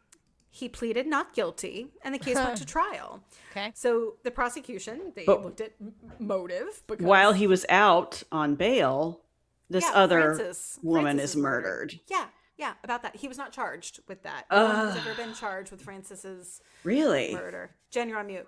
Speaker 5: He pleaded not guilty, and the case went to trial.
Speaker 6: Okay.
Speaker 5: So the prosecution, they looked at motive. Because
Speaker 4: while he was out on bail, this other woman
Speaker 5: Francis
Speaker 4: is murdered.
Speaker 5: Yeah, about that. He was not charged with that. No one has ever been charged with Francis's murder. Jen, you're on mute.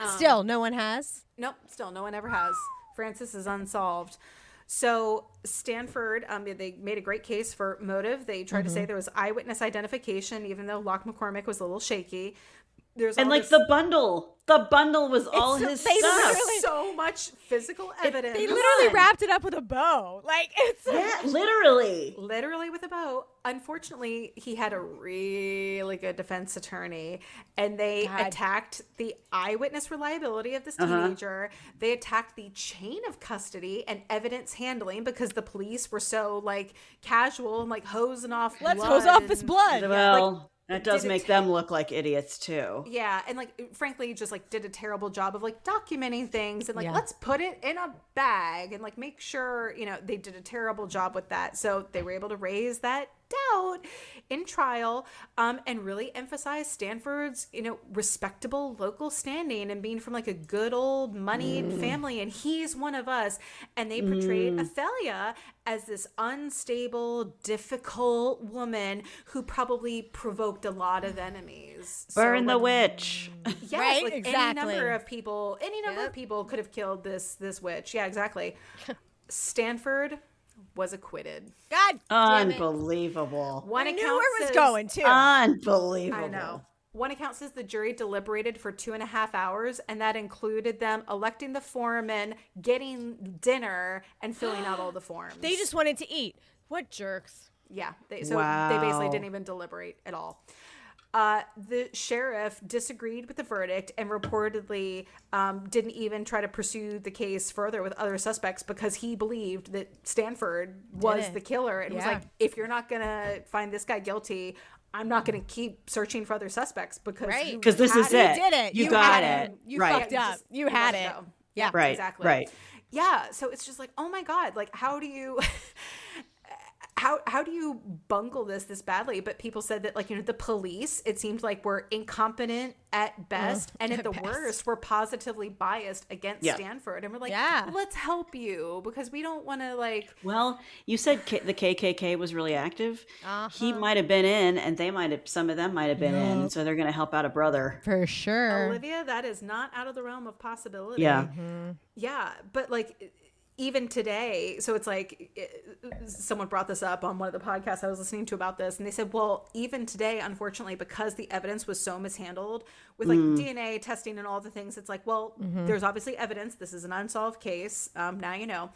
Speaker 6: Still, no one has?
Speaker 5: Nope, still, no one ever has. Francis is unsolved. So Stanford, they made a great case for motive. They tried to say there was eyewitness identification, even though Locke McCormick was a little shaky. There's
Speaker 4: and like the bundle was all his stuff.
Speaker 5: So much physical evidence.
Speaker 6: They literally wrapped it up with a bow. Like, it's
Speaker 4: literally
Speaker 5: with a bow. Unfortunately, he had a really good defense attorney, and they attacked the eyewitness reliability of this teenager. They attacked the chain of custody and evidence handling, because the police were so like casual and like hosing off.
Speaker 6: Let's hose off this blood.
Speaker 4: Well, that does make them look like idiots too.
Speaker 5: Yeah, and like, frankly, just like did a terrible job of like documenting things and like, let's put it in a bag and like make sure, they did a terrible job with that. So they were able to raise that doubt in trial, and really emphasize Stanford's, respectable local standing and being from like a good old moneyed family, and he's one of us. And they portrayed Athalia as this unstable, difficult woman who probably provoked a lot of enemies.
Speaker 4: Burn the witch.
Speaker 5: Yes, like any number of people could have killed this witch. Yeah, exactly. Stanford was acquitted.
Speaker 6: God damn it.
Speaker 4: Unbelievable.
Speaker 6: I knew where it was going too.
Speaker 4: Unbelievable.
Speaker 5: I know. One account says the jury deliberated for 2.5 hours, and that included them electing the foreman, getting dinner, and filling out all the forms.
Speaker 6: They just wanted to eat. What jerks.
Speaker 5: Yeah. They basically didn't even deliberate at all. The sheriff disagreed with the verdict and reportedly didn't even try to pursue the case further with other suspects, because he believed that Stanford was the killer, and was like, if you're not going to find this guy guilty, I'm not going to keep searching for other suspects, because
Speaker 4: this is it.
Speaker 6: You did it.
Speaker 4: You got it.
Speaker 6: You fucked up. You had it. Yeah.
Speaker 4: Right.
Speaker 5: Exactly.
Speaker 4: Right.
Speaker 5: Yeah. So it's just like, oh my God, like, how do you... How do you bungle this badly? But people said that, like, the police, it seemed like, were incompetent at best, and at the worst were positively biased against Stanford. And we're like, let's help you, because we don't want to, like...
Speaker 4: Well, you said the KKK was really active. He might have been in, and some of them might have been in, so they're going to help out a brother.
Speaker 6: For sure.
Speaker 5: Olivia, that is not out of the realm of possibility.
Speaker 4: Yeah.
Speaker 5: Yeah, but, like... Even today, so it's like, someone brought this up on one of the podcasts I was listening to about this, and they said, well, even today, unfortunately, because the evidence was so mishandled with like DNA testing and all the things, it's like, well, there's obviously evidence. This is an unsolved case. Now you know.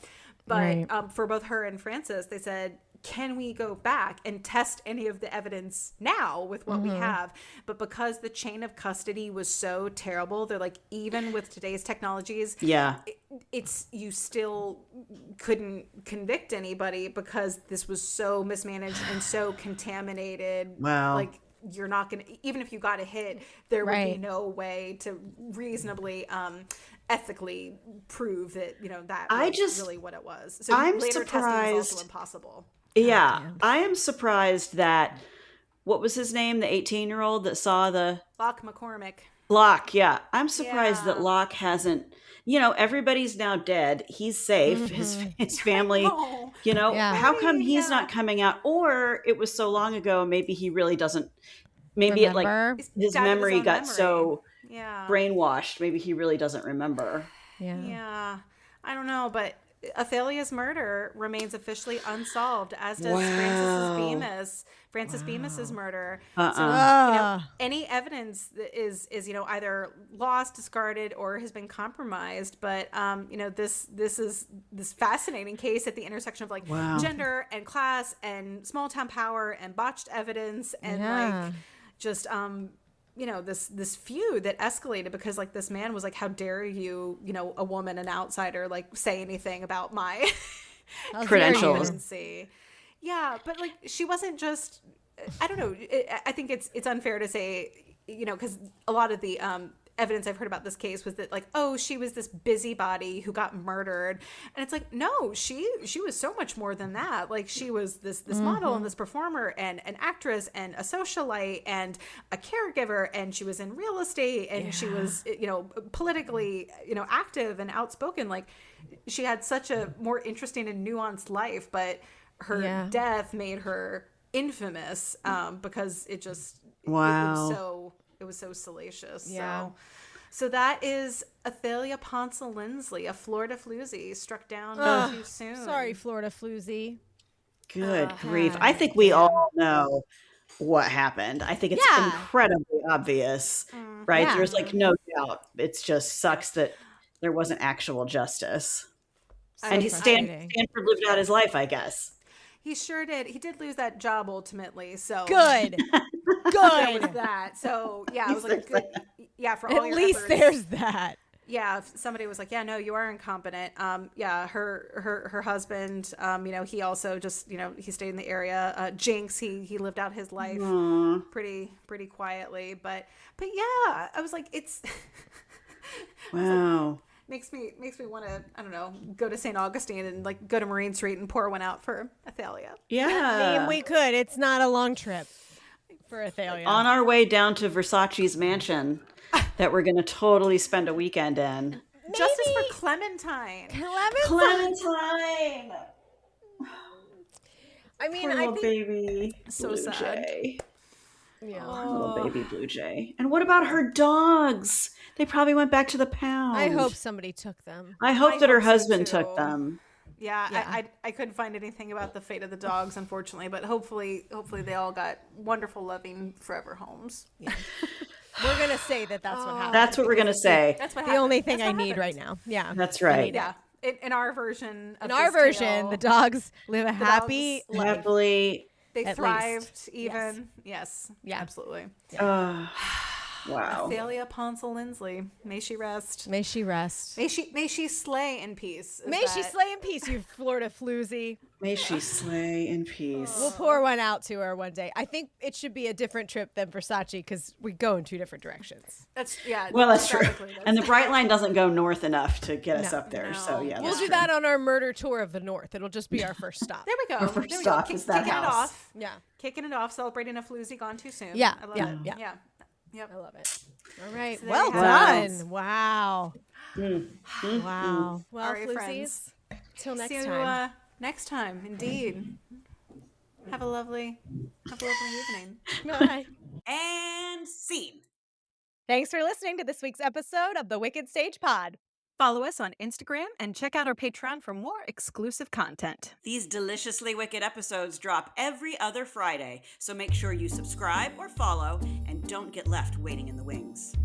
Speaker 5: But for both her and Francis, they said, can we go back and test any of the evidence now with what we have? But because the chain of custody was so terrible, they're like, even with today's technologies, it's you still couldn't convict anybody, because this was so mismanaged and so contaminated.
Speaker 4: Wow.
Speaker 5: Like, you're not going to, even if you got a hit, there would be no way to reasonably ethically prove that that was really what it was. So later testing is also impossible.
Speaker 4: Yeah, I am surprised that, what was his name, the 18-year-old that saw the...
Speaker 5: Locke McCormick.
Speaker 4: Locke, yeah. I'm surprised that Locke hasn't, everybody's now dead. He's safe. His family, how come he's not coming out? Or it was so long ago, maybe he really doesn't, maybe his memory got so brainwashed. Maybe he really doesn't remember.
Speaker 5: Yeah. I don't know, but Athalia's murder remains officially unsolved, as does Francis Bemis's murder. So, any evidence is either lost, discarded, or has been compromised. But this is this fascinating case at the intersection of gender and class and small town power and botched evidence and this feud that escalated because this man was like, how dare you, a woman, an outsider, say anything about my
Speaker 4: credentials.
Speaker 5: Yeah, but she wasn't just, I don't know. I think it's unfair to say, because a lot of the evidence I've heard about this case was that she was this busybody who got murdered, and it's no, she was so much more than that. She was this model and this performer and an actress and a socialite and a caregiver, and she was in real estate, and she was politically active and outspoken. She had such a more interesting and nuanced life, but her death made her infamous because it was so salacious. So that is Athalia Ponsell Lindsley, a Florida floozy, struck down too soon.
Speaker 6: Sorry, Florida floozy.
Speaker 4: Good grief. I think we all know what happened. I think it's incredibly obvious, right?
Speaker 6: Yeah.
Speaker 4: There's no doubt. It just sucks that there wasn't actual justice. And Stanford lived out his life, I guess.
Speaker 5: He sure did. He did lose that job ultimately. So
Speaker 6: good.
Speaker 5: There was that. So yeah, it was good. Yeah, for all your efforts.
Speaker 6: At least there's that.
Speaker 5: Yeah, if somebody was like, yeah, no, you are incompetent. Her husband, he also just, he stayed in the area. Jinx, he lived out his life pretty quietly. But yeah, I was like, it's
Speaker 4: wow.
Speaker 5: Makes me want to, I don't know, go to St. Augustine and go to Marine Street and pour one out for Athalia.
Speaker 4: Yeah.
Speaker 6: I mean, we could. It's not a long trip for Athalia.
Speaker 4: On our way down to Versace's mansion that we're going to totally spend a weekend in.
Speaker 5: Justice for Clementine.
Speaker 4: Clementine.
Speaker 6: I mean,
Speaker 4: poor
Speaker 6: I
Speaker 4: little
Speaker 6: think
Speaker 4: baby
Speaker 5: so
Speaker 4: Blue
Speaker 5: sad.
Speaker 4: Jay.
Speaker 6: Yeah.
Speaker 4: Little baby Blue Jay. And what about her dogs? They probably went back to the pound.
Speaker 6: I hope somebody took them.
Speaker 4: I hope that her husband took them.
Speaker 5: Yeah. I couldn't find anything about the fate of the dogs, unfortunately, but hopefully they all got wonderful, loving, forever homes.
Speaker 6: Yeah. We're going to say that's what happened.
Speaker 4: That's what we're going to say.
Speaker 5: That's what
Speaker 6: the only thing I need right now. Yeah.
Speaker 4: That's right.
Speaker 5: Yeah. In our version of
Speaker 6: the dogs live a happy life.
Speaker 4: Happily.
Speaker 5: They
Speaker 6: At
Speaker 5: thrived
Speaker 6: least.
Speaker 5: even. Yes.
Speaker 6: Yeah.
Speaker 5: Absolutely.
Speaker 4: Wow.
Speaker 5: Athalia Ponsell Lindsley. May she rest.
Speaker 6: May she rest.
Speaker 5: May she slay in peace.
Speaker 6: May she slay in peace, you Florida floozy.
Speaker 4: May she slay in peace.
Speaker 6: We'll pour one out to her one day. I think it should be a different trip than Versace because we go in two different directions.
Speaker 5: Well,
Speaker 4: that's true. And the Bright Line doesn't go north enough to get us up there.
Speaker 5: No.
Speaker 4: So yeah,
Speaker 6: we'll do that on our murder tour of the North. It'll just be our first stop.
Speaker 5: There we go.
Speaker 4: Our first stop is that
Speaker 5: kicking
Speaker 4: house.
Speaker 5: it off.
Speaker 6: Yeah.
Speaker 5: Kicking it off, celebrating a floozy gone too soon.
Speaker 6: Yeah.
Speaker 5: I love
Speaker 6: Yeah.
Speaker 5: it.
Speaker 6: Yeah.
Speaker 5: Yep.
Speaker 6: I love it. All right.
Speaker 5: So there
Speaker 6: Well
Speaker 5: you have it.
Speaker 6: done. Wow. Wow. Well,
Speaker 5: All right,
Speaker 6: floozies,
Speaker 5: friends.
Speaker 6: till next
Speaker 5: See you
Speaker 6: time.
Speaker 5: next time, indeed. Have a lovely evening.
Speaker 6: Bye.
Speaker 2: And scene.
Speaker 6: Thanks for listening to this week's episode of the Wicked Stage Pod.
Speaker 3: Follow us on Instagram and check out our Patreon for more exclusive content.
Speaker 2: These deliciously wicked episodes drop every other Friday, so make sure you subscribe or follow and don't get left waiting in the wings.